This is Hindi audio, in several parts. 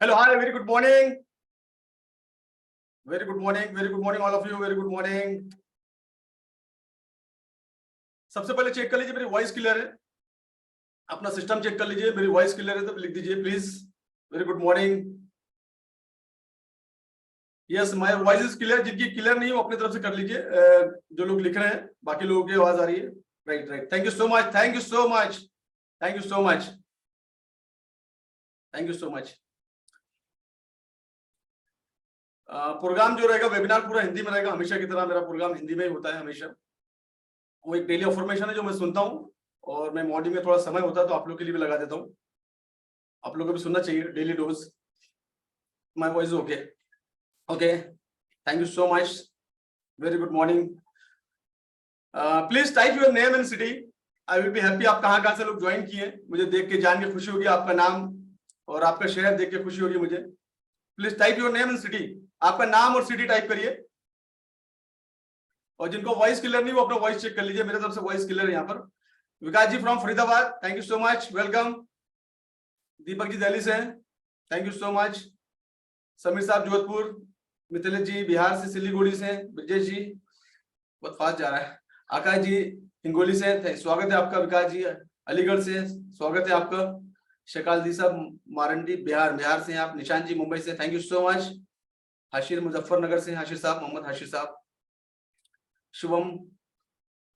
Hello, hi, very good morning. Very good morning, all of you. Very good morning. सबसे पहले चेक कर लीजिए मेरी वॉइस क्लियर है, अपना सिस्टम चेक कर लीजिए, मेरी वॉइस क्लियर है तो लिख दीजिए please. Very good morning. Yes, my voice is clear. जिनकी क्लियर नहीं हो अपनी तरफ से कर लीजिए। जो लोग लिख रहे हैं बाकी लोगों की आवाज आ रही है। Right right, thank you so much, thank you so much, thank you so much, thank you so much. Programme जो रहेगा वेबिनार पूरा हिंदी में रहेगा, हमेशा की तरह मेरा प्रोग्राम हिंदी में ही होता है हमेशा। वो एक डेली अफर्मेशन है जो मैं सुनता हूँ, और मैं मॉर्निंग में थोड़ा समय होता है तो आप लोग के लिए भी लगा देता हूँ। आप लोगों को भी सुनना चाहिए daily dose. My voice okay? Okay, thank you so much. Very good morning. Please type your name and city. I will be happy. आप कहाँ कहाँ से लोग ज्वाइन किए, मुझे देख के जान के खुशी होगी। आपका नाम और आपका शहर देख के खुशी होगी मुझे। Please type your name and city. आपका नाम और सिटी टाइप करिए। और जिनको वॉइस क्लियर नहीं वो अपना वॉइस चेक कर लीजिए। मेरे तरफ से वॉइस क्लियर है यहाँ पर। Vikas ji from Faridabad, thank you so much, welcome. Deepak ji Delhi से हैं, thank you so much. Sameer साहब जोधपुर। मिथिलेश जी बिहार से सिलीगुड़ी से। ब्रजेश जी बहुत फास्ट जा रहा है। आकाश जी हिंगोली से, स्वागत है आपका। विकास जी अलीगढ़ से, स्वागत है आपका। शकाल जी साहब मारंडी बिहार से हैं आप। निशांत जी मुंबई से, thank you so much. Hashir Muzaffarnagar से, हाशिर साहब, मोहम्मद हाशिर साहब। शुभम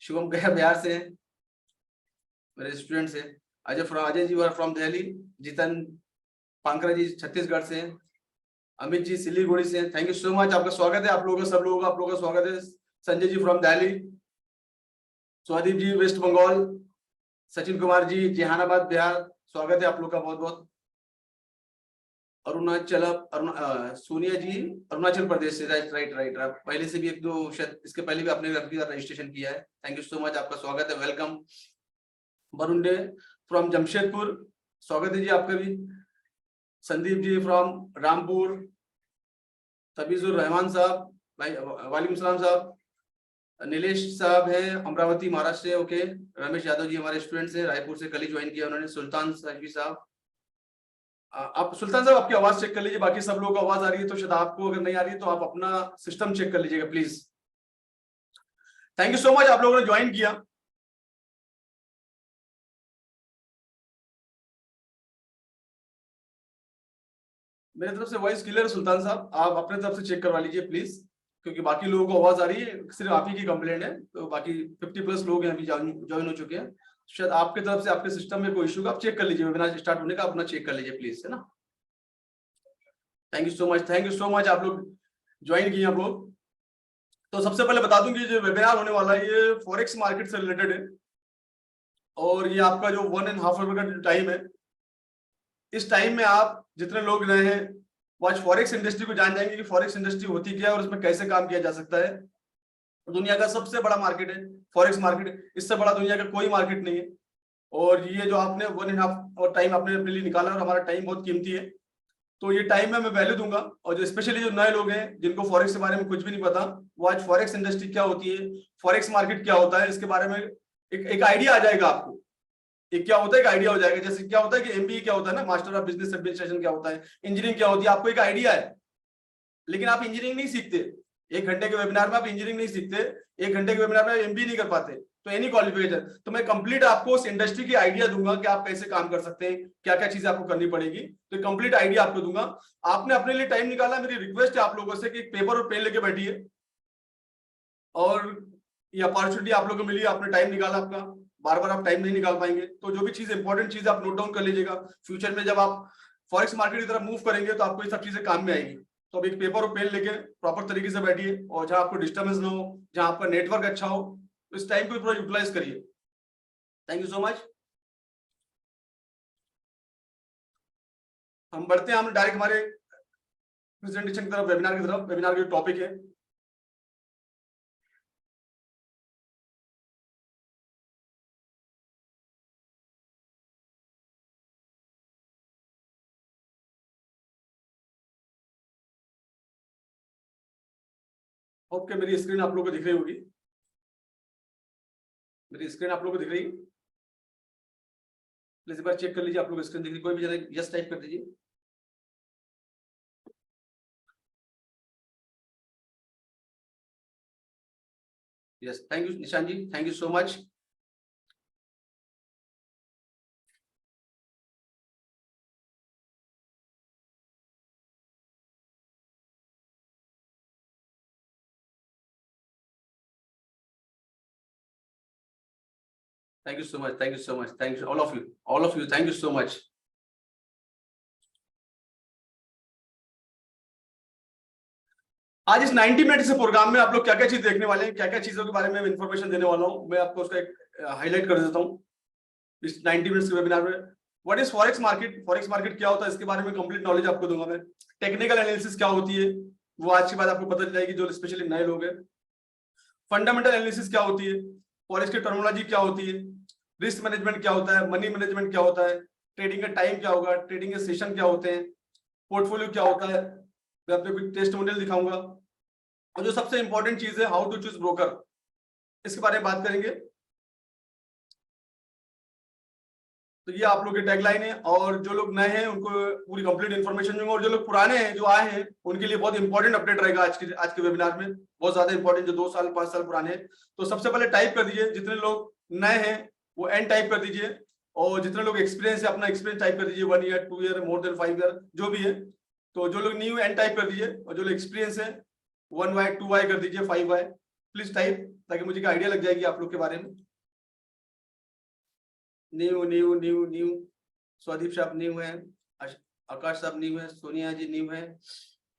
शुभम गया बिहार से, मेरे स्टूडेंट से। अजय जी फ्रॉम दिल्ली। जीतन पांकरा जी छत्तीसगढ़ से। अमित जी सिलीगुड़ी से, थैंक यू सो मच। आपका स्वागत है, आप लोगों का, सब लोगों का आप लोगों का स्वागत है। संजय जी फ्रॉम दिल्ली। स्वादीप जी वेस्ट बंगाल। सचिन कुमार जी जहानाबाद बिहार, स्वागत है आप लोग का बहुत बहुत। सोनिया जी अरुणाचल प्रदेश से, राइट राइट राइट। पहले से भी एक दो शायद इसके पहले भी आपने रजिस्ट्रेशन किया है, थैंक यू सो मच, आपका स्वागत है, welcome. Varun day from Jamshedpur, स्वागत है जी आपका भी। संदीप जी फ्रॉम रामपुर। तबीजुर रहमान साहब, भाई वालेकुम सलाम साहब। नीलेश साहब है अमरावती महाराष्ट्र से, ओके। रमेश यादव जी हमारे स्टूडेंट से, रायपुर से, कल ही ज्वाइन किया उन्होंने। सुल्तान साहब साहब, आप सुल्तान साहब आपकी आवाज चेक कर लीजिए। बाकी सब लोगों को आवाज आ रही है तो शायद आपको अगर नहीं आ रही है तो आप अपना सिस्टम चेक कर लीजिएगा please. Thank you so much, आप लोगों ने ज्वाइन किया। मेरी तरफ से वॉइस क्लियर है सुल्तान साहब, आप अपने तरफ से चेक करवा लीजिए प्लीज, क्योंकि बाकी लोगों को आवाज आ रही है, सिर्फ आप ही की कंप्लेंट है। तो बाकी 50+ लोग हैं अभी ज्वाइन हो चुके हैं। शायद आपके तरफ से आपके सिस्टम में कोई इशू का, आप चेक कर लीजिए। वेबिनार स्टार्ट होने का अपना चेक कर लीजिए प्लीज, है ना। Thank you so much, thank you so much, आप लोग ज्वाइन किए आप लोग। तो सबसे पहले बता दूं कि जो वेबिनार होने वाला है ये फॉरेक्स मार्केट से रिलेटेड है, और ये आपका जो 1.5 आवर का टाइम है, इस टाइम में आप जितने लोग रहे हैं वो आज फॉरेक्स इंडस्ट्री को जान जाएंगे कि फॉरेक्स इंडस्ट्री होती क्या है और इसमें कैसे काम किया जा सकता है। दुनिया का सबसे बड़ा मार्केट है फॉरेक्स मार्केट, इससे बड़ा दुनिया का कोई मार्केट नहीं है। और ये जो आपने 1.5 आवर टाइम आपने अपने लिए निकाला, और हमारा टाइम बहुत कीमती है, तो ये टाइम में मैं वैल्यू दूंगा। और जो स्पेशली जो नए लोग हैं जिनको फॉरेक्स के बारे में कुछ भी नहीं पता, वो आज फॉरेक्स इंडस्ट्री क्या होती है, फॉरेक्स मार्केट क्या होता है, इसके बारे में एक आइडिया आ जाएगा आपको। एक क्या होता है, एक आइडिया हो जाएगा। जैसे क्या होता है कि एमबीए क्या होता है ना, मास्टर ऑफ बिजनेस एडमिनिस्ट्रेशन क्या होता है, इंजीनियरिंग क्या होती है, आपको एक आइडिया है। लेकिन आप इंजीनियरिंग नहीं सीखते, 1 घंटे के वेबिनार में आप इंजीनियरिंग नहीं सीखते, 1 घंटे के वेबिनार में एमबीए नहीं कर पाते, तो एनी क्वालिफिकेशन। तो मैं कंप्लीट आपको उस इंडस्ट्री की आइडिया दूंगा कि आप कैसे काम कर सकते हैं, क्या क्या चीजें आपको करनी पड़ेगी, तो कंप्लीट आइडिया आपको दूंगा। आपने अपने लिए टाइम निकाला, मेरी रिक्वेस्ट है आप लोगों से कि पेपर और पेन लेके बैठिए। और ये अपॉर्चुनिटी आप लोगों को मिली, आपने टाइम निकाला अपना, बार बार आप टाइम नहीं निकाल पाएंगे, तो जो भी चीज इंपॉर्टेंट चीज आप नोट डाउन कर लीजिएगा। फ्यूचर में जब आप फॉरेक्स मार्केट की तरफ मूव करेंगे तो आपको ये सब चीजें काम में आएगी। तो अब एक पेपर और पेन लेके प्रॉपर तरीके से बैठिए, और जहां आपको डिस्टर्बेंस ना हो, जहां आपका नेटवर्क अच्छा हो, तो इस टाइम को पूरा यूटिलाइज करिए। Thank you so much. हम बढ़ते हैं, हम डायरेक्ट हमारे प्रेजेंटेशन की तरफ, वेबिनार की तरफ। वेबिनार का टॉपिक है ओके। मेरी स्क्रीन आप लोगों को दिख रही होगी, मेरी स्क्रीन आप लोगों को दिख रही है? प्लीज एक बार चेक कर लीजिए, आप लोग स्क्रीन दिख रही, कोई भी जरा यस टाइप कर दीजिए। Yes, thank you Nishan ji, thank you so much. Thank you so much, thank you so much, thank you all of you, all of you, thank you so much. आज इस 90 मिनट से प्रोग्राम में आप लोग क्या क्या चीज देखने वाले हैं, क्या क्या चीजों के बारे में इन्फॉर्मेशन देने वाला हूं, मैं आपको उसका एक हाईलाइट कर देता हूं इस 90 मिनट्स के वेबिनार में। What is forex market, forex market क्या होता है, इसके बारे में कंप्लीट नॉलेज आपको दूंगा मैं। टेक्निकल एनालिसिस क्या होती है वो आज के बाद आपको पता चल जाएगी, जो स्पेशली नए लोग हैं। फंडामेंटल एनालिसिस क्या होती है, फॉरेक्स की टर्मिनोलॉजी क्या होती है, रिस्क मैनेजमेंट क्या होता है, मनी मैनेजमेंट क्या होता है, ट्रेडिंग का टाइम क्या होगा, ट्रेडिंग के सेशन क्या होते हैं, पोर्टफोलियो क्या होता है, मैं आपको कुछ टेस्टिमोनियल दिखाऊंगा। और जो सबसे इंपॉर्टेंट चीज है, हाउ टू चूज ब्रोकर, इसके बारे में बात करेंगे। तो ये आप लोग की टैगलाइन है, और जो लोग नए हैं उनको पूरी कंप्लीट इन्फॉर्मेशन दूंगा, और जो लोग पुराने हैं जो आए हैं उनके लिए बहुत इंपॉर्टेंट अपडेट रहेगा आज के वेबिनार में, बहुत ज्यादा इंपॉर्टेंट, जो 2 साल 5 साल पुराने हैं। तो सबसे पहले टाइप कर दीजिए, जितने लोग नए हैं वो एन टाइप कर दीजिए, और जितने लोग एक्सपीरियंस है अपना एक्सपीरियंस टाइप कर दीजिए, 1 year 2 year more than 5 year जो भी है। तो जो लोग न्यू एन टाइप कर दीजिए, और जो लोग एक्सपीरियंस है 1Y 2Y कर दीजिए, 5Y प्लीज टाइप, ताकि मुझे आइडिया लग जाएगी आप लोग के बारे में। New new new new, Swadeep साहब न्यू है, आकाश साहब न्यू है, सोनिया जी न्यू है,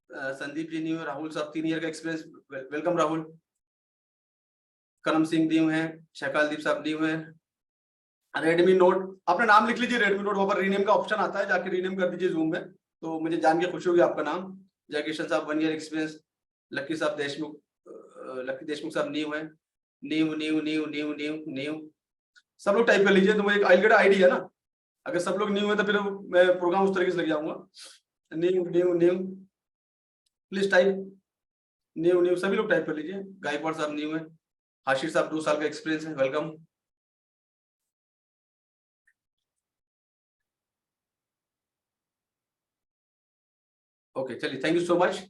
संदीप जी न्यू है, राहुल साहब 3 ईयर का एक्सपीरियंस, वेलकम राहुल। करम सिंह न्यू है, शैकालदीप साहब न्यू है। रेडमी नोट, अपना नाम लिख लीजिए, रेडमी नोट, वहां पर रीनेम का ऑप्शन आता है, जाके रीनेम कर दीजिए जूम में, तो मुझे जान के खुशी होगी आपका नाम। जयकिशन साहब 1 ईयर एक्सपीरियंस, लक्की साहब देशमुख, लक्की देशमुख साहब न्यू है, new new new new new new, सब लोग टाइप कर लीजिए, तो मुझे एक आइडिया है ना, अगर सब लोग न्यू है तो फिर मैं प्रोग्राम उस तरीके से लग जाऊंगा। New new new, please type, new new, सभी लोग टाइप कर लीजिए। गायकवाड़ साहब न्यू है, आशीष साहब 2 साल का एक्सपीरियंस है, वेलकम। ओके चलिए, thank you so much.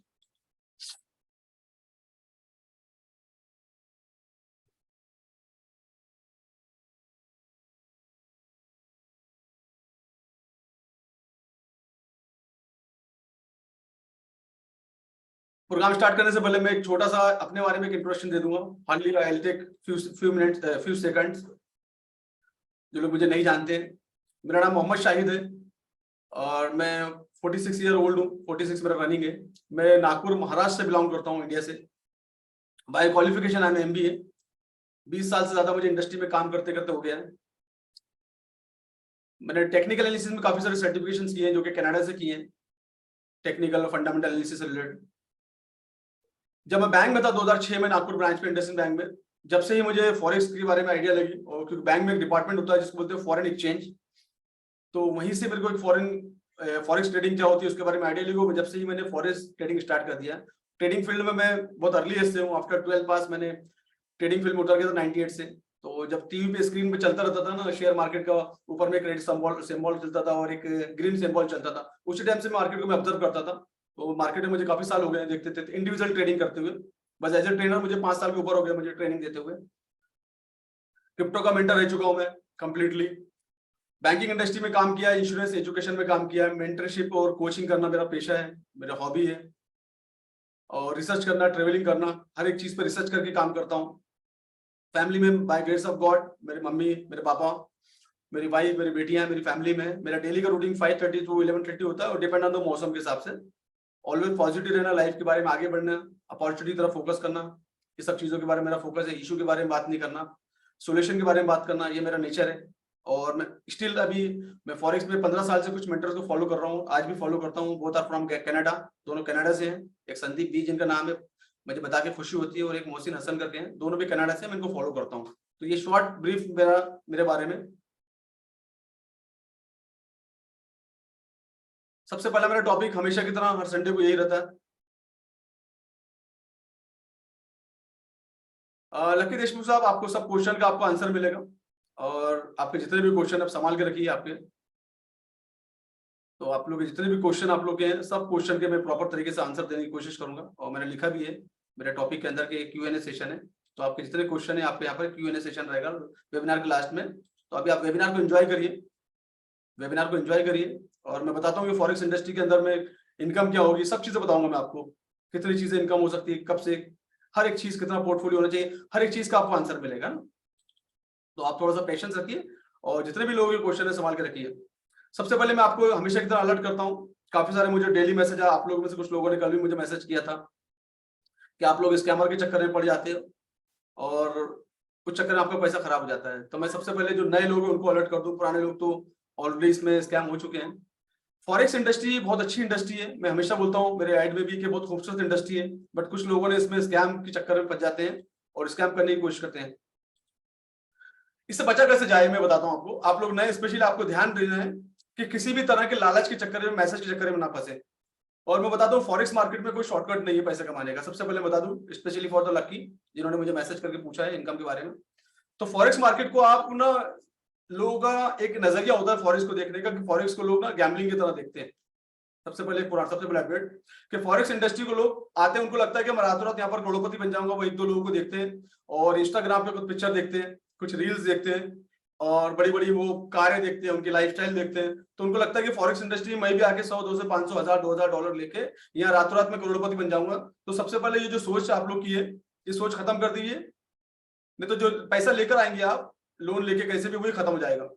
Programme start करने से पहले मैं एक छोटा सा अपने बारे में एक इंट्रोडक्शन दे दूंगा, hardly I will take few minutes, few seconds. जो लोग मुझे नहीं जानते, मेरा नाम मोहम्मद शाहिद है, और मैं 46 ईयर ओल्ड हूँ, 46 मेरा रनिंग है। मैं नागपुर महाराष्ट्र से बिलोंग करता हूँ, इंडिया से। By qualification I am MBA। 20 साल से ज्यादा मुझे इंडस्ट्री में काम करते करते हो गया है। मैंने टेक्निकल एनालिसिस में काफी सारे सर्टिफिकेशंस किए हैं, जो कि कनाडा से किए हैं, टेक्निकल फंडामेंटल एनालिसिस से रिलेटेड। जब मैं बैंक में था 2006 में, नागपुर ब्रांच में इंडस्ट्रियल बैंक में, जब से ही मुझे फॉरेक्स के बारे में आइडिया लगी, और क्योंकि बैंक में एक डिपार्टमेंट होता है जिसको बोलते हैं फॉरेन एक्सचेंज, तो वहीं से मेरे को एक फॉरेक्स ट्रेडिंग क्या होती है उसके बारे में आइडिया लगी। जब से ही मैंने फॉरेक्स ट्रेडिंग स्टार्ट कर दिया। ट्रेडिंग फील्ड में मैं बहुत अर्ली एज से हूँ, आफ्टर 12 पास मैंने ट्रेडिंग फील्ड में उतर गया था 98 से। तो जब टीवी पे स्क्रीन पे चलता रहता था ना शेयर मार्केट का, ऊपर में एक रेड सिंबल चलता था और एक ग्रीन सिंबल चलता था, उसी टाइम से मार्केट को मैं ऑब्जर्व करता था। तो मार्केट में मुझे काफी साल हो गए देखते थे इंडिविजुअल ट्रेडिंग करते हुए। बस एज ए ट्रेनर मुझे 5 साल के ऊपर हो गया मुझे ट्रेनिंग देते हुए। क्रिप्टो का मेंटर रह चुका हूं मैं कंप्लीटली। बैंकिंग इंडस्ट्री में काम किया, इंश्योरेंस एजुकेशन में काम किया, मेंटरशिप और कोचिंग करना मेरा पेशा है, मेरा हॉबी है। और रिसर्च करना, ट्रेवलिंग करना, हर एक चीज पर रिसर्च करके काम करता हूँ। फैमिली में बाय ग्रेस ऑफ गॉड, मेरे मम्मी, मेरे पापा, मेरी वाइफ, मेरी बेटियां, मेरी फैमिली में। मेरा डेली का रूटीन 5:30 टू 11:30 होता है, और डिपेंड ऑन द मौसम के हिसाब से। ऑलवेज पॉजिटिव रहना, लाइफ के बारे में आगे बढ़ना, अपॉर्चुनिटी तरफ फोकस करना, ये सब चीजों के बारे में मेरा फोकस है। इशू के बारे में बात नहीं करना, सोल्यूशन के बारे में बात करना, ये मेरा नेचर है। और मैं स्टिल अभी मैं फॉरेक्स में 15 साल से कुछ मेंटर्स को फॉलो कर रहा हूँ, आज भी फॉलो करता हूँ। बोथ आर फ्रॉम कनाडा, दोनों कनाडा से हैं। एक संदीप बी जिनका नाम है, मुझे बता के खुशी होती है, और एक मोहसिन हसन करके हैं, दोनों भी कनाडा से, मैं इनको फॉलो करता हूँ। तो ये शॉर्ट ब्रीफ मेरे बारे में। सबसे पहला मेरा टॉपिक हमेशा की तरह हर संडे को यही रहता है, लकी देशमुख साहब, आपको सब क्वेश्चन का आपको आंसर मिलेगा, और आपके जितने भी क्वेश्चन आप संभाल के रखिए आपके। तो आप लोग के जितने भी क्वेश्चन आप लोग के हैं, सब क्वेश्चन के मैं प्रॉपर तरीके से आंसर देने की कोशिश करूंगा, और मैंने लिखा भी है मेरे टॉपिक के अंदर के Q&A सेशन है, तो आपके जितने क्वेश्चन है आपके यहाँ पर Q&A सेशन रहेगा वेबिनार के लास्ट में। तो अभी आप वेबिनार को एंजॉय करिए, वेबिनार को एंजॉय करिए, और मैं बताता हूँ कि फॉरेक्स इंडस्ट्री के अंदर में इनकम क्या होगी, सब चीजें बताऊंगा मैं आपको, कितनी चीजें इनकम हो सकती है, कब से, हर एक चीज कितना पोर्टफोलियो होना चाहिए, हर एक चीज का आपको आंसर मिलेगा ना। तो आप थोड़ा सा पेशेंस रखिए और जितने भी लोगों के क्वेश्चन है संभाल के रखिए। सबसे पहले मैं आपको हमेशा की तरह अलर्ट करता हूँ, काफी सारे मुझे डेली मैसेज है, आप लोगों में से कुछ लोगों ने कल भी मुझे मैसेज किया था कि आप लोग स्कैमर के चक्कर में पड़ जाते हो और कुछ चक्कर में आपका पैसा खराब हो जाता है। तो मैं सबसे पहले जो नए लोग हैं उनको अलर्ट कर दूं, पुराने लोग तो ऑलरेडी इसमें स्कैम हो चुके हैं। फॉरेक्स इंडस्ट्री बहुत अच्छी इंडस्ट्री है, मैं हमेशा बोलता हूँ मेरे ऐड में भी कि बहुत खूबसूरत इंडस्ट्री है, बट कुछ लोगों ने इसमें स्कैम के चक्कर में फंस जाते हैं और स्कैम करने की कोशिश करते हैं। इससे बचा कैसे जाए मैं बताता हूँ आपको। आप लोग नए स्पेशली आपको ध्यान देना है कि किसी भी तरह के लालच के चक्कर में, मैसेज के चक्कर में ना फंसे। और मैं बता दूं फॉरेक्स मार्केट में कोई शॉर्टकट नहीं है पैसे कमाने का, सबसे पहले बता दूं, स्पेशली फॉर द लकी जिन्होंने मुझे मैसेज करके पूछा है इनकम के बारे में। तो फॉरेक्स मार्केट को आप ना, लोगों का एक नजरिया होता है फॉरेक्स को देखने का कि फॉरेक्स को लोग ना गैम्बलिंग की तरह देखते हैं। सबसे पहले अपडेट कि फॉरेक्स इंडस्ट्री को लोग आते हैं, उनको लगता है कि मैं रातों रात यहाँ पर करोड़पति बन जाऊंगा। वो एक दो लोगों को देखते हैं और इंस्टाग्राम पे कुछ पिक्चर देखते हैं, कुछ रील्स देखते हैं और बड़ी बड़ी वो कारें देखते हैं, उनकी लाइफस्टाइल देखते हैं, तो उनको लगता है कि फॉरेक्स इंडस्ट्री में भी आके 100 200 500 1000 2000 डॉलर लेके यहाँ रातों रात में करोड़पति बन जाऊंगा। तो सबसे पहले ये जो सोच आप लोग की है, ये सोच खत्म कर दीजिए, नहीं तो जो पैसा लेकर आएंगे आप लोन लेके कैसे भी, वही खत्म हो जाएगा।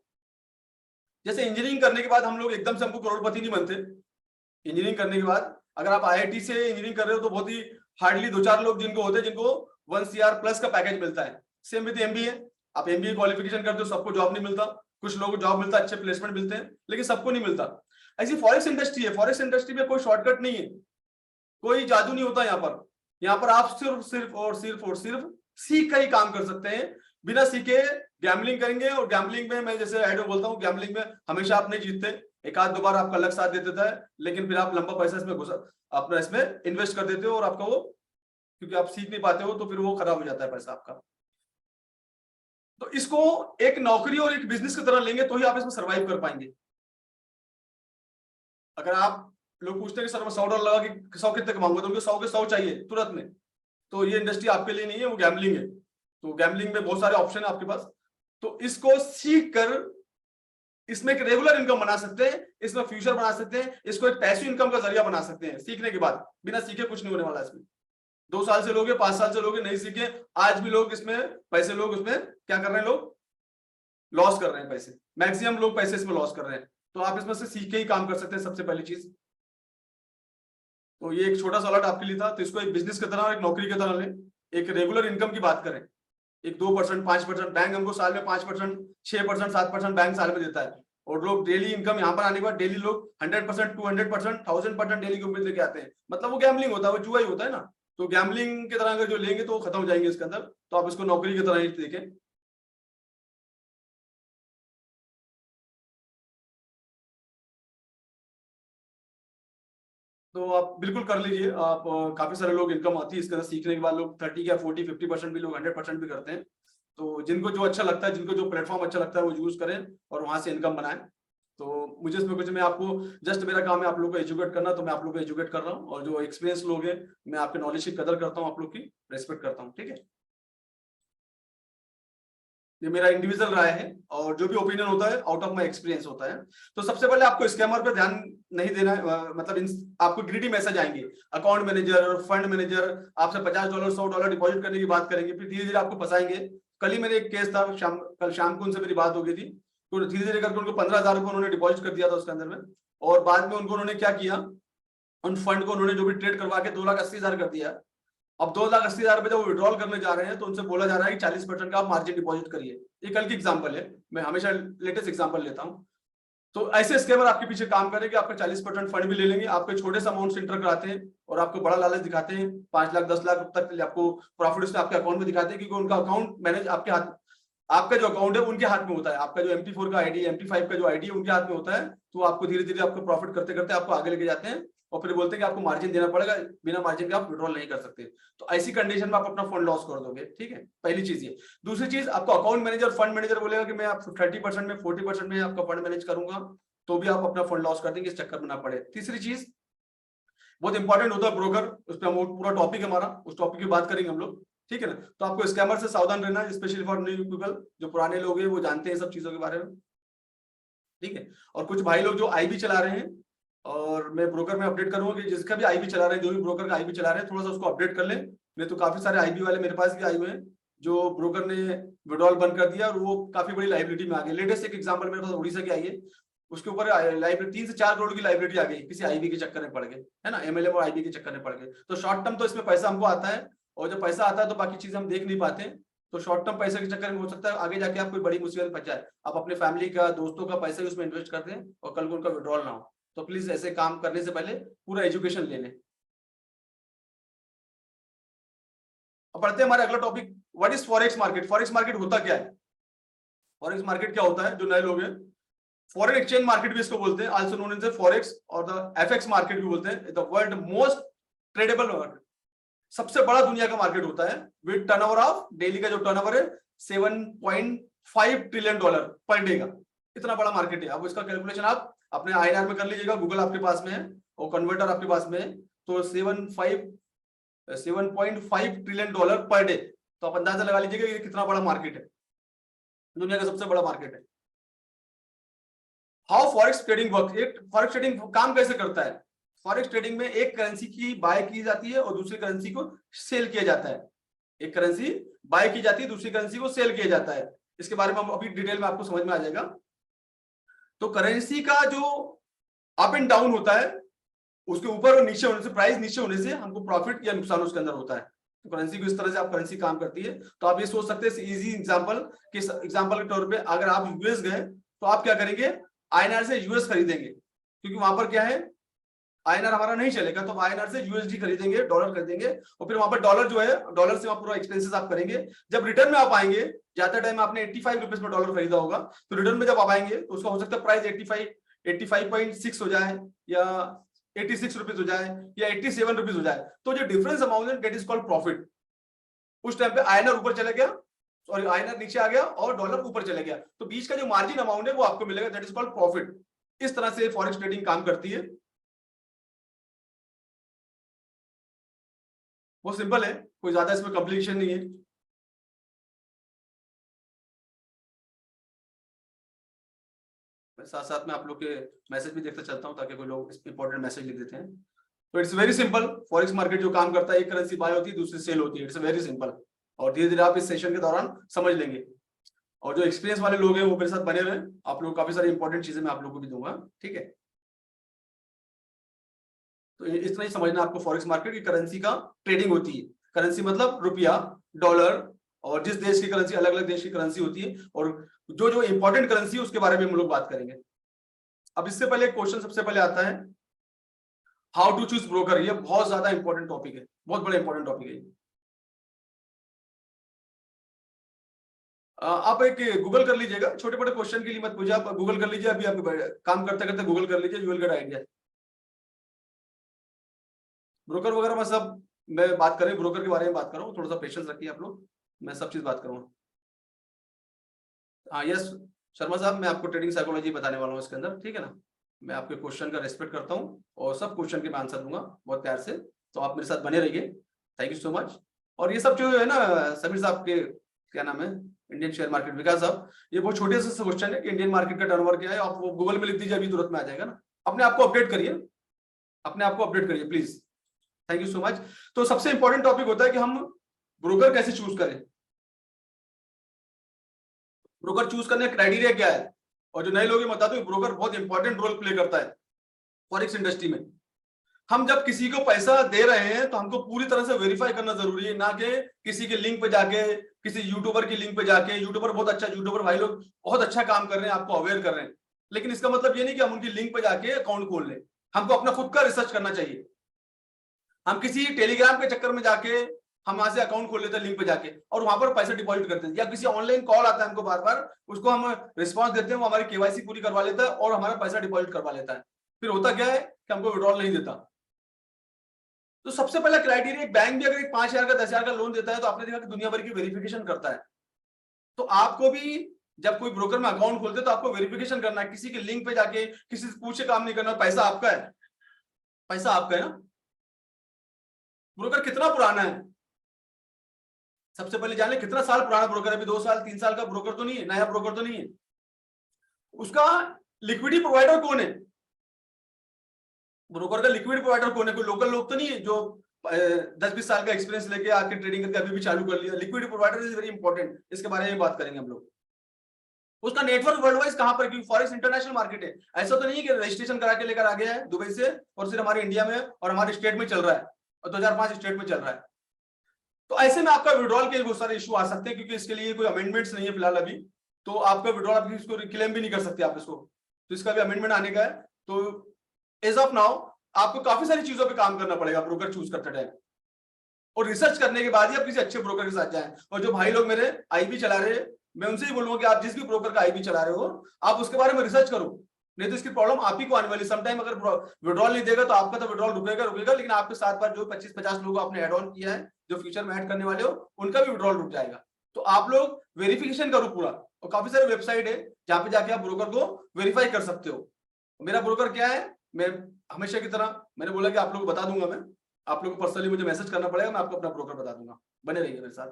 जैसे इंजीनियरिंग करने के बाद हम लोग एकदम से हमको करोड़पति नहीं बनते। इंजीनियरिंग करने के बाद अगर आप IIT से इंजीनियरिंग कर रहे हो तो बहुत ही हार्डली 2-4 लोग जिनको होते हैं जिनको 1 CR प्लस का पैकेज मिलता है। सेम विद MBA, आप MBA क्वालिफिकेशन करते हो, सबको जॉब नहीं मिलता, कुछ लोगों को जॉब मिलता है, अच्छे प्लेसमेंट मिलते हैं, लेकिन सबको नहीं मिलता। ऐसी फॉरेक्स इंडस्ट्री है, फॉरेक्स इंडस्ट्री में कोई शॉर्टकट नहीं है, कोई जादू नहीं होता यहाँ पर। यहाँ पर आप सिर्फ सीख कर ही काम कर सकते हैं। बिना सीखे गैम्बलिंग करेंगे, और गैम्बलिंग में मैं जैसे एड में बोलता हूँ, गैम्बलिंग में हमेशा आप नहीं जीतते, एक आध दो बार आपका लक साथ दे देता है, लेकिन फिर आप लंबा पैसा इसमें अपना इसमें इन्वेस्ट कर देते हो और आपका वो, क्योंकि आप सीख नहीं पाते हो तो फिर वो खराब हो जाता है पैसा आपका। तो इसको एक नौकरी और एक बिजनेस की तरह लेंगे तो ही आप इसमें सर्वाइव कर पाएंगे। अगर आप लोग पूछते हैं कि सर मैं $100 लगा कि 100 कितने कमाऊंगा, तो उनको 100 के 100 चाहिए तुरंत में, तो ये इंडस्ट्री आपके लिए नहीं है, वो गैम्बलिंग है। तो गैम्बलिंग में बहुत सारे ऑप्शन है आपके पास, तो इसको सीख कर इसमें एक रेगुलर इनकम बना सकते हैं, इसमें फ्यूचर बना सकते हैं, इसको एक पैसिव इनकम का जरिया बना सकते हैं सीखने के बाद। बिना सीखे कुछ नहीं होने वाला इसमें। 2 साल से लोगे, 5 साल से लोगे, नहीं सीखे, आज भी लोग इसमें पैसे, लोग उसमें क्या कर रहे हैं, लोग लॉस कर रहे हैं पैसे, मैक्सिमम लोग पैसे इसमें लॉस कर रहे हैं। तो आप इसमें से सीख के ही काम कर सकते हैं, सबसे पहली चीज। तो ये एक छोटा सा अलर्ट आपके लिए था। तो इसको एक बिजनेस की तरह और एक नौकरी की तरह लें, एक रेगुलर इनकम की बात करें, एक 2% 5%, बैंक हमको साल में 5%, 6%, 7% बैंक साल में देता है, और लोग डेली इनकम यहाँ पर आने के बाद डेली लोग 100%, 200%, 1000% डेली की उम्मीद लेके आते हैं। मतलब वो गैम्बलिंग होता है, वो जुआ ही होता है ना। तो गैम्बलिंग की तरह अगर जो लेंगे तो वो खत्म हो जाएंगे इसके अंदर। तो आप इसको नौकरी की तरह ही देखें। तो आप बिल्कुल कर लीजिए। आप काफी सारे लोग इनकम आती है इसके अंदर सीखने के बाद, लोग 30 या 40-50% भी, लोग 100% भी करते हैं। तो जिनको जो अच्छा लगता है, जिनको जो प्लेटफॉर्म अच्छा लगता है वो यूज करें और वहां से इनकम बनाएं। तो मुझे इसमें कुछ, मैं आपको जस्ट, मेरा काम है आप लोग को एजुकेट करना, तो मैं आप लोग को एजुकेट कर रहा हूँ, और जो एक्सपीरियंस लोग हैं मैं आपके नॉलेज की कदर करता हूँ, आप लोग की रेस्पेक्ट करता हूँ, ठीक है। ये मेरा इंडिविजुअल राय है, और जो भी ओपिनियन होता है आउट ऑफ माय एक्सपीरियंस होता है। तो सबसे पहले आपको स्कैमर पे ध्यान नहीं देना है, मतलब आपको ग्रीडी मैसेज आएंगे, अकाउंट मैनेजर, फंड मैनेजर आपसे $50 $100 डिपॉजिट करने की बात करेंगे, फिर धीरे धीरे आपको फंसाएंगे। कल ही मेरे एक केस था, कल शाम को उनसे मेरी बात हो गई थी, तो धीरे धीरे करके उनको 15,000 रुपये उन्होंने डिपॉजिट कर दिया था उसके अंदर में, और बाद में उन्होंने क्या किया, उन फंड को उन्होंने जो भी ट्रेड करवा के 2,80,000 कर दिया। अब 2,80,000 रुपए जब वो विड्रॉल करने जा रहे हैं तो उनसे बोला जा रहा है कि 40% का आप मार्जिन डिपॉजिट करिए। ये कल की एग्जांपल है, मैं हमेशा लेटेस्ट एग्जांपल लेता हूं। तो ऐसे स्कैमर आपके पीछे काम करेंगे, आपका 40% फंड भी ले लेंगे, आपके छोटे से अमाउंट से इंटर कराते हैं और आपको बड़ा लालच दिखाते हैं, 5 लाख 10 लाख तक आपको प्रॉफिट उसने आपके अकाउंट में दिखाते हैं, क्योंकि उनका अकाउंट मैनेज आपके हाथ, आपका जो अकाउंट है उनके हाथ में होता है, आपका जो MT4 का आईडी, MT5 का जो आईडी है उनके हाथ में होता है। तो आपको धीरे धीरे आपको प्रॉफिट करते करते आपको आगे लेके जाते हैं, और फिर बोलते हैं कि आपको मार्जिन देना पड़ेगा, बिना मार्जिन के आप विड्रॉल नहीं कर सकते। तो ऐसी कंडीशन में आप अपना फंड लॉस कर दोगे, ठीक है, पहली चीज ये। दूसरी चीज, आपको अकाउंट मैनेजर, फंड मैनेजर बोलेगा कि मैं आप 30% में 40% में आपका फंड मैनेज करूंगा, तो भी आप अपना फंड लॉस कर देंगे, इस चक्कर में ना पड़े। तीसरी चीज बहुत इंपॉर्टेंट होता है ब्रोकर, उस पर हम पूरा टॉपिक हमारा, उस टॉपिक की बात करेंगे हम लोग। ठीक है ना। तो आपको स्कैमर से सावधान रहना है, स्पेशली फॉर न्यू पीपल, जो पुराने लोग हैं वो जानते हैं सब चीजों के बारे में, ठीक है। और कुछ भाई लोग जो आईबी चला रहे हैं, और मैं ब्रोकर में अपडेट करूंगा कि जिसका भी आईबी चला रहे हैं, जो भी ब्रोकर का आईबी चला रहे हैं, थोड़ा सा उसको अपडेट कर लें। नहीं तो काफी सारे आईबी वाले मेरे पास भी आए हुए हैं जो ब्रोकर ने विड्रॉल बंद कर दिया और वो काफी बड़ी लाइबिलिटी में आ गए। लेटेस्ट एक एग्जांपल मेरे पास उड़ीसा की आई है, उसके ऊपर लाइबिलिटी 3 से 4 करोड़ की लाइबिलिटी आ गई किसी आईबी के चक्कर में पड़ गए, है ना, एमएलए और आईबी के चक्कर में पड़ गए। तो शॉर्ट टर्म तो इसमें पैसा हमको आता है, और जब पैसा आता है तो बाकी चीजें हम देख नहीं पाते। तो शॉर्ट टर्म पैसे के चक्कर में हो सकता है आगे जाके आप कोई बड़ी मुसीबत फंस जाए, आप अपने फैमिली का, दोस्तों का पैसा उसमें इन्वेस्ट कर दें और कल को उनका विड्रॉल ना हो। तो प्लीज ऐसे काम करने से पहले पूरा एजुकेशन ले लें। अब बढ़ते हैं हमारे अगला topic, what is forex market. Forex market होता क्या है? फॉरेक्स मार्केट क्या होता है, जो नए लोग हैं, फॉरेन एक्सचेंज मार्केट भी इसको बोलते हैं, आल्सो नोन एज फॉरेक्स, और द एफएक्स मार्केट भी बोलते हैं, the world most tradable market, सबसे बड़ा दुनिया का मार्केट होता है, विद टर्नओवर ऑफ, डेली का जो टर्नओवर है 7.5 ट्रिलियन डॉलर पर डे का, इतना बड़ा मार्केट है। अब इसका कैलकुलेशन आप अपने आईएनआर में कर लीजिएगा, गूगल आपके पास में है और कन्वर्टर आपके पास में है, तो 7.5 ट्रिलियन डॉलर पर डे, तो आप अंदाजा लगा लीजिएगा ये कितना बड़ा मार्केट है, दुनिया का सबसे बड़ा मार्केट है। हाउ फॉरेक्स ट्रेडिंग वर्क, एक फॉरेक्स ट्रेडिंग काम कैसे करता है? फॉरेक्स ट्रेडिंग में एक करेंसी की बाय की जाती है और दूसरी करेंसी को सेल किया जाता है। एक करेंसी बाय की जाती है, दूसरी करेंसी को सेल किया जाता है। इसके बारे में हम अभी डिटेल में आपको समझ में आ जाएगा। तो करेंसी का जो अप एंड डाउन होता है, उसके ऊपर और नीचे होने से, प्राइस नीचे होने से हमको प्रॉफिट या नुकसान उसके अंदर होता है। तो करेंसी को इस तरह से आप करेंसी काम करती है। तो आप ये सोच सकते हैं इजी एग्जांपल के तौर पे, अगर आप यूएस गए तो आप क्या करेंगे, आईएनआर से यूएस खरीदेंगे, क्योंकि वहां पर क्या है, आईएनआर हमारा नहीं चलेगा, तो आईएनआर से यूएसडी खरीदेंगे, डॉलर खरीदेंगे, और फिर वहां पर डॉलर जो है, डॉलर से वहां पूरा एक्सपेंसेस आप करेंगे। जब रिटर्न में आप आएंगे, जाते टाइम आपने 85 रुपीज पर डॉलर खरीदा होगा, तो रिटर्न में जब आप आएंगे तो उसका हो सकता है प्राइस 85.6 हो जाए, या 86 रुपीज हो जाए, या 87 रुपीज हो जाए। तो जो डिफरेंस अमाउंट है, दैट इज कॉल्ड प्रॉफिट। उस टाइम पे आईएनआर ऊपर चला गया, सॉरी आईएनआर नीचे आ गया और डॉलर ऊपर चले गया, तो बीच का जो मार्जिन अमाउंट है वो आपको मिलेगा, दैट इज कॉल्ड प्रॉफिट। इस तरह से फॉरेक्स ट्रेडिंग काम करती है। वो सिंपल है, कोई ज्यादा इसमें कॉम्प्लिकेशन नहीं है। मैं साथ साथ में आप लोग के मैसेज भी देखता चलता हूं, ताकि कोई लोग इंपॉर्टेंट मैसेज लिख देते हैं। तो it's very simple, forex market जो काम करता है, एक करेंसी बाय होती है, दूसरी सेल होती है, इट्स वेरी सिंपल। और धीरे धीरे आप इस सेशन के दौरान समझ लेंगे। और जो एक्सपीरियंस वाले लोग हैं वो मेरे साथ बने हुए, आप लोग काफी सारी इंपॉर्टेंट चीजें मैं आप लोग को भी दूंगा, ठीक है। तो इतना ही समझना आपको फॉरेक्स मार्केट की, करेंसी का ट्रेडिंग होती है। करेंसी मतलब रुपया, डॉलर, और जिस देश की करेंसी, अलग अलग देश की करेंसी होती है, और जो जो इंपॉर्टेंट करेंसी है उसके बारे में हम लोग बात करेंगे। अब इससे पहले क्वेश्चन सबसे पहले आता है, हाउ टू चूज ब्रोकर। ये बहुत ज्यादा इंपॉर्टेंट टॉपिक है, बहुत बड़ा इंपॉर्टेंट टॉपिक है। आप एक गूगल कर लीजिएगा, छोटे बड़े क्वेश्चन के लिए मत पूछिए, आप गूगल कर लीजिए, अभी आप काम करते करते गूगल कर लीजिए, you will get idea. Broker वगैरह में सब मैं बात करें, ब्रोकर के बारे में बात कर रहा हूँ, थोड़ा सा पेशेंस रखिए आप लोग, मैं सब चीज बात करूंगा। हाँ यस शर्मा साहब, मैं आपको ट्रेडिंग साइकोलॉजी बताने वाला हूँ इसके अंदर, ठीक है ना। मैं आपके क्वेश्चन का रेस्पेक्ट करता हूँ और सब क्वेश्चन के मैं आंसर दूंगा बहुत प्यार से, तो आप मेरे साथ बने रहिए। Thank you so much. और ये सब जो है ना, समीर साहब के क्या नाम है, इंडियन शेयर मार्केट, विकास साहब, ये बहुत छोटे से क्वेश्चन है कि इंडियन मार्केट का टर्नओवर क्या है, आप वो गूगल में लिख दीजिए, अभी तुरंत में आ जाएगा ना। अपने आप को अपडेट करिए, अपने आप को अपडेट करिए please. Thank you so much. तो सबसे इंपॉर्टेंट टॉपिक होता है कि हम ब्रोकर कैसे चूज करें, ब्रोकर चूज करने का क्राइटेरिया क्या है। और जो नए लोग हैं बता दूं, ब्रोकर बहुत इंपॉर्टेंट रोल प्ले करता है फॉरेक्स इंडस्ट्री में। हम जब किसी को पैसा दे रहे हैं तो हमको पूरी तरह से वेरीफाई करना जरूरी है, ना कि किसी के लिंक पे जाके, किसी यूट्यूबर की लिंक पे जाके। यूट्यूबर बहुत अच्छा, यूट्यूबर भाई लोग बहुत अच्छा काम कर रहे हैं, आपको अवेयर कर रहे हैं, लेकिन इसका मतलब ये नहीं कि हम उनकी लिंक पे जाके अकाउंट खोल लें। हमको अपना खुद का रिसर्च करना चाहिए। हम किसी टेलीग्राम के चक्कर में जाके हम वहां से अकाउंट खोल लेते हैं लिंक पे जाके, और वहां पर पैसा डिपॉजिट करते हैं, या किसी ऑनलाइन कॉल आता है हमको बार बार, उसको हम रिस्पॉन्स देते हैं, वो हमारी केवाईसी पूरी करवा लेता है और हमारा पैसा डिपॉजिट करवा लेता है। फिर होता क्या है कि हमको विड्रॉल नहीं देता। तो सबसे पहला क्राइटेरिया, एक बैंक भी अगर एक 5,000 का 10,000 का लोन देता है, तो आपने देखा कि दुनिया भर की वेरिफिकेशन करता है। तो आपको भी जब कोई ब्रोकर में अकाउंट खोलते तो आपको वेरिफिकेशन करना है, किसी के लिंक पे जाके किसी से पूछे काम नहीं करना। पैसा आपका है, पैसा आपका है ना। ब्रोकर कितना पुराना है, सबसे पहले जान ले कितना साल पुराना ब्रोकर है, अभी 2 साल 3 साल का ब्रोकर तो नहीं है, नया ब्रोकर तो नहीं है। उसका लिक्विडिटी प्रोवाइडर कौन है, ब्रोकर का लिक्विड प्रोवाइडर कौन है, कोई लोकल लोग तो नहीं है जो 10-20 साल का एक्सपीरियंस लेके आके ट्रेडिंग करके अभी भी चालू कर लिया। Liquid provider is very important, इसके बारे में बात करेंगे हम लोग। उसका नेटवर्क वर्ल्ड वाइज कहां पर, क्योंकि फॉरेक्स इंटरनेशनल मार्केट है, ऐसा तो नहीं है कि रजिस्ट्रेशन करा के लेकर आ गया है दुबई से और सिर्फ हमारे इंडिया में और हमारे स्टेट में चल रहा है और 2005 स्टेट में चल रहा है। तो ऐसे में आपका विड्रॉल के बहुत सारे इशू आ सकते हैं, क्योंकि इसके लिए कोई अमेंडमेंट्स नहीं है फिलहाल अभी, तो आपका विड्रॉल आप इसको क्लेम भी नहीं कर सकते आप इसको, तो इसका भी अमेंडमेंट आने का है। तो एज ऑफ नाउ आपको काफी सारी चीजों पे काम करना पड़ेगा ब्रोकर चूज करते टाइम, और रिसर्च करने के बाद ही आप किसी अच्छे ब्रोकर के साथ जाएं। और जो भाई लोग मेरे आईबी चला रहे हैं, मैं उनसे ही बोलूंगा कि आप जिस भी ब्रोकर का आईबी चला रहे हो आप उसके बारे में रिसर्च करो, नहीं तो इसकी प्रॉब्लम आप ही को आने वाली। समटाइम अगर विड्रॉल नहीं देगा तो आपका तो विड्रॉल रुकेगा, लेकिन आपके साथ बार जो 25-50 लोग आपने एड ऑन किया है, जो फ्यूचर में ऐड करने वाले हो, उनका भी विड्रॉल रुक जाएगा। तो आप लोग वेरिफिकेशन करो पूरा, और काफी सारे वेबसाइट है जहां पे जाके आप ब्रोकर को वेरीफाई कर सकते हो। मेरा ब्रोकर क्या है, मैं हमेशा की तरह मैंने बोला कि आप लोग को बता दूंगा, मैं आप लोग को पर्सनली मुझे मैसेज करना पड़ेगा, मैं आपको अपना ब्रोकर बता दूंगा, बने रहिए मेरे साथ।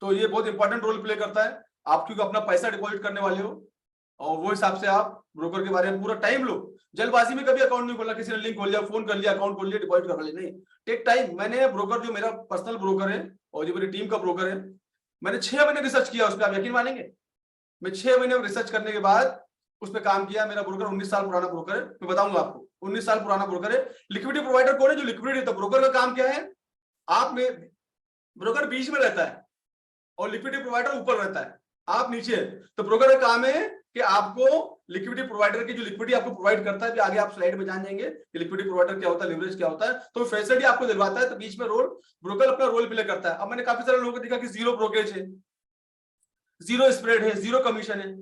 तो ये बहुत इंपॉर्टेंट रोल प्ले करता है, आप क्योंकि अपना पैसा डिपॉजिट करने वाले हो, और वो हिसाब से आप ब्रोकर के बारे में पूरा टाइम लो। जल्दबाजी में कभी अकाउंट नहीं खोलना, किसी ने लिंक खोल लिया, फोन कर लिया, अकाउंट खोल लिया, डिपॉजिट कर लिया, नहीं, टेक टाइम। मैंने ब्रोकर जो मेरा पर्सनल ब्रोकर है और जो मेरी टीम का ब्रोकर है, मैंने 6 महीने रिसर्च किया उस पर, आप यकीन मानेंगे, मैं 6 महीने रिसर्च करने के बाद उस पर काम किया। मेरा ब्रोकर 19 साल पुराना ब्रोकर है, मैं बताऊंगा आपको, 19 साल पुराना ब्रोकर है। लिक्विडिटी प्रोवाइडर कौन है, जो लिक्विडिटी, तो ब्रोकर का काम क्या है, आप में ब्रोकर बीच में रहता है और लिक्विडिटी प्रोवाइडर ऊपर रहता है, आप नीचे। तो ब्रोकर का काम है कि आपको लिक्विडिटी प्रोवाइडर की जो लिक्विडिटी आपको प्रोवाइड करता है, भी आगे आप स्लाइड में जान जाएंगे कि लिक्विडिटी प्रोवाइडर क्या होता है, लिवरेज क्या होता है, तो फैसिलिटी आपको दिलवाता है। तो बीच में रोल ब्रोकर अपना रोल प्ले करता है। अब मैंने काफी सारे लोगों को देखा कि जीरो ब्रोकरेज है, जीरो स्प्रेड है, जीरो कमीशन है।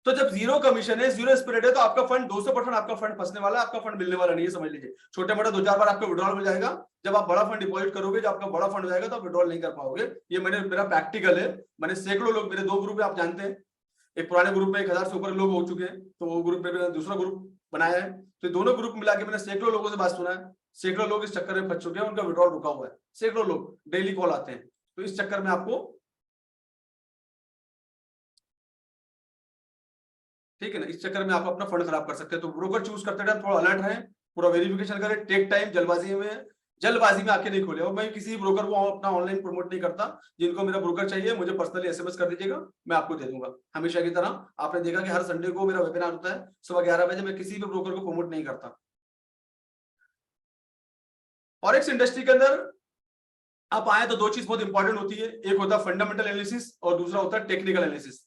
तो जब जीरो कमीशन है, जीरो स्प्रेड है, तो आपका फंड 200% आपका फंड फंसने वाला है, आपका फंड मिलने वाला नहीं है, समझ लीजिए। छोटे मोटा 2-4 बार आपका विड्रॉल हो जाएगा, जब आप बड़ा फंड डिपॉजिट करोगे, जब आपका बड़ा फंड हो जाएगा तो आप विड्रॉल नहीं कर पाओगे। ये मेरा प्रैक्टिकल है। मैंने सैकड़ों लोग, मेरे 2 ग्रुप है, आप जानते हैं, एक पुराने ग्रुप में 1000 से ऊपर लोग हो चुके हैं, तो वो ग्रुप में मैंने दूसरा ग्रुप बनाया है, तो दोनों ग्रुप मिला के मैंने सैकड़ों लोगों से बात सुना है। सैकड़ों लोग इस चक्कर में फंस चुके हैं, उनका विड्रॉल रुका हुआ है, सैकड़ों लोग डेली कॉल आते हैं। तो इस चक्कर में आपको, ठीक है ना, इस चक्कर में आप अपना फंड खराब कर सकते हैं। तो ब्रोकर चूज करते टाइम थोड़ा अलर्ट रहें, पूरा वेरिफिकेशन करें, टेक टाइम, जल्दबाजी में आके नहीं खोले। और मैं किसी ब्रोकर को अपना ऑनलाइन प्रमोट नहीं करता। जिनको मेरा ब्रोकर चाहिए मुझे पर्सनली एसएमएस कर दीजिएगा, मैं आपको दे दूंगा। हमेशा की तरह आपने देखा कि हर संडे को मेरा वेबिनार होता है सुबह 11 बजे, मैं किसी भी ब्रोकर को प्रमोट नहीं करता। फॉरेक्स इंडस्ट्री के अंदर आप आए तो 2 चीज बहुत इंपॉर्टेंट होती है, एक होता है फंडामेंटल एनालिसिस और दूसरा होता है टेक्निकल एनालिसिस।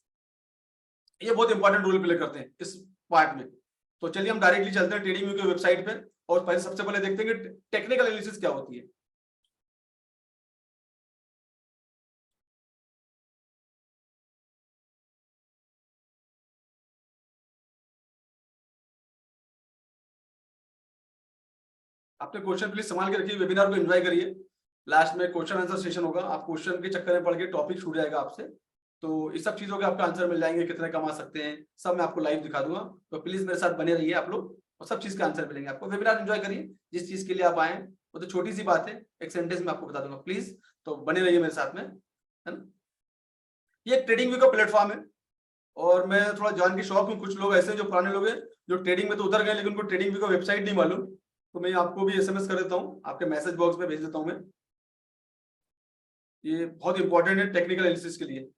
ये बहुत इंपॉर्टेंट रोल प्ले करते हैं इस पार्ट में। तो चलिए हम डायरेक्टली चलते हैं ट्रेडिंग व्यू की वेबसाइट पे, और पहले सबसे पहले देखते हैं कि टेक्निकल एनालिसिस क्या होती है। आपने क्वेश्चन प्लीज संभाल के रखिए, वेबिनार को एंजॉय करिए। लास्ट में क्वेश्चन आंसर सेशन होगा, आप क्वेश्चन के चक्कर में पढ़ के टॉपिक छूट जाएगा आपसे, तो इस सब चीजों के आपका आंसर मिल जाएंगे, कितने कमा सकते हैं सब मैं आपको लाइव दिखा दूंगा। तो प्लीज मेरे साथ बने रहिए आप लोग, और सब चीज के आंसर मिलेंगे आपको। वेबिनार एंजॉय करिए, जिस चीज के लिए आप आए, वो तो छोटी सी बात है, एक सेंटेंस में आपको बता दूंगा, प्लीज तो बने रहिए मेरे साथ में, है ना। ये ट्रेडिंग व्यू का प्लेटफॉर्म है, और मैं थोड़ा जान के शौक हूँ, कुछ लोग ऐसे हैं जो पुराने लोग हैं जो ट्रेडिंग में तो उतर गए, लेकिन उनको ट्रेडिंग व्यू का वेबसाइट नहीं मालूम, तो मैं आपको भी एसएमएस कर देता हूँ, आपके मैसेज बॉक्स में भेज देता हूँ मैं। ये बहुत इंपॉर्टेंट है टेक्निकल एनालिसिस के लिए,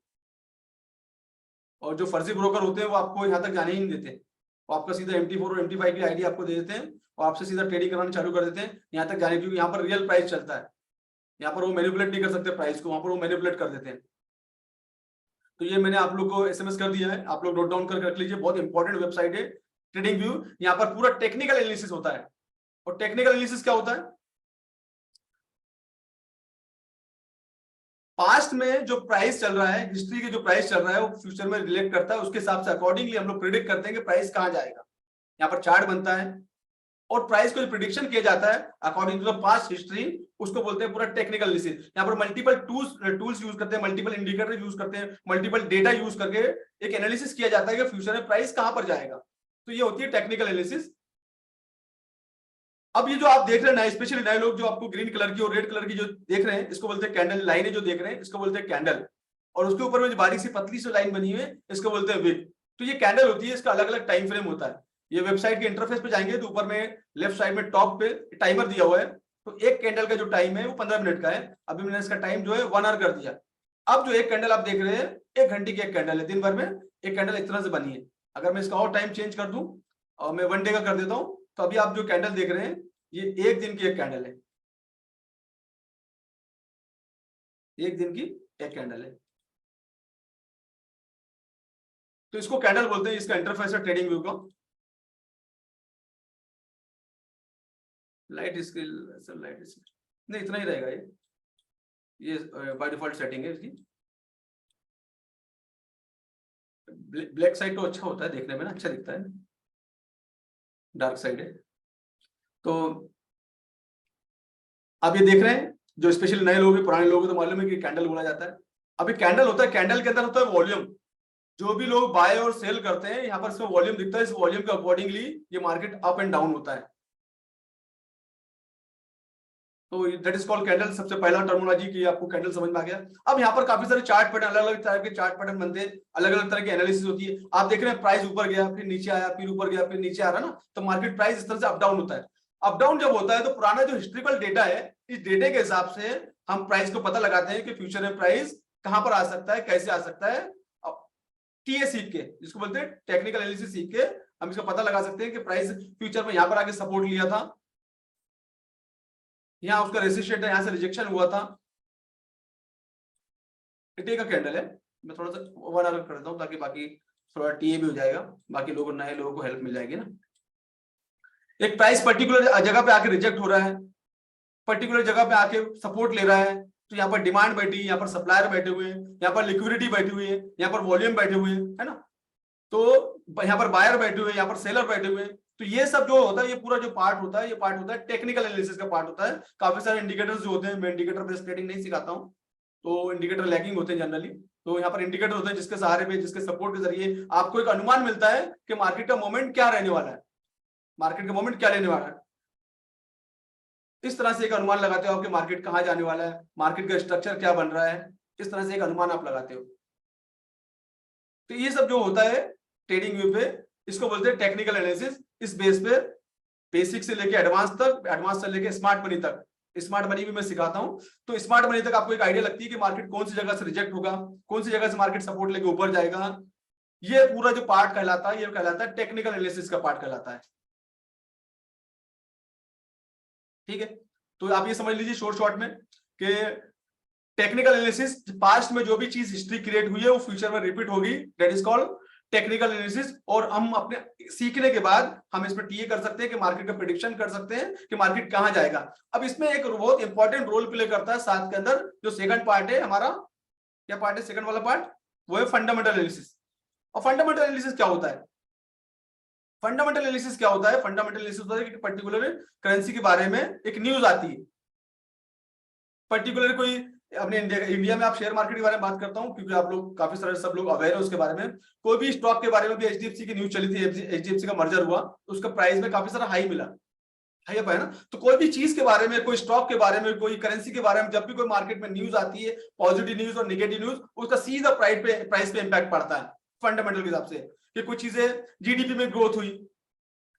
और जो फर्जी ब्रोकर होते हैं वो आपको यहाँ तक जाने ही नहीं देते, वो आपका सीधा MT4 और MT5 की आईडी आपको दे देते हैं और आपसे सीधा ट्रेडिंग कराना चालू कर देते हैं यहाँ तक जाने, क्योंकि यहाँ पर रियल प्राइस चलता है, यहाँ पर वो मैनिपुलेट नहीं कर सकते प्राइस को, वहां पर वो मैनिपुलेट कर देते हैं। तो ये मैंने आप लोग को एसएमएस कर दिया है, आप लोग नोट डाउन करके रख लीजिए, बहुत इंपॉर्टेंट वेबसाइट है ट्रेडिंग व्यू। यहाँ पर पूरा टेक्निकल एनालिसिस होता है, और टेक्निकल एनालिसिस क्या होता है, पास्ट में जो प्राइस चल रहा है, हिस्ट्री के जो प्राइस चल रहा है, वो फ्यूचर में रिलेट करता है, उसके हिसाब से अकॉर्डिंगली हम लोग प्रिडिक्ट करते हैं कि प्राइस कहां जाएगा। यहाँ पर चार्ट बनता है और प्राइस को प्रिडिक्शन किया जाता है according to the past history, उसको बोलते हैं पूरा टेक्निकल एनालिसिस। यहाँ पर मल्टीपल टूल्स यूज करते हैं, मल्टीपल इंडिकेटर यूज करते हैं, मल्टीपल डेटा यूज करके एक एनालिसिस किया जाता है कि फ्यूचर में प्राइस कहां पर जाएगा। तो ये होती है टेक्निकल एनालिसिस। अब ये जो आप देख रहे हैं नए, स्पेशली नए लोग जो आपको ग्रीन कलर की और रेड कलर की जो देख रहे हैं, इसको बोलते हैं कैंडल लाइनें जो देख रहे हैं, इसको बोलते हैं कैंडल। और उसके ऊपर में जो बारीक सी पतली सी लाइन बनी हुई है, इसको बोलते हैं विक। तो ये कैंडल होती है, इसका अलग अलग टाइम फ्रेम होता है। ये वेबसाइट के इंटरफेस पे जाएंगे तो ऊपर में लेफ्ट साइड में टॉप पे टाइमर दिया हुआ है। तो एक कैंडल का जो टाइम है वो 15 मिनट का है। अभी मैंने इसका टाइम जो है 1 आवर कर दिया। अब जो एक कैंडल आप देख रहे हैं, 1 घंटे की एक कैंडल है, दिन भर में एक कैंडल इस तरह से बनी है। अगर मैं इसका और टाइम चेंज कर दूं और मैं 1 डे का कर देता हूं, तो अभी आप जो कैंडल देख रहे हैं, ये एक दिन की एक कैंडल है। एक दिन की एक कैंडल है, तो इसको कैंडल बोलते हैं। इसका इंटरफेस है ट्रेडिंग व्यू का। Light skill, sir light skill नहीं, इतना ही रहेगा ये बाय डिफॉल्ट सेटिंग है इसकी। ब्लैक साइड तो अच्छा होता है देखने में ना, अच्छा दिखता है। डार्क साइड है तो आप ये देख रहे हैं, जो स्पेशली नए लोग हैं, पुराने लोग हैं तो मालूम है कि कैंडल बोला जाता है। अभी कैंडल होता है, कैंडल के अंदर होता है वॉल्यूम। जो भी लोग बाय और सेल करते हैं, यहाँ पर इसमें वॉल्यूम दिखता है। इस वॉल्यूम के अकॉर्डिंगली ये मार्केट अप एंड डाउन होता है। तो दैट इज कॉल्ड कैंडल। सबसे पहला टर्मिनोलॉजी की आपको कैंडल समझ में आ गया। अब यहाँ पर काफी सारे चार्ट पैटर्न, अलग अलग तरह के चार्ट पैटर्न बनते हैं, अलग अलग तरह की एनालिसिस होती है। आप देख रहे हैं प्राइस ऊपर गया, फिर नीचे आया, फिर ऊपर गया, फिर नीचे आ रहा ना, तो मार्केट प्राइस इस तरह से अप डाउन होता है। अप डाउन जब होता है तो पुराना जो हिस्ट्रिकल डेटा है, इस डेटे के हिसाब से हम प्राइस को पता लगाते हैं कि फ्यूचर में प्राइस कहां पर आ सकता है, कैसे आ सकता है। टीए सीख के, जिसको बोलते हैं टेक्निकल एनालिसिस सीख के, हम इसका पता लगा सकते हैं कि प्राइस फ्यूचर में यहां पर आके सपोर्ट लिया था, यहाँ उसका रेसिस्टेंट है, यहाँ से रिजेक्शन हुआ था। टीए का कैंडल है। मैं थोड़ा सा 1 आवर कर देता हूँ ताकि बाकी थोड़ा टीए भी हो जाएगा, बाकी लोगों, नए लोगों को हेल्प मिल जाएगी ना। एक प्राइस पर्टिकुलर जगह पे आके रिजेक्ट हो रहा है, पर्टिकुलर जगह पे आके सपोर्ट ले रहा है, तो यहाँ पर डिमांड बैठी है, यहाँ पर सप्लायर बैठे हुए हैं, यहाँ पर लिक्विडिटी बैठी हुई है, यहाँ पर वॉल्यूम बैठे हुए हैं, है ना। तो यहाँ पर बायर बैठे हुए हैं, यहाँ पर सेलर बैठे हुए हैं। तो ये सब जो होता है, ये पूरा जो पार्ट होता है, ये पार्ट होता है टेक्निकल एनालिसिस का पार्ट होता है। काफी सारे इंडिकेटर्स जो होते हैं, मैं इंडिकेटर बेस्ड ट्रेडिंग नहीं सिखाता हूँ, तो इंडिकेटर लैगिंग होते हैं जनरली। तो यहाँ पर इंडिकेटर होते हैं जिसके सहारे पे, जिसके सपोर्ट के जरिए आपको एक अनुमान मिलता है कि मार्केट का मोमेंट क्या रहने वाला है, मार्केट का मोमेंट क्या लेने वाला है। इस तरह से एक अनुमान लगाते हो आप कि मार्केट कहाँ जाने वाला है, मार्केट का स्ट्रक्चर क्या बन रहा है। इस तरह से एक अनुमान आप लगाते हो। तो ये सब जो होता है ट्रेडिंग व्यू पे, इसको बोलते हैं टेक्निकल एनालिसिस। इस बेस पे बेसिक से लेके एडवांस तक, एडवांस से लेके स्मार्ट मनी तक, स्मार्ट मनी भी मैं सिखाता हूं। तो स्मार्ट मनी तक आपको एक आइडिया लगती है कि मार्केट कौन सी जगह से रिजेक्ट होगा, कौन सी जगह से मार्केट सपोर्ट लेके ऊपर जाएगा। ये पूरा जो पार्ट कहलाता है, ये कहलाता है टेक्निकल एनालिसिस का पार्ट कहलाता है। ठीक है, तो आप ये समझ लीजिए शॉर्ट शॉर्ट में कि टेक्निकल एनालिसिस, पास्ट में जो भी चीज हिस्ट्री क्रिएट हुई है वो फ्यूचर में रिपीट होगी, that is called technical analysis. और हम अपने सीखने के बाद हम इसमें टीए कर सकते हैं कि मार्केट का प्रेडिक्शन कर सकते हैं कि मार्केट कहां जाएगा। अब इसमें एक बहुत इंपॉर्टेंट रोल प्ले करता है साथ के अंदर, जो सेकंड पार्ट है हमारा। क्या पार्ट है सेकंड वाला पार्ट? वो है फंडामेंटल एनालिसिस। और फंडामेंटल एनालिसिस क्या होता है? फंडामेंटल एनालिसिस क्या होता है? फंडामेंटल एनालिसिस होता है कि पर्टिकुलर करेंसी के बारे में एक न्यूज आती है, पर्टिकुलर कोई अपने इंडिया में आप शेयर मार्केट के बारे में बात करता हूं क्योंकि आप लोग काफी सारे सब लोग अवेयर है उसके बारे में। कोई भी स्टॉक के बारे में भी एचडीएफसी की न्यूज चली थी, एचडीएफसी का मर्जर हुआ, उसका प्राइस में काफी सारा हाई मिला, हाई अप है ना। तो कोई भी चीज के बारे में, कोई स्टॉक के बारे में, कोई करेंसी के बारे में, जब भी कोई मार्केट में न्यूज आती है, पॉजिटिव न्यूज और नेगेटिव न्यूज, उसका सीधा प्राइस पे इंपैक्ट पड़ता है फंडामेंटल के हिसाब से। कि कुछ चीजें, जीडीपी में ग्रोथ हुई,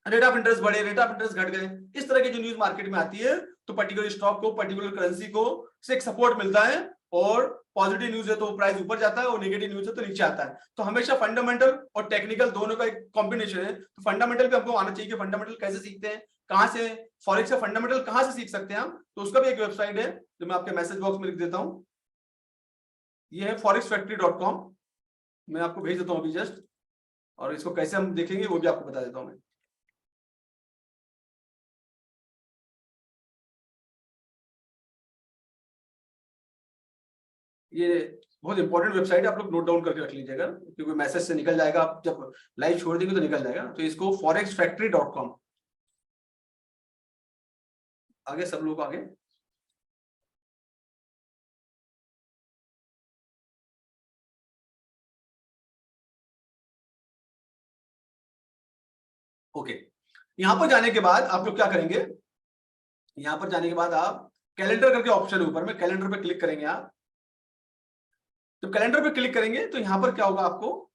रेट ऑफ इंटरेस्ट बढ़े, रेट ऑफ इंटरेस्ट घट गए, इस तरह की जो न्यूज मार्केट में आती है, तो पर्टिकुलर स्टॉक को, पर्टिकुलर करेंसी को से एक सपोर्ट मिलता है। और पॉजिटिव न्यूज है तो प्राइस ऊपर जाता है, और नेगेटिव न्यूज है तो नीचे आता है। तो हमेशा फंडामेंटल और टेक्निकल दोनों का एक कॉम्बिनेशन है। तो फंडामेंटल पे हमको आना चाहिए कि फंडामेंटल कैसे सीखते हैं, कहां से फॉरेक्स का फंडामेंटल कहां से सीख सकते हैं हम। तो उसका भी एक वेबसाइट है जो मैं आपके मैसेज बॉक्स में लिख देता हूं। ये है forexfactory.com। मैं आपको भेज देता हूं अभी जस्ट, और इसको कैसे हम देखेंगे वो भी आपको बता देता हूं मैं। ये बहुत इंपॉर्टेंट वेबसाइट है, आप लोग नोट डाउन करके रख लीजिएगा क्योंकि मैसेज से निकल जाएगा, आप जब लाइव छोड़ देंगे तो निकल जाएगा। तो इसको forexfactory.com, आगे सब लोग आगे। ओके, यहां पर जाने के बाद आप लोग क्या करेंगे, यहाँ पर जाने के बाद आप कैलेंडर करके ऑप्शन है ऊपर में, कैलेंडर पे क्लिक करेंगे आप। तो कैलेंडर पे क्लिक करेंगे तो यहाँ पर क्या होगा, आपको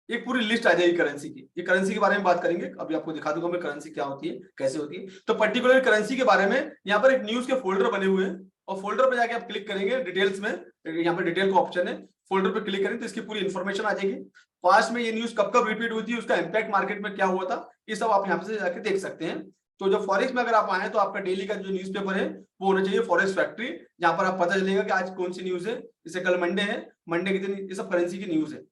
एक पूरी लिस्ट आ जाएगी करेंसी की। ये करेंसी के बारे में बात करेंगे, अभी आपको दिखा दूंगा मैं करेंसी क्या होती है, कैसे होती है। तो पर्टिकुलर करेंसी के बारे में यहाँ पर एक न्यूज के फोल्डर बने हुए हैं, और फोल्डर पे जाके आप क्लिक करेंगे डिटेल्स में, यहाँ पर डिटेल का ऑप्शन है, फोल्डर पे क्लिक करेंगे तो इसकी पूरी इंफॉर्मेशन आ जाएगी। पास्ट में ये न्यूज कब कब रिपीट हुई थी, उसका इंपैक्ट मार्केट में क्या हुआ था, ये सब आप यहाँ से जाके देख सकते हैं। तो जब फॉरेक्स में अगर आप आए तो आपका डेली का जो न्यूज़पेपर है वो होना चाहिए फॉरेक्स फैक्ट्री, जहां पर आप पता चलेगा कि आज कौन सी न्यूज है। जैसे कल मंडे है, मंडे के दिन ये सब करेंसी की न्यूज है।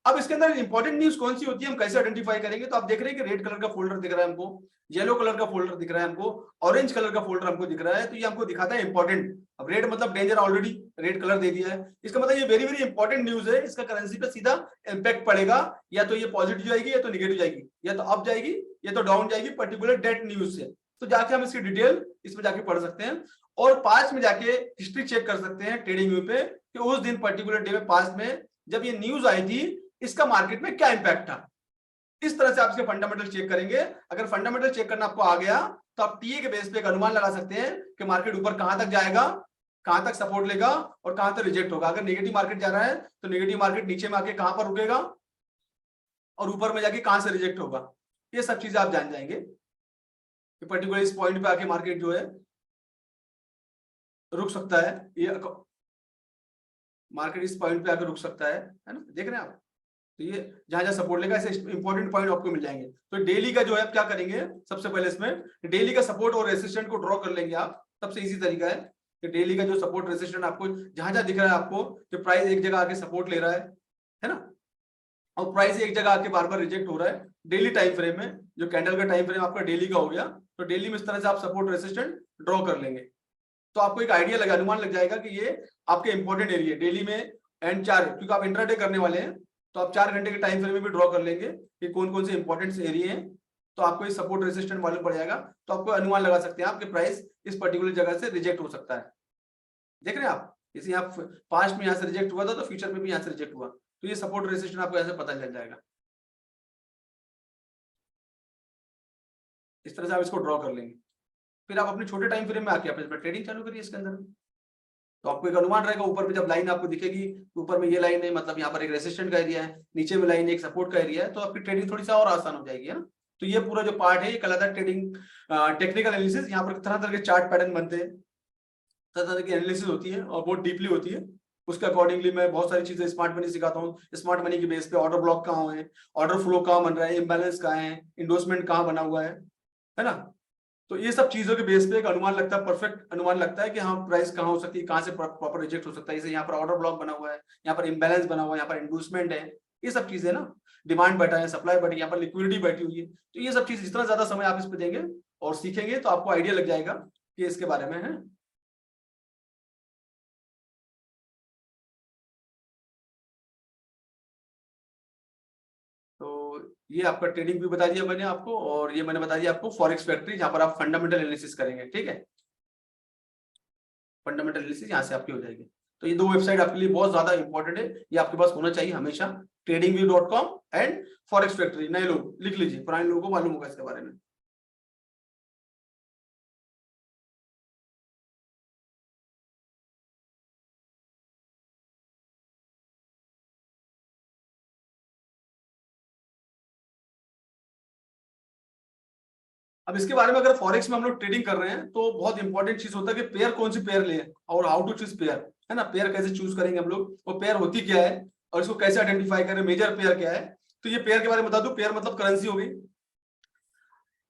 अब इसके अंदर इंपॉर्टेंट न्यूज कौन सी होती है, हम कैसे आइडेंटिफाई करेंगे। तो आप देख रहे हैं कि रेड कलर का फोल्डर दिख रहा है हमको, येलो कलर का फोल्डर दिख रहा है हमको, ऑरेंज कलर का फोल्डर हमको दिख रहा है, तो ये हमको दिखाता है इंपॉर्टेंट। अब रेड मतलब डेंजर, ऑलरेडी रेड कलर दे दिया है, इसका मतलब ये वेरी वेरी इंपॉर्टेंट न्यूज है, इसका करेंसी पे सीधा इंपैक्ट पड़ेगा। या तो ये पॉजिटिव जाएगी या तो निगेटिव जाएगी, या तो अप जाएगी या तो डाउन जाएगी पर्टिकुलर डेट न्यूज से। तो जाके हम इसकी डिटेल इसमें जाके पढ़ सकते हैं, और पास्ट में जाके हिस्ट्री चेक कर सकते हैं ट्रेडिंग व्यू पे कि उस दिन पर्टिकुलर डे में पास्ट में जब ये न्यूज आई थी इसका मार्केट में क्या इंपैक्ट था। इस तरह से आप इसके फंडामेंटल चेक करेंगे। अगर फंडामेंटल चेक करना आपको आ गया तो आप टीए के बेस पे एक अनुमान लगा सकते हैं कि मार्केट ऊपर कहां तक जाएगा, कहां तक सपोर्ट लेगा और कहां तक रिजेक्ट होगा। अगर नेगेटिव मार्केट जा रहा है तो नेगेटिव मार्केट नीचे में आके कहां पर रुकेगा और ऊपर में जाके कहां से रिजेक्ट होगा, ये सब चीजें आप जान जाएंगे कि पर्टिकुलर इस पॉइंट पे आके मार्केट जो है रुक सकता है, ये मार्केट इस पॉइंट पे आकर रुक सकता है ना, देख रहे हैं आप। तो ये जहां जहां सपोर्ट लेगा ऐसे इंपॉर्टेंट पॉइंट आपको मिल जाएंगे। तो डेली का जो है आप क्या करेंगे, सबसे पहले इसमें डेली का सपोर्ट और रेसिस्टेंट को ड्रॉ कर लेंगे आप। सबसे इजी तरीका है कि डेली का जो सपोर्ट रेसिस्टेंट आपको जहां जहां दिख रहा है आपको कि प्राइस एक जगह आके सपोर्ट ले रहा है ना, और प्राइस एक जगह आके बार बार रिजेक्ट हो रहा है, डेली टाइम फ्रेम में, जो कैंडल का टाइम फ्रेम आपका डेली का हो गया, तो डेली में इस तरह से आप सपोर्ट रेसिस्टेंट ड्रॉ कर लेंगे। तो आपको एक आइडिया लगा, अनुमान लग जाएगा कि ये आपके इंपॉर्टेंट एरिया डेली में एंड 4, क्योंकि आप इंट्राडे करने वाले हैं तो आप 4 घंटे के टाइम फ्रेम में भी ड्रॉ कर लेंगे कि कौन कौन से इंपॉर्टेंट एरिया हैं। तो आपको ये सपोर्ट रेसिस्टेंट मालूम पड़ जाएगा, तो आपको अनुमान लगा सकते हैं आपके प्राइस इस पर्टिकुलर जगह से रिजेक्ट हो सकता है। देख रहे हैं आप, जैसे आप पास्ट में यहाँ से रिजेक्ट हुआ था तो फ्यूचर में भी यहाँ से रिजेक्ट हुआ, तो ये सपोर्ट रेसिस्टेंट आपको यहाँ से पता चल जाएगा। इस तरह से आप इसको ड्रॉ कर लेंगे, फिर आप अपने छोटे टाइम फ्रेम में आके अपने ट्रेडिंग चालू करिए इसके अंदर। तो आपको एक अनुमान रहेगा, ऊपर पे जब लाइन आपको दिखेगी, ऊपर में ये लाइन है मतलब यहाँ पर एक रेसिस्टेंट का एरिया है, नीचे में लाइन एक सपोर्ट का एरिया है, तो आपकी ट्रेडिंग थोड़ी सा और आसान हो जाएगी, है ना। तो ये पूरा जो पार्ट है ये कहलाता है ट्रेडिंग टेक्निकल एनालिसिस। यहाँ पर तरह तरह के चार्ट पैटर्न बनते हैं, तरह तरह की एनालिसिस होती है और बहुत डीपली होती है। उसके अकॉर्डिंगली मैं बहुत सारी चीजें स्मार्ट मनी सिखाता हूँ। स्मार्ट मनी के बेस पे ऑर्डर ब्लॉक कहाँ है, ऑर्डर फ्लो कहाँ बन रहा है, इम्बैलेंस कहाँ है, इंडोर्समेंट कहाँ बना हुआ है ना। तो ये सब चीजों के बेस पे एक अनुमान लगता है, परफेक्ट अनुमान लगता है कि हाँ प्राइस कहाँ हो सकती है, कहाँ से प्रॉपर रिजेक्ट हो सकता है। जैसे यहाँ पर ऑर्डर ब्लॉक बना हुआ है, यहाँ पर इम्बैलेंस बना हुआ है, यहाँ पर इंडोर्समेंट है, ये सब चीजें ना, डिमांड बैठा है, सप्लाई बैठी है, यहाँ पर लिक्विडिटी बैठी हुई है। तो ये सब चीज जितना ज्यादा समय आप इस पे देंगे और सीखेंगे तो आपको आइडिया लग जाएगा कि इसके बारे में है। तो ये आपका ट्रेडिंग भी बता दिया मैंने आपको, और ये मैंने बता दिया आपको फॉरेक्स फैक्ट्री, जहां पर आप फंडामेंटल एनालिसिस करेंगे। ठीक है, फंडामेंटल एनालिसिस यहाँ से आपकी हो जाएगी। तो ये दो वेबसाइट आपके लिए बहुत ज्यादा इंपॉर्टेंट है, ये आपके पास होना चाहिए हमेशा, tradingview.com एंड फॉरेक्स फैक्ट्री। नए लोग लिख लीजिए, पुराने लोगों को मालूम होगा इसके बारे में। अब इसके बारे में अगर फॉरेक्स में हम लोग ट्रेडिंग कर रहे हैं तो बहुत इंपॉर्टेंट चीज होता है कि पेयर कौन सी पेयर ले और हाउ टू चूज पेयर, है ना। पेयर कैसे चूज करेंगे हम लोग, और पेयर होती क्या है और इसको कैसे आइडेंटिफाई करें, मेजर पेयर क्या है। तो ये पेयर के बारे में बता दूं, पेयर मतलब करेंसी हो गई।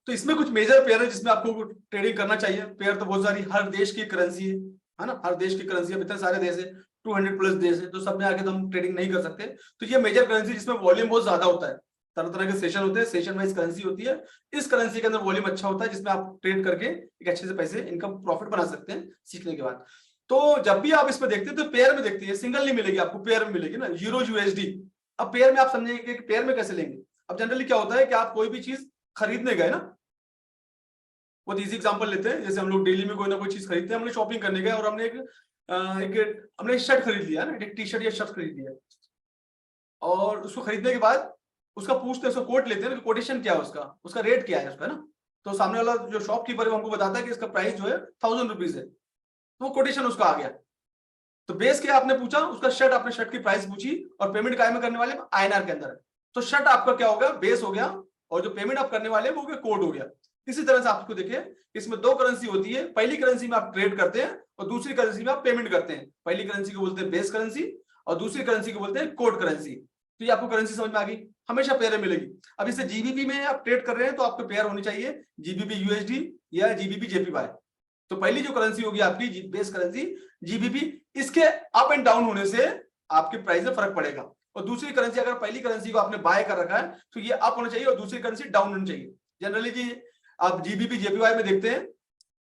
तो इसमें कुछ मेजर पेयर है जिसमें आपको ट्रेडिंग करना चाहिए। पेयर तो बहुत सारी, हर देश की करेंसी है ना, हर देश की करेंसी है, इतने सारे देश है, 200 प्लस देश है, तो सब में आके तो हम ट्रेडिंग नहीं कर सकते। तो ये मेजर करेंसी जिसमें वॉल्यूम बहुत ज्यादा होता है, तरह तरह के सेशन होते हैं, सेशन वाइज करेंसी होती है। इस करेंसी के अंदर वॉल्यूम अच्छा होता है जिसमें आप ट्रेड करके एक अच्छे से पैसे इनकम प्रॉफिट बना सकते हैं सीखने के बाद। तो जब भी आप इसमें देखते हैं तो पेयर में देखते हैं, सिंगल नहीं मिलेगी आपको, पेयर में मिलेगी ना, यूरो यूएसडी। अब पेयर में आप समझेंगे कि पेयर में कैसे लेंगे। अब जनरली क्या होता है कि आप कोई भी चीज खरीदने गए ना, बहुत इजी एग्जांपल लेते हैं, जैसे हम लोग डेली में कोई ना कोई चीज खरीदते हैं, हमने शॉपिंग करने गए और हमने हमने शर्ट खरीद लिया ना, एक टी शर्ट या शर्ट खरीद लिया, और उसको खरीदने के बाद उसका पूछते हैं, उसको कोट लेते हैं, कोटेशन क्या है उसका, उसका रेट क्या है उसका ना। तो सामने वाला जो शॉपकीपर है वो हमको बताता है कि इसका प्राइस जो है 1000 रुपीज है, तो वो कोटेशन उसका आ गया। तो बेस क्या आपने पूछा, उसका शर्ट, आपने शर्ट की प्राइस पूछी और पेमेंट काय में करने वाले INR के अंदर, तो शर्ट आपका क्या हो गया, बेस हो गया, और जो पेमेंट आप करने वाले वो कोड हो गया। इसी तरह से आपको देखिए इसमें दो करेंसी होती है, पहली करेंसी में आप ट्रेड करते हैं और दूसरी करेंसी में आप पेमेंट करते हैं। पहली करेंसी को बोलते हैं बेस करेंसी और दूसरी करेंसी को बोलते हैं कोड करेंसी। तो ये आपको करेंसी समझ में आ गई, हमेशा पेयर मिलेगी। अब इसे जीबीपी में आप ट्रेड कर रहे हैं तो आपको पेयर होनी चाहिए जीबीपी यूएसडी या जीबीपी जेपीवाई। तो पहली जो करेंसी होगी आपकी बेस करेंसी जीबीपी, इसके अप एंड डाउन होने से आपके प्राइस में फर्क पड़ेगा। और दूसरी करेंसी, अगर पहली करेंसी को आपने बाय कर रखा है तो ये अप होना चाहिए और दूसरी करेंसी डाउन होनी चाहिए। जनरली जी आप जीबीपी जेपीवाई में देखते हैं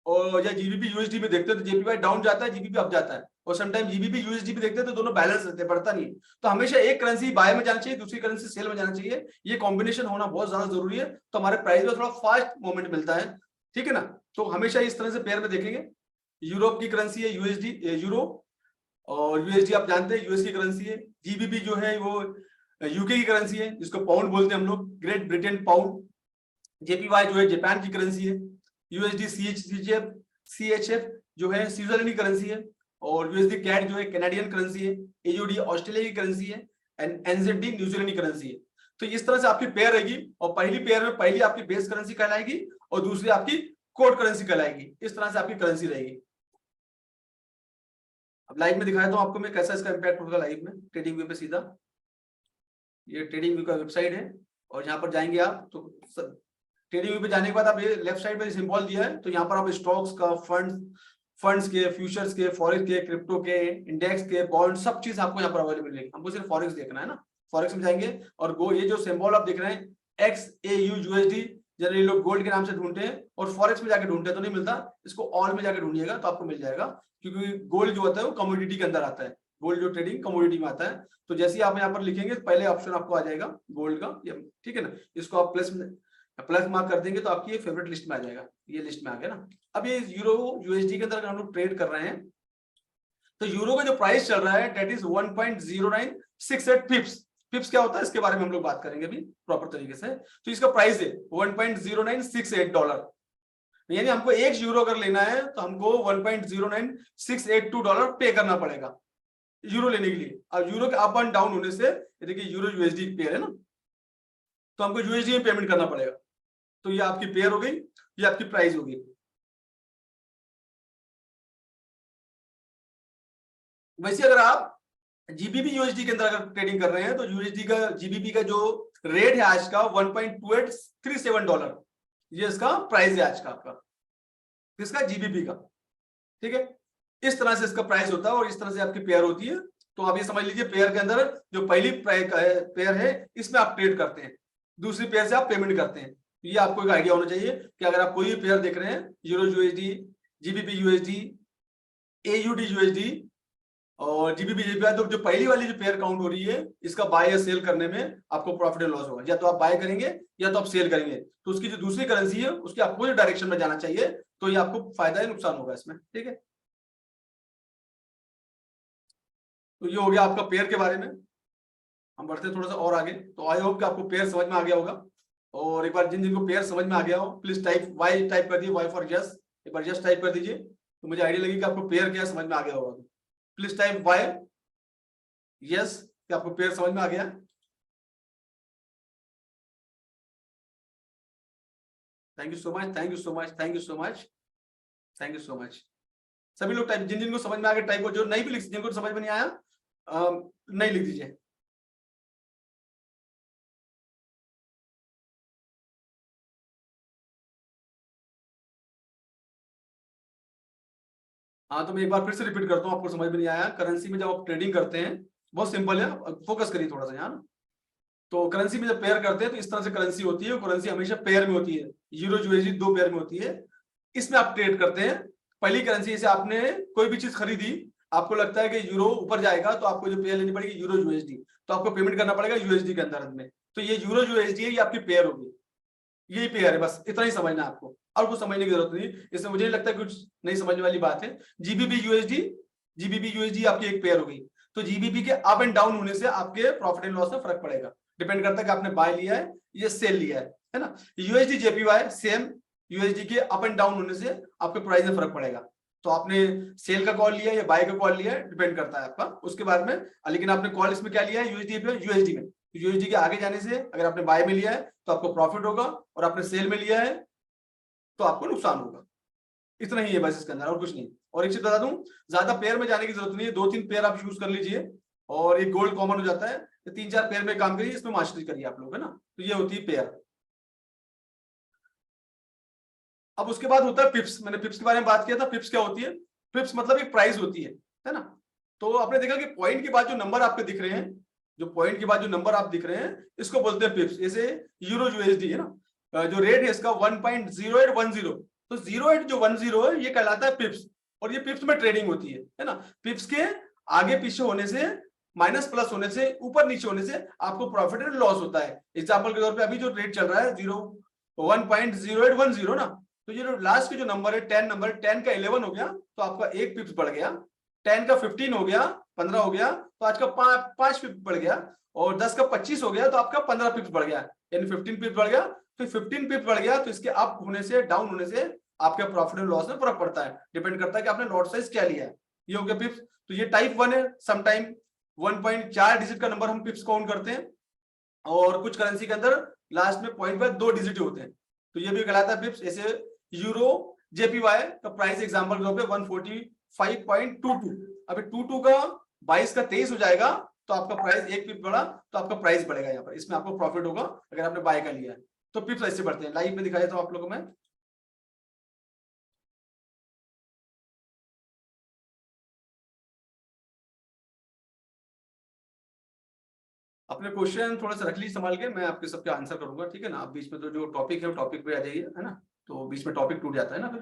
और या जीबीपी यूएसडी में देखते हैं तो जेपीवाई डाउन जाता है, जीबीपी अप जाता है, और समटाइम जीबीपी यूएसडी में देखते हैं तो दोनों बैलेंस रहते हैं, बढ़ता नहीं। तो हमेशा एक करेंसी बाय में जाना चाहिए, दूसरी करेंसी सेल में जाना चाहिए, ये कॉम्बिनेशन होना बहुत ज्यादा जरूरी है, तो हमारे प्राइस में थोड़ा फास्ट मूवमेंट मिलता है, ठीक है ना। तो हमेशा इस तरह से पेयर में देखेंगे। यूरोप की करेंसी है यूएसडी, यूरो, और यूएसडी आप जानते हैं यूएस की करेंसी है। जीबीपी जो है वो यूके की करेंसी है जिसको पाउंड बोलते हैं हम लोग, ग्रेट ब्रिटेन पाउंड। जेपीवाई जो है जापान की करेंसी है। यूएसडी सीएचएफ जो है स्विट्जरलैंड की करेंसी है, और यूएसडी कैट जो है कनाडियन करेंसी है। एयूडी ऑस्ट्रेलिया की करेंसी है, एंड एनजेडी न्यूजीलैंड की करेंसी है। तो इस तरह से आपकी पेयर रहेगी, और पहली पेयर में पहली आपकी बेस करेंसी कहलाएगी और दूसरी आपकी कोड करेंसी कहलाएगी। इस तरह से आपकी करेंसी रहेगी। अब लाइव में दिखाया तो आपको मैं कैसा इसका इंपैक्ट होगा लाइव में, ट्रेडिंग व्यू पे सीधा। ये ट्रेडिंग व्यू का वेबसाइट है, और यहाँ पर जाएंगे आप तो ट्रेडिंग व्यू पे जाने के बाद आप ये लेफ्ट साइड में सिंबल दिया है, तो यहाँ पर आप स्टॉक्स का, फंड्स के, फ्यूचर्स के, फॉरेक्स के, क्रिप्टो के, इंडेक्स के, बॉन्ड, सब चीज आपको यहाँ पर अवेलेबल मिलेगी। हमको सिर्फ फॉरेक्स देखना है ना, फॉरेक्स में जाएंगे और गो, ये जो सिंबल आप देख रहे हैं XAUUSD, जनरली लोग गोल्ड के नाम से ढूंढते हैं और फॉरेक्स में जाके ढूंढते हैं तो नहीं मिलता, इसको ऑल में जाके ढूंढिएगा तो आपको मिल जाएगा, क्योंकि गोल्ड जो होता है वो कमोडिटी के अंदर आता है, गोल्ड जो ट्रेडिंग कमोडिटी में आता है। तो जैसे ही आप यहाँ पर लिखेंगे पहले ऑप्शन आपको आ जाएगा गोल्ड का, ठीक है ना, इसको आप प्लस मार्क कर देंगे तो आपकी ये फेवरेट लिस्ट में आ जाएगा, ये लिस्ट में आ गया ना। अब ये यूरो यूएसडी के अंदर हम लोग ट्रेड कर रहे हैं, तो यूरो का जो प्राइस चल रहा है दैट इज 1.0968 पिप्स क्या होता है इसके बारे में हम लोग बात करेंगे अभी प्रॉपर तरीके से। तो इसका प्राइस है 1.0968 डॉलर, यानी हमको 1 यूरो अगर लेना है तो हमको 1.09682 डॉलर पे करना पड़ेगा यूरो लेने के लिए। अब यूरो के अप एंड डाउन होने से, देखिए यूरो यूएसडी पेयर है ना, तो हमको यूएसडी में पेमेंट करना पड़ेगा। तो ये आपकी पेयर हो गई, ये आपकी प्राइस होगी। वैसे अगर आप जीबीपी यूएसडी के अंदर अगर ट्रेडिंग कर रहे हैं तो यूएसडी का जीबीपी का जो रेट है आज का 1.2837 डॉलर, ये इसका प्राइस है आज का आपका, किसका, जीबीपी का, ठीक है। इस तरह से इसका प्राइस होता है और इस तरह से आपकी पेयर होती है। तो आप ये समझ लीजिए पेयर के अंदर जो पहली पेयर है इसमें आप ट्रेड करते हैं, दूसरी पेयर से आप पेमेंट करते हैं। ये आपको एक आइडिया होना चाहिए कि अगर आप कोई भी पेयर देख रहे हैं, euro USD, GBP USD, AUD USD और जीबीपी जेपीवाई, तो जो पहली वाली जो पेयर काउंट हो रही है इसका बाय या सेल करने में आपको प्रॉफिट एंड लॉस होगा, या तो आप बाय करेंगे या तो आप सेल करेंगे। तो उसकी जो दूसरी करेंसी है उसके अपोजिट डायरेक्शन में जाना चाहिए, तो ये आपको फायदा या नुकसान होगा इसमें, ठीक है। तो ये हो गया आपका पेयर के बारे में। हम बढ़ते हैं थोड़ा सा और आगे। तो आई होप कि आपको पेयर समझ में आ गया होगा, और एक बार जिन जिनको पेयर समझ में आ गया हो प्लीज वाई टाइप कर दिए, वाई फॉर यस, एक बार यस टाइप कर दीजिए तो मुझे आइडिया लगी कि आपको पेयर क्या समझ में आ गया होगा। प्लीज टाइप वाई यस कि आपको पेयर समझ में आ गया। Thank you so much, thank you so much, thank you so much, thank you so much. सभी लोग टाइप, जिन जिनको समझ में आ गया टाइप, जो नहीं भी लिख, जिनको समझ में नहीं आया नहीं लिख दीजिए। हाँ, तो मैं एक बार फिर से रिपीट करता हूँ, आपको समझ में नहीं आया। करेंसी में जब आप ट्रेडिंग करते हैं, बहुत सिंपल है, फोकस करिए थोड़ा सा यहाँ ना। तो करेंसी में जब पेयर करते हैं तो इस तरह से करेंसी होती है, करेंसी हमेशा पेयर में होती है, यूरो यूएसडी 2 पेयर में होती है। इसमें आप ट्रेड करते हैं। पहली करेंसी से आपने कोई भी चीज खरीदी, आपको लगता है कि यूरो ऊपर जाएगा तो आपको जो पेयर लेनी पड़ेगी यूरो यूएसडी, तो आपको पेमेंट करना पड़ेगा यूएसडी के अंदर में। तो ये यूरो यूएसडी है, ये आपकी पेयर होगी, यही पेयर है, बस इतना ही समझना आपको, और कुछ समझने की जरूरत नहीं। इसमें मुझे नहीं लगता कुछ नहीं समझने वाली बात है। जीबीपी यूएसडी आपकी एक पेयर हो गई। तो जीबीपी के अप एंड डाउन होने से आपके प्रॉफिट एंड लॉस में फर्क पड़ेगा, डिपेंड करता है कि आपने बाय लिया है या सेल लिया है ना। यूएसडी जेपीवाई सेम, यूएसडी के अप एंड डाउन होने से आपके प्राइस में फर्क पड़ेगा। तो आपने सेल का कॉल लिया या बाय का कॉल लिया, डिपेंड करता है आपका उसके बाद में। लेकिन आपने कॉल इसमें क्या लिया है, यूएसडी पे, यूएसडी में। यूएसडी के आगे जाने से अगर आपने बाय में लिया है तो आपको प्रॉफिट होगा, और आपने सेल में लिया है तो आपको नुकसान होगा। इतना ही है बस इसके अंदर, और कुछ नहीं। और एक चीज बता दूं, ज्यादा पेयर में जाने की जरूरत नहीं है, 2-3 पेयर आप यूज कर लीजिए और एक गोल्ड कॉमन हो जाता है। 3-4 पेयर में काम करिए, इसमें मास्टरी करिए आप लोग, है ना। तो ये होती है पेयर। अब उसके बाद होता है पिप्स। मैंने पिप्स के बारे में बात किया था। पिप्स क्या होती है? पिप्स मतलब एक प्राइस होती है ना। तो आपने देखा कि पॉइंट के बाद जो नंबर आपके दिख रहे हैं, जो पॉइंट के बाद जो नंबर आप दिख रहे हैं, इसको बोलते हैं पिप्स। जैसे यूरो यूएसडी है ना, जो रेट है इसका 1.0810, तो 08 जो 10 है ये कहलाता है पिप्स, और ये पिप्स में ट्रेडिंग होती है ना। पिप्स के आगे पीछे होने से, माइनस प्लस होने से, ऊपर नीचे होने से आपको प्रॉफिट एंड लॉस होता है। एग्जाम्पल के तौर पे अभी जो रेट चल रहा है 1.0810 ना, तो ये जो लास्ट के जो नंबर है 10 नंबर, 10 का 11 हो गया तो आपका 1 पिप्स बढ़ गया, 10 का 15 हो गया, 15 हो गया तो आज का 5 पिप्स बढ़ गया, और 10 का 25 हो गया तो आपका 15 पिप्स बढ़ गया, यानी 15 पिप्स बढ़ गया। तो 15 पिप्स बढ़ गया तो इसके अप होने से, डाउन होने से आपके प्रॉफिट एंड लॉस में फर्क पड़ता है। डिपेंड करता है कि आपने लॉट साइज क्या लिया है। ये हो गया पिप्स। तो ये टाइप 1 है। सम टाइम 1.4 डिजिट का नंबर हम पिप्स काउंट करते हैं, और कुछ करेंसी के अंदर लास्ट में पॉइंट पर 2 डिजिट होते हैं, तो ये भी कहलाता है पिप्स। ऐसे यूरो जेपीवाई का प्राइस एग्जांपल के तौर पे 145.22, अभी 22 का 22 का 23 हो जाएगा तो आपका प्राइस 1 पिप बढ़ा तो आपका प्राइस बढ़ेगा। यहाँ पर इसमें आपको प्रॉफिट होगा अगर आपने बाय का लिया है। तो पिप्स ऐसे बढ़ते हैं। लाइव में दिखाया तो आप लोगों में अपने क्वेश्चन थोड़ा सा रख लीजिए संभाल के, मैं आपके सबके आंसर करूंगा, ठीक है ना। आप बीच में तो जो टॉपिक है वो टॉपिक पे आ जाइए, है ना, तो बीच में टॉपिक टूट जाता है ना फिर।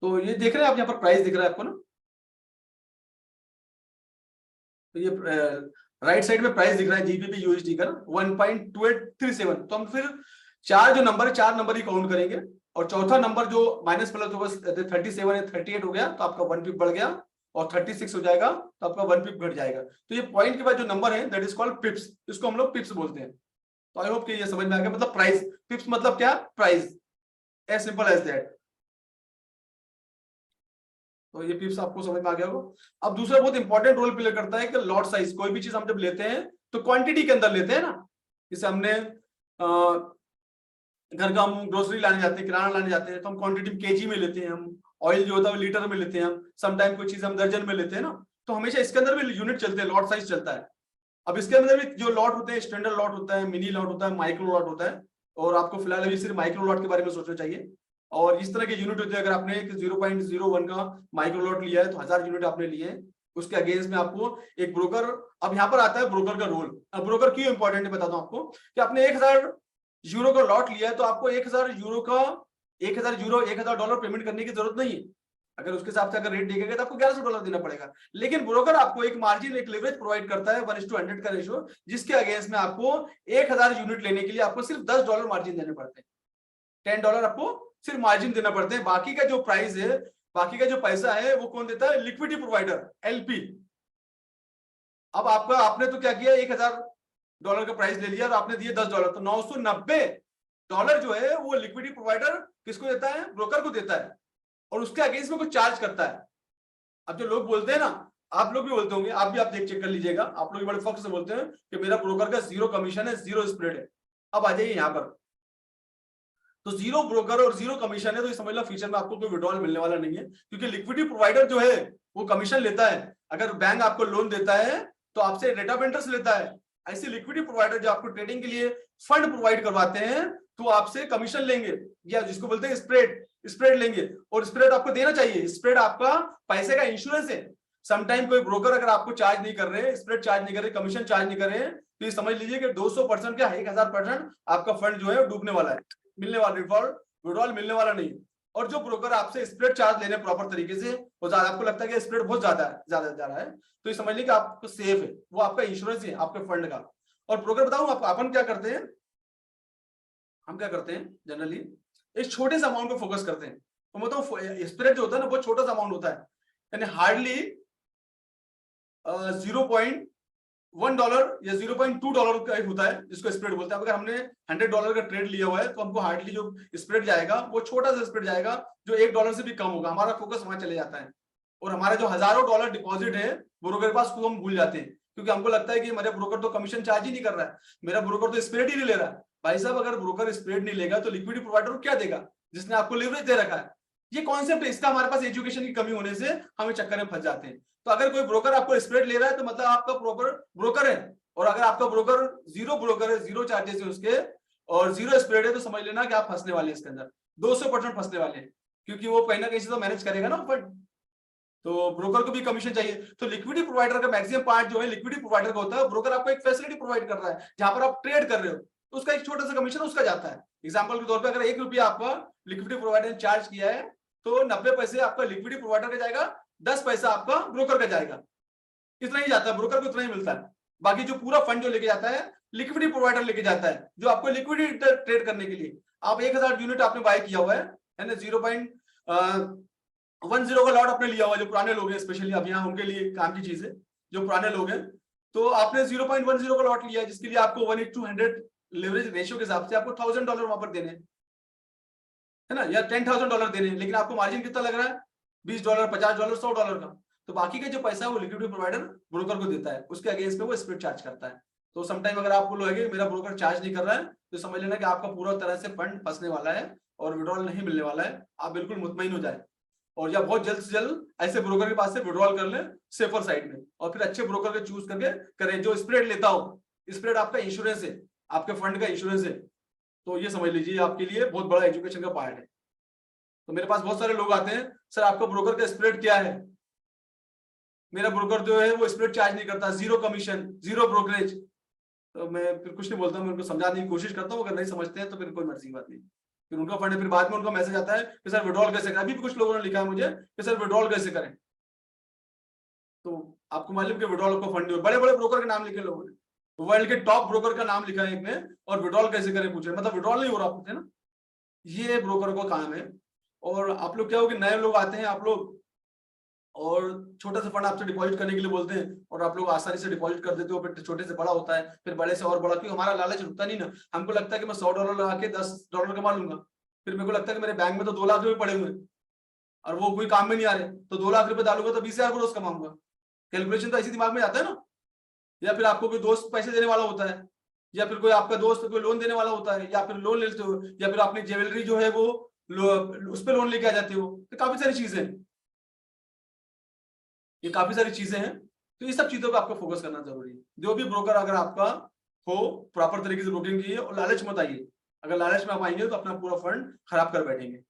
तो ये देख रहे हैं आप, यहाँ पर प्राइस दिख रहा है आपको ना, तो ये राइट साइड में प्राइस दिख रहा है जीबीपी यूएसडी का ना 1.2837। तो हम फिर चार जो नंबर है, 4 नंबर ही काउंट करेंगे, और चौथा नंबर जो माइनस प्लस होगा 37 है, 38 हो गया तो आपका 1 पिप बढ़ गया, और 36 हो जाएगा तो आपका 1 पिप घट जाएगा। तो ये पॉइंट के बाद जो नंबर है दैट इज कॉल्ड पिप्स, इसको हम लोग पिप्स बोलते हैं। तो आई होप कि ये समझ में आ गया। मतलब प्राइस, पिप्स मतलब क्या? Price, as simple as that. तो ये पिप्स आपको समझ में आ गया होगा। अब दूसरा बहुत इंपॉर्टेंट रोल प्ले करता है कि लॉट साइज। कोई भी चीज हम जब लेते हैं तो क्वांटिटी के अंदर लेते हैं ना। जैसे हमने घर का हम ग्रोसरी लाने जाते हैं, किराना लाने जाते हैं, तो हम क्वांटिटी केजी में लेते हैं। हम ऑयल जो होता है वो लीटर में लेते हैं, हम समटाइम कोई चीज हम दर्जन में लेते हैं ना। तो हमेशा इसके अंदर भी यूनिट चलते हैं, लॉट साइज चलता है। अब इसके अंदर भी जो लॉट होते हैं, स्टैंडर्ड लॉट होता है, मिनी लॉट होता है, माइक्रो लॉट होता है, और आपको फिलहाल अभी सिर्फ माइक्रो लॉट के बारे में सोचना चाहिए। और इस तरह के यूनिट होते हैं। अगर आपने 0.01 का माइक्रो लॉट लिया है तो 1000 यूनिट आपने लिए हैं, उसके अगेंस्ट में आपको एक ब्रोकर, अब यहाँ पर आता है ब्रोकर का रोल। अब ब्रोकर क्यों इंपॉर्टेंट है बताता हूँ आपको, कि आपने 1000 यूरो का लॉट लिया है तो आपको 1000 यूरो का 1000 यूरो $1000 पेमेंट करने की जरूरत नहीं है। अगर उसके हिसाब से अगर रेट देखेगा तो आपको $1100 देना पड़ेगा। लेकिन ब्रोकर आपको एक मार्जिन, एक लेवरेज प्रोवाइड करता है 1:100 का रेशियो, जिसके अगेंस्ट में आपको 1000 यूनिट लेने के लिए आपको सिर्फ $10 मार्जिन देने पड़ते हैं। $10 आपको सिर्फ मार्जिन देना पड़ते हैं। बाकी का जो प्राइस है, बाकी का जो पैसा है वो कौन देता है? Liquidity provider, LP. अब आपका, आपने तो क्या किया, $1000 का प्राइस ले लिया और आपने दिए $10, तो $990 जो है वो लिक्विडिटी प्रोवाइडर किसको देता है? ब्रोकर को देता है, और उसके अगेंस्ट में कुछ चार्ज करता है। अब जो लोग बोलते हैं ना, आप लोग भी बोलते होंगे, आप देख चेक कर लीजिएगा, आप लोग भी बड़े फख्र से बोलते हैं कि मेरा ब्रोकर का 0 कमीशन है, 0 स्प्रेड है। अब आ जाइए यहाँ पर, तो 0 ब्रोकर और 0 कमीशन है, तो ये समझ लो फ्यूचर में आपको कोई विड्रॉल मिलने वाला नहीं है, क्योंकि लिक्विडिटी प्रोवाइडर जो है वो कमीशन लेता है। अगर बैंक आपको लोन देता है तो आपसे रेट ऑफ इंटरेस्ट लेता है। ऐसे लिक्विडिटी प्रोवाइडर जो आपको ट्रेडिंग के लिए फंड प्रोवाइड करवाते हैं तो आपसे कमीशन लेंगे, या जिसको बोलते हैं स्प्रेड लेंगे, और स्प्रेड आपको देना चाहिए। स्प्रेड आपका पैसे का इंश्योरेंस है। समटाइम कोई ब्रोकर अगर आपको चार्ज नहीं कर रहे, स्प्रेड चार्ज नहीं कर रहे, कमीशन चार्ज नहीं कर रहे, तो ये समझ लीजिए कि 200% क्या 1000% आपका फंड जो है डूबने वाला है, मिलने वाला विड्रॉल मिलने वाला नहीं। और जो ब्रोकर आपसे स्प्रेड चार्ज लेने प्रॉपर तरीके से, वो ज्यादा आपको लगता है कि स्प्रेड बहुत ज्यादा है, तो ये समझ लीजिए कि आपको सेफ है, वो आपका इंश्योरेंस है आपके फंड का। और ब्रोकर बताऊं आपको, अपन क्या करते हैं, हम क्या करते हैं जनरली, एक छोटे से अमाउंट पे फोकस करते हैं। तो मतलब स्प्रेड जो होता है ना, बहुत छोटा सा अमाउंट होता है, यानी हार्डली $1 या $0.2 का एक होता है जिसको स्प्रेड बोलते हैं। अगर हमने $100 का ट्रेड लिया हुआ है तो हमको हार्डली जो स्प्रेड जाएगा वो छोटा सा स्प्रेड जाएगा जो $1 से भी कम होगा। हमारा फोकस वहां चले जाता है और हमारा जो हजारों डॉलर डिपॉजिट है ब्रोकर के पास को हम भूल जाते हैं, क्योंकि हमको लगता है कि मेरा ब्रोकर तो कमीशन चार्ज ही नहीं कर रहा है, मेरा ब्रोकर तो स्प्रेड ही नहीं ले रहा है। भाई साहब, अगर ब्रोकर स्प्रेड नहीं लेगा तो लिक्विडिटी प्रोवाइडर को क्या देगा जिसने आपको लिवरेज दे रखा है? ये कॉन्सेप्ट है, इसका हमारे पास एजुकेशन की कमी होने से हम चक्कर में फंस जाते हैं। तो अगर कोई ब्रोकर आपको स्प्रेड ले रहा है तो मतलब आपका प्रॉपर ब्रोकर है, और अगर आपका ब्रोकर ब्रोकर है, जीरो चार्जेस है उसके और जीरो स्प्रेड है, तो समझ लेना कि आप फंसने वाले हैं इसके अंदर, 200% फंसने वाले हैं, क्योंकि वो कहीं ना कहीं से तो मैनेज करेगा ना फंड, तो ब्रोकर को भी कमीशन चाहिए। तो लिक्विडिटी प्रोवाइडर का मैक्सिमम पार्ट जो है लिक्विडिटी प्रोवाइडर का होता है। ब्रोकर आपको एक फैसिलिटी प्रोवाइड कर रहा है जहां पर आप ट्रेड कर रहे हो, तो उसका एक छोटा सा कमीशन उसका जाता है। एग्जांपल के तौर पे अगर ₹1 आपका लिक्विडिटी प्रोवाइडर ने चार्ज किया है तो 90 पैसे आपका लिक्विडिटी प्रोवाइडर का जाएगा, 10 पैसा आपका ब्रोकर का जाएगा। इतना ही जाता है, ब्रोकर को इतना ही मिलता है। बाकी जो पूरा फंड जो लेके जाता है लिक्विडिटी प्रोवाइडर लेके जाता है, जो आपको लिक्विडिटी ट्रेड करने के लिए आप 1000 यूनिट आपने बाय किया हुआ है ना, 0.10 का लॉट आपने लिया हुआ है। जो पुराने लोग हैं स्पेशली, अब यहाँ उनके लिए काम की चीज है, जो पुराने लोग हैं, तो आपने 0.10 का लॉट लिया है जिसके लिए आपको 1:100 लेवरेज रेशियो के हिसाब से आपको $1000 वहां पर देने है ना, या $10,000 देने, लेकिन आपको मार्जिन कितना लग रहा है? $20, $50, $100 का। तो बाकी का जो पैसा है वो लिक्विडिटी प्रोवाइडर ब्रोकर को देता है, उसके अगेंस्ट में वो स्प्रेड चार्ज करता है। तो समटाइम अगर आपको लगे मेरा ब्रोकर चार्ज नहीं कर रहा है तो समझ लेना कि आपका पूरा तरह से फंड फंसने वाला है और विड्रॉल नहीं मिलने वाला है। आप बिल्कुल मुतमईन हो जाए और या बहुत जल्द से जल्द ऐसे ब्रोकर के पास से विड्रॉल कर ले सेफर साइड में, और फिर अच्छे ब्रोकर के चूज करके करें जो स्प्रेड लेता हो। स्प्रेड आपका इंश्योरेंस है, आपके फंड का इंश्योरेंस है। तो ये समझ लीजिए आपके लिए बहुत बड़ा एजुकेशन का पार्ट है। तो मेरे पास बहुत सारे लोग आते हैं, सर आपका ब्रोकर का स्प्रेड क्या है? मेरा ब्रोकर जो है वो स्प्रेड चार्ज नहीं करता, जीरो कमीशन, जीरो ब्रोकरेज। तो मैं फिर कुछ नहीं बोलता हूँ, मैं उनको समझाने की कोशिश करता हूँ। अगर नहीं समझते हैं तो फिर कोई मर्जी की बात नहीं। फिर उनका फंड है, फिर बाद में उनका मैसेज आता है कि सर विड्रॉल कैसे करें। अभी भी कुछ लोगों ने लिखा है मुझे कि सर विड्रॉल कैसे करें। तो आपको मालूम कि विड्रॉल को फंड बड़े बड़े ब्रोकर के नाम लिखे लोगों ने, वर्ल्ड के टॉप ब्रोकर का नाम लिखा है एक ने, और विड्रॉल कैसे करें पूछ रहे, मतलब विड्रॉल नहीं हो रहा पूछे ना। ये ब्रोकर का काम है। और आप लोग क्या हो कि नए लोग आते हैं आप लोग और छोटा सा फंड आपसे डिपॉजिट करने के लिए बोलते हैं और आप लोग आसानी से डिपॉजिट कर देते हो, फिर छोटे से बड़ा होता है, फिर बड़े से और बड़ा, क्योंकि हमारा लालच रुकता नहीं ना। हमको लगता है कि मैं $100 लगा के $10 कमा लूंगा, फिर मेरे को लगता है कि मेरे बैंक में तो 2 लाख रुपए पड़े हुए हैं और वो कोई काम में नहीं आ रहे, तो 2 लाख रुपए डालूंगा तो 20,000 रोज कमाऊंगा। कैलकुलेशन तो ऐसी दिमाग में आता है ना। या फिर आपको कोई दोस्त पैसे देने वाला होता है, या फिर कोई आपका दोस्त कोई लोन देने वाला होता है, या फिर लोन लेते हो, या फिर अपनी ज्वेलरी जो है वो उस पर लोन लेके आ जाते हो। तो काफी सारी चीजें हैं, ये काफी सारी चीजें हैं। तो ये सब चीजों पे आपको फोकस करना जरूरी है। जो भी ब्रोकर अगर आपका हो प्रॉपर तरीके से ब्रोकिंग कीजिए और लालच मत आइए। अगर लालच में आप आएंगे तो अपना पूरा फंड खराब कर बैठेंगे।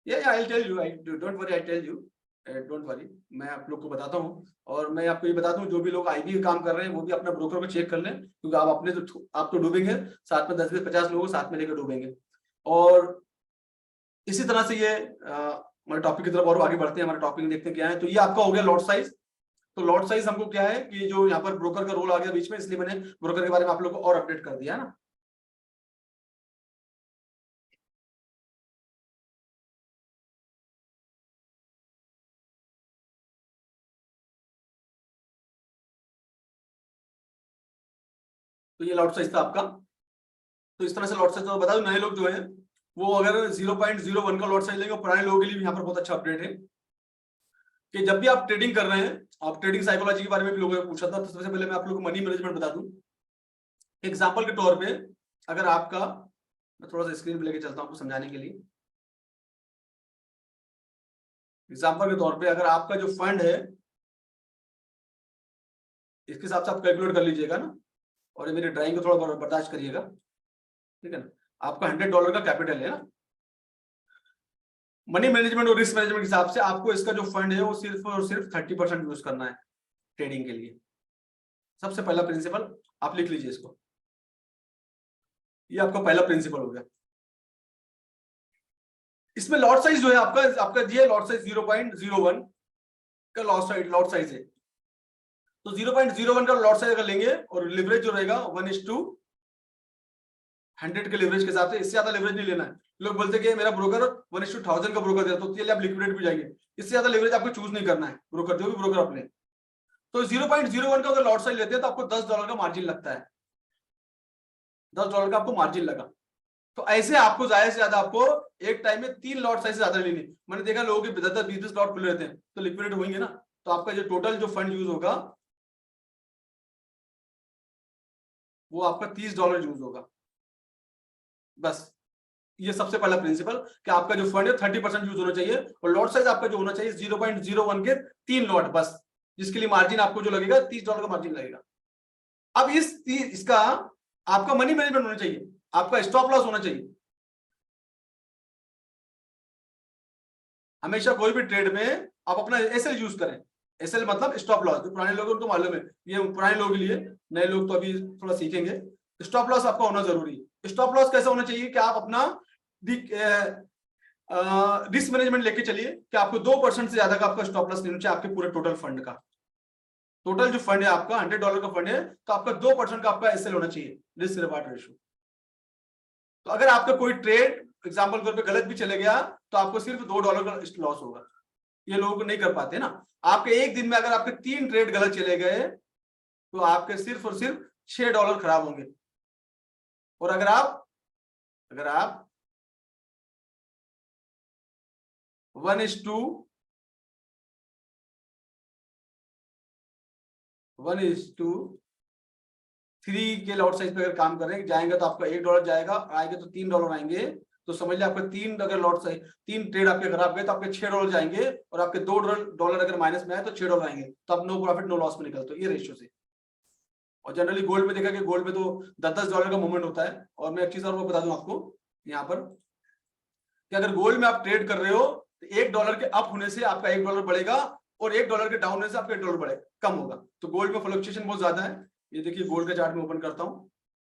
I tell you, I don't worry, I tell you, don't worry. मैं आप लोग को बताता हूँ और मैं आपको ये बताता हूँ जो भी लोग आईबी का काम कर रहे हैं वो भी अपना ब्रोकर को चेक कर लें, क्योंकि आप अपने तो आप तो डूबेंगे, साथ में 10 से 50 लोगों साथ में लेकर डूबेंगे। और इसी तरह से ये हमारे टॉपिक की तरफ और आगे बढ़ते हैं। हमारे टॉपिक देखते हैं क्या है। तो ये आपका हो गया लॉट साइज। तो लॉट साइज हमको क्या है कि जो यहाँ पर ब्रोकर का रोल आ गया बीच में, इसलिए मैंने ब्रोकर के बारे में आप लोग को और अपडेट कर दिया है ना। तो ये लॉट साइज था आपका। तो इस तरह से लॉट साइज तो बता दो, नए लोग जो है वो अगर 0.01 का लॉट साइज लेंगे, पुराने लोगों के लिए भी यहाँ पर बहुत अच्छा अपडेट है कि जब भी आप ट्रेडिंग कर रहे हैं, आप ट्रेडिंग साइकोलॉजी के बारे में भी लोगों ने पूछा था, तो सबसे पहले मैं आप लोगों को मनी मैनेजमेंट बता दूं। एग्जाम्पल के तौर पे अगर आपका, मैं थोड़ा सा स्क्रीन पे लेके चलता हूं आपको समझाने के लिए। एग्जाम्पल के तौर पे अगर आपका जो फंड है, इसके हिसाब से आप कैलकुलेट कर लीजिएगा ना, और ये मेरी ड्राइंग को थोड़ा बर्दाश्त करिएगा, ठीक है ना। आपका $100 का कैपिटल है ना। मनी मैनेजमेंट और रिस्क मैनेजमेंट के हिसाब से आपको इसका जो फंड है वो सिर्फ और सिर्फ 30% यूज करना है ट्रेडिंग के लिए। सबसे पहला प्रिंसिपल आप लिख लीजिए इसको, ये आपका पहला प्रिंसिपल हो गया। इसमें लॉट साइज जो है आपका दिया लॉट साइज 0.01 का लॉट साइज है। तो 0.01 का लॉट साइज अगर लेंगे और लिवरेज जो रहेगा 1:100 के लिवरेज के हिसाब से, इससे ज्यादा लिवरेज नहीं लेना है। लोग बोलते हैं कि मेरा ब्रोकर 1:1000 का ब्रोकर दे, तो उसके लिए आप लिक्विडेट भी जाएंगे। इससे ज्यादा लिवरेज आपको चूज नहीं करना है ब्रोकर, जो भी ब्रोकर अपने। तो 0.01 का अगर लॉट साइज लेते हैं तो आपको $10 का मार्जिन लगता है, $10 का आपको मार्जिन लगा। तो ऐसे आपको ज्यादा से ज्यादा आपको एक टाइम में 3 लॉट साइज से ज्यादा लेनी। मैंने देखा लोगों के 10-20 लॉट खुले रहते हैं तो लिक्विडेट होंगे ना, तो आपका जो टोटल जो फंड यूज होगा वो आपका $30 यूज होगा। बस ये सबसे पहला प्रिंसिपल कि आपका जो फंड है 30% यूज होना चाहिए और लॉट साइज आपका जो होना चाहिए 0.01 के 3 लॉट बस, जिसके लिए मार्जिन आपको जो लगेगा $30 का मार्जिन लगेगा। अब इसका आपका मनी मैनेजमेंट होना चाहिए, आपका स्टॉप लॉस होना चाहिए। हमेशा कोई भी ट्रेड में आप अपना एसएल यूज करें। एसएल मतलब स्टॉप लॉस, जो पुराने लोग हैं उनको मालूम है, ये पुराने लोगों के लिए, नए लोग तो अभी थोड़ा सीखेंगे। स्टॉप लॉस आपका होना जरूरी है। स्टॉप लॉस कैसा होना चाहिए कि आप अपना रिस्क मैनेजमेंट लेके चलिए कि आपको 2% से ज्यादा का आपका स्टॉप लॉस लेना चाहिए आपके पूरे टोटल फंड का। टोटल जो फंड है आपका $100 का फंड है तो आपका 2% का आपका एसएल होना चाहिए, रिस्क रिवार्ड रेशियो। तो अगर आपका कोई ट्रेड एग्जांपल के तौर पे गलत भी चले गया तो आपको सिर्फ $2 का लॉस होगा। ये लोग नहीं कर पाते ना। आपके एक दिन में अगर आपके 3 ट्रेड गलत चले गए तो आपके सिर्फ और सिर्फ $6 खराब होंगे। और अगर आप 1:3 के लॉट साइज पे अगर काम करें जाएंगे तो आपका $1 जाएगा, आएंगे तो $3 आएंगे। तो समझ लिया आपका 3 अगर लॉट साइज 3 ट्रेड आपके खराब गए तो आपके $6 जाएंगे और आपके $2 अगर माइनस में आए तो $6 आएंगे। तो आप नो प्रॉफिट नो लॉस में निकलते हो, ये रेशियो से। और जनरली गोल्ड में देखा कि गोल्ड में तो $10 का मूवमेंट होता है। और मैं एक चीज और बता दूं आपको यहाँ पर कि अगर गोल्ड में आप ट्रेड कर रहे हो तो $1 के अप होने से आपका $1 बढ़ेगा और $1 के डाउन होने से आपका $1 बढ़ेगा, कम होगा। तो गोल्ड में फ्लक्चुएशन बहुत ज्यादा है। ये देखिए गोल्ड का चार्ट में ओपन करता हूँ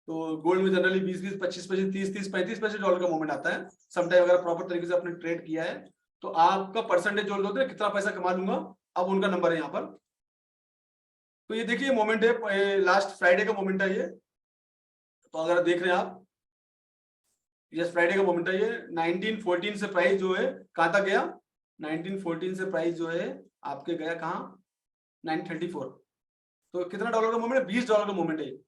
तो गोल्ड में जनरली 20-20, 25-25, 30-30, $35 का मूवमेंट आता है। समटाइम अगर प्रॉपर तरीके से आपने ट्रेड किया है तो आपका परसेंटेज जो होता है कितना पैसा कमा लूंगा, अब उनका नंबर है यहाँ पर। तो ये देखिए मोमेंट है, लास्ट फ्राइडे का मोमेंट है ये। तो अगर देख रहे हैं आप यस फ्राइडे का मोमेंट है ये। 1914 से प्राइस जो है कहां तक गया, 1914 से प्राइस जो है आपके गया कहां, 934। तो कितना डॉलर का मूवमेंट है, $20 का मूवमेंट है। तो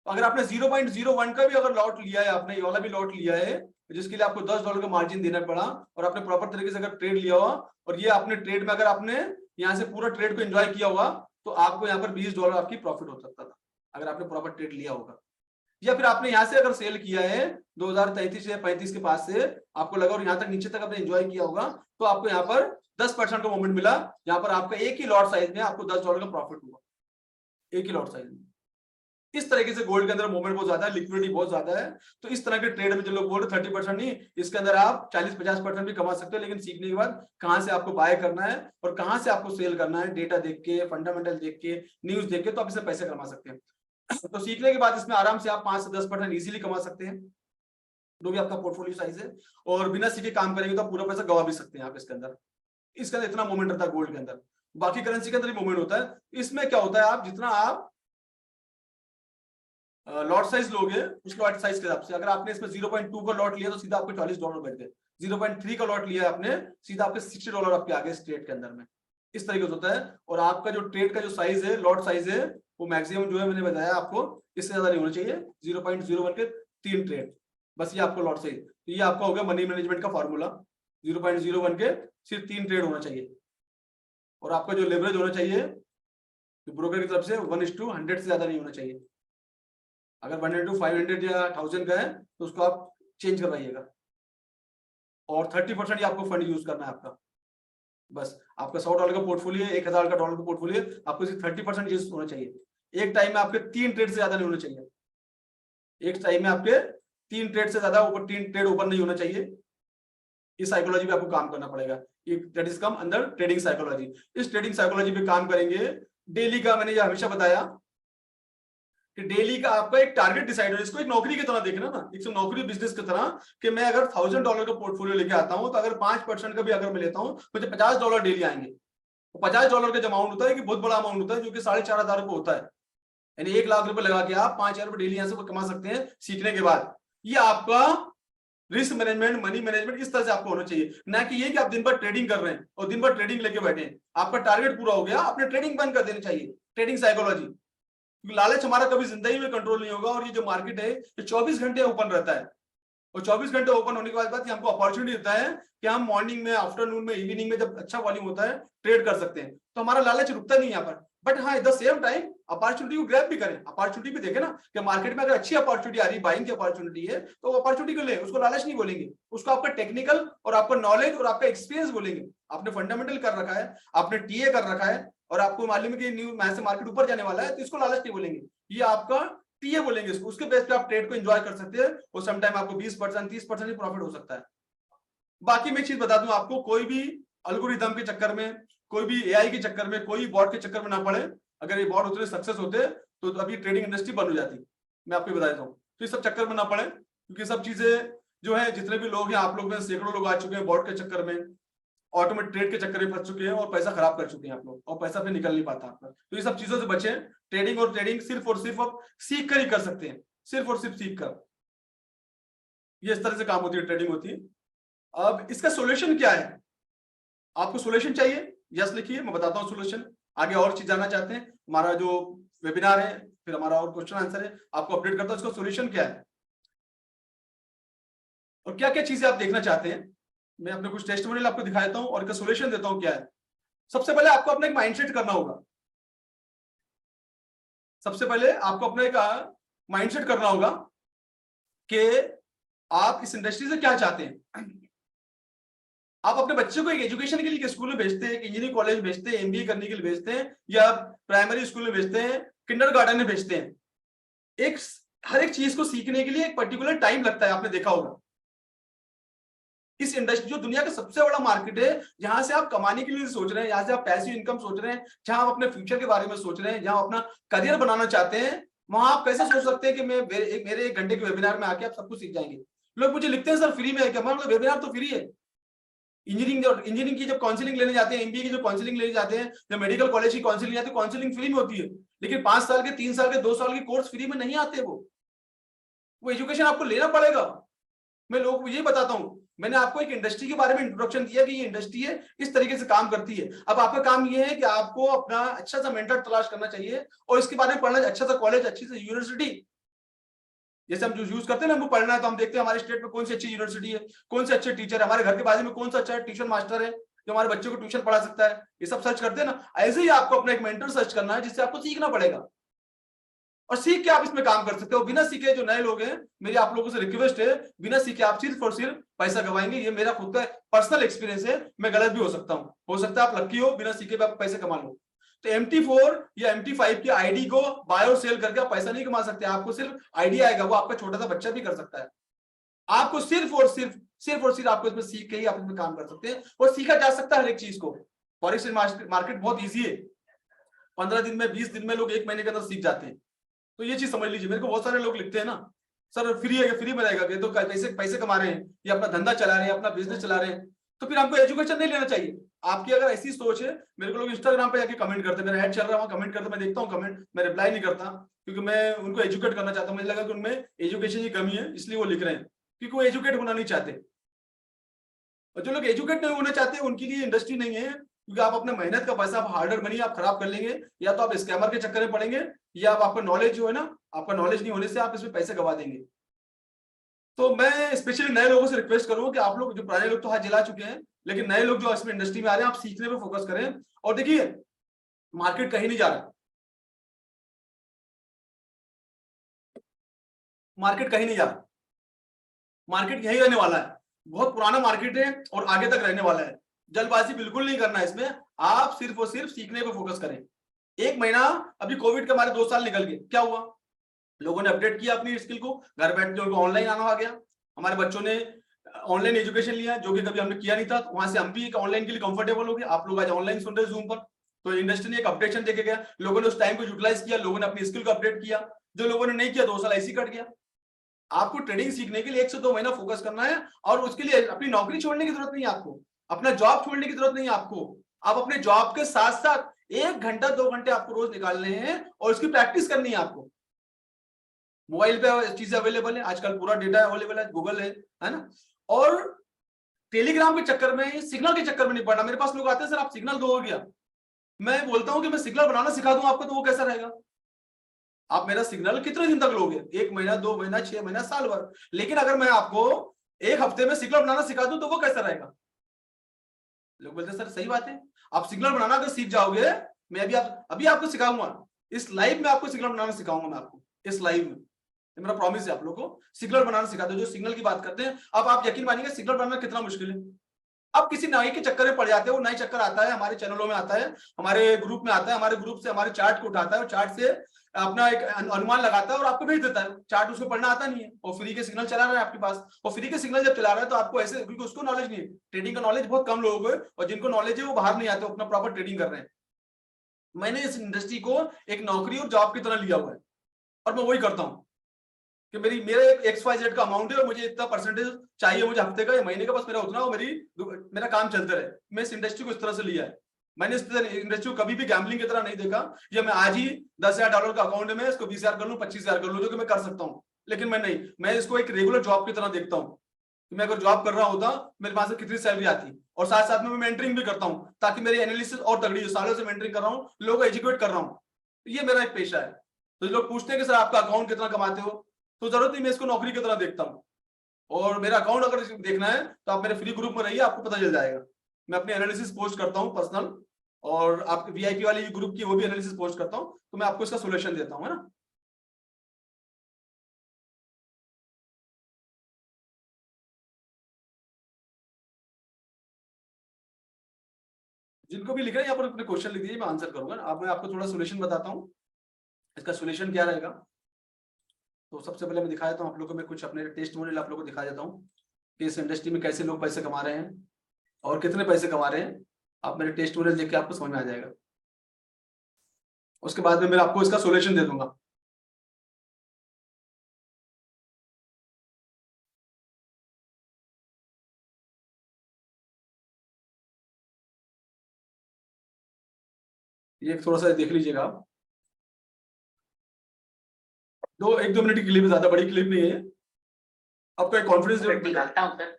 अगर आपने 0.01 का भी अगर लॉट लिया है, आपने ये वाला भी लॉट लिया है जिसके लिए आपको $10 का मार्जिन देना पड़ा और आपने प्रॉपर तरीके से अगर ट्रेड लिया हुआ और ये आपने ट्रेड में अगर आपने यहाँ से पूरा ट्रेड को एंजॉय किया हुआ तो आपको यहाँ पर $20 आपकी प्रॉफिट हो सकता था अगर आपने प्रॉपर ट्रेड लिया होगा। या फिर आपने यहाँ से अगर सेल किया है 2033 या 35 के पास से आपको लगा और यहाँ तक नीचे तक आपने एंजॉय किया होगा तो आपको यहाँ पर 10% का मूवमेंट मिला, यहाँ पर आपका एक ही लॉट साइज में आपको $10 का प्रॉफिट हुआ, एक ही लॉट साइज में। इस तरीके से गोल्ड के अंदर मूवमेंट बहुत ज्यादा है, लिक्विडिटी बहुत ज्यादा है। तो इस तरह के ट्रेड में जो लोग बोल रहे 30% नहीं, इसके अंदर आप 40-50% भी कमा सकते हो। लेकिन सीखने के बाद कहां से आपको बाय करना है और कहां से आपको सेल करना है, डेटा देख के, फंडामेंटल देख के, न्यूज देख के, तो आप इससे पैसे कमा सकते हैं। तो सीखने के बाद इसमें आराम से आप 5 से 10% इजीली कमा सकते हैं, जो भी आपका पोर्टफोलियो साइज है। और बिना सीखे काम करेंगे तो आप पूरा पैसा गवा भी सकते हैं आप इसके अंदर। इसके अंदर इतना मूवमेंट रहता है गोल्ड के अंदर, बाकी करेंसी के अंदर मूवमेंट होता है। इसमें क्या होता है, आप जितना आप लॉट साइज लोगे उस लॉट साइज के हिसाब से, अगर आपने इसमें 0.2 का लॉट लिया तो सीधा आपको $40 बच गए। 0.3 का लॉट लिया आपने, सीधा आपके $60 आपके आगे इस ट्रेड के अंदर में। इस तरीके से होता है। और आपका जो ट्रेड का जो साइज है, लॉट साइज है, वो मैक्सिमम जो है मैंने बताया आपको इससे ज्यादा नहीं होना चाहिए। 0.01 के 3 ट्रेड, बस ये आपको लॉट साइज। तो ये आपका हो गया मनी मैनेजमेंट का फॉर्मूला। 0.01 के सिर्फ 3 ट्रेड होना चाहिए। और आपका जो लेवरेज होना चाहिए ब्रोकर की तरफ से 1:100 से ज्यादा नहीं होना चाहिए। अगर 1:500 या 1000 का है तो उसको आप चेंज करवाइएगा। और 30% आपको फंड यूज करना है आपका। बस आपका $100 का पोर्टफोलियो, $1000 का डॉलर का पोर्टफोलियो, आपको सिर्फ 30% यूज होना चाहिए। एक टाइम में आपके 3 ट्रेड से ज्यादा नहीं होना चाहिए। एक टाइम में आपके 3 ट्रेड से ज्यादा ऊपर, 3 ट्रेड ऊपर नहीं होना चाहिए। इस साइकोलॉजी पे आपको काम करना पड़ेगा। That is come under trading psychology. इस ट्रेडिंग साइकोलॉजी पे काम करेंगे। डेली का मैंने ये हमेशा बताया कि डेली का आपका एक टारगेट डिसाइड हो, इसको एक नौकरी की तरह देखना ना, एक नौकरी बिजनेस की तरह कि मैं अगर $1000 का पोर्टफोलियो लेके आता हूं तो अगर 5% का भी अगर मैं लेता हूं मुझे $50 डेली आएंगे। तो $50 का अमाउंट होता है कि बहुत बड़ा अमाउंट होता है, जो कि 4500 रुपये होता है। यानी 1 लाख रुपए लगा के आप 5000 रुपए डेली यहां से कमा सकते हैं सीखने के बाद। ये आपका रिस्क मैनेजमेंट, मनी मैनेजमेंट इस तरह से आपको होना चाहिए, ना कि ये कि आप दिन भर ट्रेडिंग कर रहे हैं और दिन भर ट्रेडिंग लेके बैठे हैं। आपका टारगेट पूरा हो गया, आपने ट्रेडिंग बंद कर देनी चाहिए, ट्रेडिंग साइकोलॉजी। क्योंकि लालच हमारा कभी जिंदगी में कंट्रोल नहीं होगा, और ये जो मार्केट है ये 24 घंटे ओपन रहता है, और 24 घंटे ओपन होने के बाद ये हमको अपॉर्चुनिटी देता है कि हम मॉर्निंग में, आफ्टरनून में, इवनिंग में जब अच्छा वॉल्यूम होता है ट्रेड कर सकते हैं। तो हमारा लालच रुकता नहीं यहाँ पर। बट हाँ, at the same time opportunity को ग्रैब भी करें, अपॉर्चुनिटी भी देखें ना कि मार्केट में अगर अच्छी अपॉर्चुनिटी आ रही है, बाइंग की अपॉर्चुनिटी है, तो अपॉर्चुनिटी को ले, उसको लालच नहीं बोलेंगे, उसको आपका टेक्निकल और आपका नॉलेज और आपका एक्सपीरियंस बोलेंगे। आपने फंडामेंटल कर रखा है, आपने टीए कर रखा है, और आपको मालूम है कि न्यू मैच से मार्केट ऊपर जाने वाला है, तो इसको लालच नहीं बोलेंगे, ये आपका टीए बोलेंगे इसको। उसके बेस पे आप ट्रेड को एंजॉय कर सकते हैं, और सम टाइम आपको 20% 30% ही प्रॉफिट हो सकता है। बाकी मैं एक चीज बता दूं आपको, कोई भी एल्गोरिथम के चक्कर में, कोई भी एआई के चक्कर में, कोई बॉट के चक्कर में ना पड़े। अगर ये बॉट उतने सक्सेस होते तो अभी ट्रेडिंग इंडस्ट्री बंद हो जाती, मैं आपको बता देता हूँ। तो इस सब चक्कर में ना पड़े, क्योंकि सब चीजें जो है, जितने भी लोग हैं, आप लोग में सैकड़ों लोग आ चुके हैं बॉट के चक्कर में, ऑटोमेटिक ट्रेड के चक्कर में फंस चुके हैं, और पैसा खराब कर चुके हैं आप लोग, और पैसा फिर निकल नहीं पाता आपका। तो ये सब चीजों से बचें। ट्रेडिंग और ट्रेडिंग सिर्फ और सिर्फ आप सीख कर ही कर सकते हैं, सिर्फ और सिर्फ सीख कर। ये इस तरह से काम होती है, ट्रेडिंग होती है। अब इसका सोल्यूशन क्या है? आपको सोल्यूशन चाहिए, यस लिखिए, मैं बताता हूँ सोल्यूशन। आगे और चीज जानना चाहते हैं, हमारा जो वेबिनार है, फिर हमारा और क्वेश्चन आंसर है, आपको अपडेट करता हूँ इसका सोल्यूशन क्या है और क्या क्या चीजें आप देखना चाहते हैं। मैं अपने कुछ टेस्टिमोनियल आपको दिखा देता हूँ और इसका सोल्यूशन देता हूँ क्या है। सबसे पहले आपको अपना एक माइंडसेट करना होगा। सबसे पहले आपको अपना एक माइंडसेट करना होगा कि आप इस इंडस्ट्री से क्या चाहते हैं। आप अपने बच्चे को एक एजुकेशन के लिए स्कूल में भेजते हैं, इंजीनियरिंग कॉलेज में भेजते हैं, एमबीए करने के लिए भेजते हैं, या प्राइमरी स्कूल में भेजते हैं, किंडरगार्टन में भेजते हैं। एक हर एक चीज को सीखने के लिए एक पर्टिकुलर टाइम लगता है, आपने देखा होगा। इस इंडस्ट्री जो दुनिया का सबसे बड़ा मार्केट है, जहां से आप कमाने के लिए सोच रहे हैं, जहां से आप पैसिव इनकम सोच रहे हैं, जहां आप अपने फ्यूचर के बारे में सोच रहे हैं, जहां अपना करियर बनाना चाहते हैं, वहां आप कैसे सोच सकते हैं कि मैं मेरे 1 घंटे के वेबिनार में आके आप सब कुछ सीख जाएंगे। लोग मुझे लिखते हैं सर फ्री में है क्या? मतलब वेबिनार तो फ्री है। इंजीनियरिंग की जब काउंसलिंग लेने जाते हैं, एमबीए की जो काउंसलिंग लेने जाते हैं, जब मेडिकल कॉलेज की काउंसलिंग जाती है, काउंसलिंग फ्री में होती है। लेकिन 5 साल के, 3 साल के, 2 साल के कोर्स फ्री में नहीं आते। वो एजुकेशन आपको लेना पड़ेगा। मैं लोगों को ये बताता हूँ, मैंने आपको एक इंडस्ट्री के बारे में इंट्रोडक्शन दिया कि ये इंडस्ट्री है, इस तरीके से काम करती है। अब आपका काम ये है कि आपको अपना अच्छा सा मेंटर तलाश करना चाहिए, और इसके बारे में पढ़ना, अच्छा सा कॉलेज, अच्छी सी यूनिवर्सिटी। जैसे हम जो यूज करते हैं ना, हमको पढ़ना है, तो हम देखते हैं हमारे स्टेट में कौन सी अच्छी यूनिवर्सिटी है, कौन से अच्छे टीचर है, हमारे घर के बाजू में कौन सा अच्छा ट्यूशन मास्टर है जो हमारे बच्चों को ट्यूशन पढ़ा सकता है। ये सब सर्च करते हैं ना। ऐसे ही आपको अपना एक मेंटर सर्च करना है, जिससे आपको सीखना पड़ेगा, और सीख के आप इसमें काम कर सकते हो। बिना सीखे जो नए लोग हैं, मेरी आप लोगों से रिक्वेस्ट है, बिना सीखे आप सिर्फ और सिर्फ पैसा गवाएंगे। ये मेरा खुद का पर्सनल एक्सपीरियंस है, मैं गलत भी हो सकता हूं, हो सकता है आप लक्की हो, बिना सीखे आप पैसे कमा लो। तो MT4 या MT5 की आईडी को बाय और सेल करके आप पैसा नहीं कमा सकते। आपको सिर्फ आईडिया आएगा, वो आपका छोटा सा बच्चा भी कर सकता है। आपको सिर्फ और सिर्फ आपको इसमें सीख के ही आप इसमें काम कर सकते हैं, और सीखा जा सकता है हर एक चीज को। फॉरेक्स मार्केट बहुत ईजी है, 15 दिन में, 20 दिन में लोग 1 महीने के अंदर सीख जाते हैं। तो ये चीज समझ लीजिए। मेरे को बहुत सारे लोग लिखते हैं ना, सर फ्री है, फ्री में रहेगा, तो पैसे कमा रहे हैं, या अपना धंधा चला रहे हैं, अपना बिजनेस चला रहे हैं, तो फिर हमको एजुकेशन नहीं लेना चाहिए। आपकी अगर ऐसी सोच है, मेरे को लोग इंस्टाग्राम पे जाके कमेंट करते हैं, मेरा ऐड चल रहा है, वहां कमेंट करते, मैं देखता हूँ कमेंट, मैं रिप्लाई नहीं करता, क्योंकि मैं उनको एजुकेट करना चाहता हूँ। मुझे लगा कि उनमें एजुकेशन की कमी है, इसलिए वो लिख रहे हैं, क्योंकि वो एजुकेट होना नहीं चाहते। और जो लोग एजुकेट नहीं होना चाहते, उनके लिए इंडस्ट्री नहीं है, क्योंकि आप अपने मेहनत का पैसा, आप हार्ड अर्न मनी आप खराब कर लेंगे, या तो आप स्कैमर के चक्कर में पड़ेंगे, या आपका नॉलेज जो है ना, आपका नॉलेज नहीं होने से आप इसमें पैसे गवा देंगे। तो मैं स्पेशली नए लोगों से रिक्वेस्ट करूंगा कि आप लोग, जो पुराने लोग तो हाथ जला चुके हैं, लेकिन नए लोग जो इसमें इंडस्ट्री में आ रहे हैं, आप सीखने पे फोकस करें। और देखिए, मार्केट कहीं नहीं जा रहा, मार्केट कहीं नहीं जा रहा, मार्केट यही रहने वाला है। बहुत पुराना मार्केट है और आगे तक रहने वाला है। जल्दबाजी बिल्कुल नहीं करना है इसमें, आप सिर्फ और सिर्फ सीखने पे फोकस करें। 1 महीना, अभी कोविड के हमारे 2 साल निकल गए, क्या हुआ? लोगों ने अपडेट किया अपनी स्किल को, घर बैठ के उनको ऑनलाइन आना आ गया। हमारे बच्चों ने ऑनलाइन एजुकेशन लिया, जो कि कभी हमने किया नहीं था, वहां से हम भी एक ऑनलाइन के लिए कंफर्टेबल हो गए। आप लोग आज ऑनलाइन सुन रहे हैं जूम पर, तो इंडस्ट्री ने एक अपडेशन देके गया, लोगों ने उस टाइम को यूटिलाइज किया, लोगों ने अपनी स्किल को अपडेट किया। जो लोगों ने नहीं किया, 2 साल ऐसे ही कट गया। आपको ट्रेडिंग सीखने के लिए 1 से 2 महीना फोकस करना है, और उसके लिए अपनी नौकरी छोड़ने की जरूरत नहीं है आपको, अपना जॉब छोड़ने की जरूरत नहीं है आपको। आप अपने जॉब के साथ साथ 1 घंटा 2 घंटे आपको रोज निकालने हैं, और उसकी प्रैक्टिस करनी है आपको। मोबाइल पे चीजें अवेलेबल है, आजकल पूरा डेटा अवेलेबल है, गूगल है ना। और टेलीग्राम के चक्कर में, सिग्नल के चक्कर में नहीं पड़ना। मेरे पास लोग आते हैं, सर आप सिग्नल दो क्या? मैं बोलता हूं कि मैं सिग्नल बनाना सिखा दूं आपको, तो वो कैसा रहेगा? आप मेरा सिग्नल कितने दिन तक लोगे? 1 महीना, 2 महीना, 6 महीना, साल भर। लेकिन अगर मैं आपको 1 हफ्ते में सिग्नल बनाना सिखा दूं तो वो कैसा रहेगा? लोग बोलते हैं सर सही बात है, आप सिग्नल बनाना अगर सीख जाओगे, मैं अभी आपको सिखाऊंगा, इस लाइव में आपको सिग्नल बनाना सिखाऊंगा मैं आपको, इस लाइव में। ये मेरा प्रॉमिस है आप लोगों को, सिग्नल बनाना सिखा दो। जो सिग्नल की बात करते हैं, अब आप यकीन मानिएगा सिग्नल बनाना कितना मुश्किल है। अब किसी नई के चक्कर में पड़ जाते हो, नई चक्कर आता है, हमारे चैनलों में आता है, हमारे ग्रुप में आता है, हमारे ग्रुप से हमारे चार्ट को उठाता है और चार्ट से अपना एक अनुमान लगाता है और आपको भेज देता है। चार्ट उसको पढ़ना आता नहीं है और फ्री के सिग्नल चला रहा है आपके पास। और फ्री के सिग्नल जब चला रहा है तो आपको ऐसे, क्योंकि उसको नॉलेज नहीं है, ट्रेडिंग का नॉलेज बहुत कम लोगों को है, और जिनको नॉलेज है वो बाहर नहीं आते, अपना प्रॉपर ट्रेडिंग कर रहे हैं। मैंने इस इंडस्ट्री को एक नौकरी और जॉब की तरह लिया हुआ है, और मैं वही करता हूँ कि मेरा एक XYZ का अमाउंट है और मुझे इतना परसेंटेज चाहिए, मुझे हफ्ते का या महीने का, बस मेरा उतना हो, मेरा काम चलते रहे। मैं इस इंडस्ट्री को इस तरह से लिया है। मैंने इस इंडस्ट्री को कभी भी गैम्बलिंग की तरह नहीं देखा, ये मैं आज ही $10,000 का अकाउंट है, मैं इसको 20,000 कर लूं, 25,000 कर लूं, जो कि मैं कर सकता हूं। लेकिन मैं नहीं, मैं इसको एक रेगुलर जॉब की तरह देखता हूँ कि मैं अगर जॉब कर रहा होता, मेरे पास कितनी सैलरी आती, और साथ साथ में मैं मेंटरिंग भी करता हूँ, ताकि मेरी एनालिसिस और तगड़ी हो। सालों से मेंटरिंग कर रहा हूँ, लोगों को एजुकेट कर रहा हूँ, ये मेरा एक पेशा है। तो लोग पूछते हैं कि सर आपका अकाउंट कितना कमाते हो, तो जरूरत नहीं, मैं इसको नौकरी की तरह देखता हूँ। और मेरा अकाउंट अगर देखना है तो आप मेरे फ्री ग्रुप में रहिए, आपको पता चल जाएगा। मैं अपनी एनालिसिस पोस्ट करता हूँ पर्सनल, और आपके VIP वाली ग्रुप की वो भी एनालिसिस पोस्ट करता हूँ, तो मैं आपको इसका सोल्यूशन देता हूँ, है ना। जिनको भी लिख रहे हैं यहाँ पर अपने क्वेश्चन लिख दीजिए, मैं आंसर करूंगा। अब मैं आपको थोड़ा सोल्यूशन बताता हूँ, इसका सोल्यूशन क्या रहेगा। तो सबसे पहले मैं दिखा देता हूँ आप लोगों को, मैं कुछ अपने टेस्ट मॉडल आप लोगों को दिखा देता हूँ कि इस इंडस्ट्री में कैसे लोग पैसे कमा रहे हैं और कितने पैसे कमा रहे हैं। आप मेरे टेस्ट मॉडल देख के आपको समझ में आ जाएगा, उसके बाद में मैं आपको इसका सोल्यूशन दे दूंगा। ये थोड़ा सा देख लीजिएगा आप, 1-2 मिनट की क्लिप है, ज्यादा बड़ी क्लिप नहीं है। आपका एक कॉन्फिडेंस लेवल निकालता हूँ सर।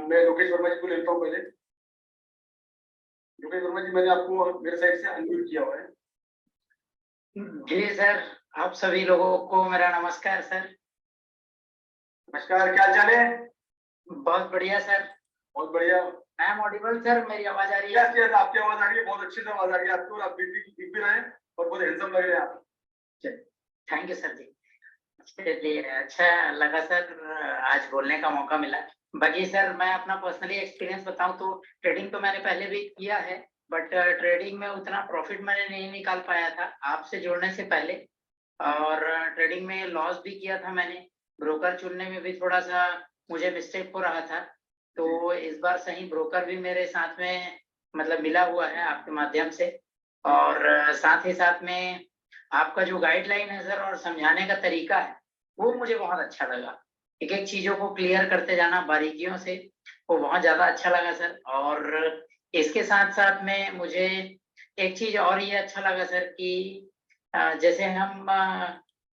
मैं लोकेश वर्मा जी को लेता हूँ पहले। लोकेश वर्मा जी, मैंने आपको मेरे साइड से अनम्यूट किया हुआ है। जी सर, आप सभी लोगों को मेरा नमस्कार सर। नमस्कार, क्या चाल है? बहुत बढ़िया सर। बहुत बढ़िया। आई एम ऑडिबल सर, मेरी आवाज आ रही है? यस यस, आपकी आवाज आ रही है, बहुत अच्छी से आवाज आ रही है आपको, आप दिख भी रहे हैं और बहुत हैंडसम लग रहे हैं आप। थैंक यू सर जी। चलिए, अच्छा लगा सर आज बोलने का मौका मिला। बाकी सर मैं अपना पर्सनली एक्सपीरियंस बताऊं तो ट्रेडिंग तो मैंने पहले भी किया है, बट ट्रेडिंग में उतना प्रॉफिट मैंने नहीं निकाल पाया था आपसे जुड़ने से पहले, और ट्रेडिंग में लॉस भी किया था मैंने। ब्रोकर चुनने में भी थोड़ा सा मुझे मिस्टेक हो रहा था, तो इस बार सही ब्रोकर भी मेरे साथ में मतलब मिला हुआ है आपके माध्यम से। और साथ ही साथ में आपका जो गाइडलाइन है सर और समझाने का तरीका है वो मुझे बहुत अच्छा लगा। एक एक चीजों को क्लियर करते जाना बारीकियों से, वो बहुत ज्यादा अच्छा लगा सर। और इसके साथ साथ में मुझे एक चीज और ये अच्छा लगा सर कि जैसे हम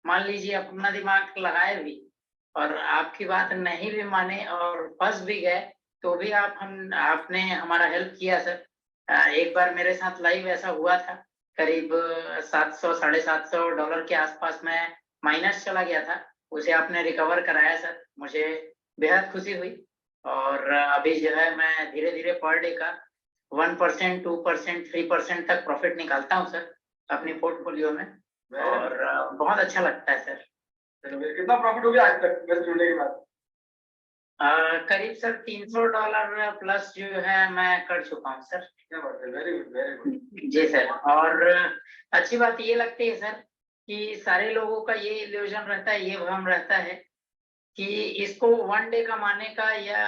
मान लीजिए अपना दिमाग लगाए भी और आपकी बात नहीं भी माने और फंस भी गए, तो भी आपने हमारा हेल्प किया सर। एक बार मेरे साथ लाइव ऐसा हुआ था, करीब 700 $750 के आसपास में माइनस चला गया था, उसे आपने रिकवर कराया सर, मुझे बेहद खुशी हुई। और अभी जो है मैं धीरे धीरे पर डे का 1%, 2%, 3% तक प्रॉफिट निकालता हूँ सर अपनी पोर्टफोलियो में, और बहुत अच्छा लगता है सर। कितना प्रॉफिट हो गया आज तक बस जुड़ने के बाद? करीब सर $300 प्लस जो है मैं कर चुका हूँ सर। क्या बात है, वेरी गुड वेरी गुड। जी सर, और अच्छी बात ये लगती है सर कि सारे लोगों का ये इल्यूजन रहता है, ये भ्रम रहता है कि इसको वन डे कमाने का या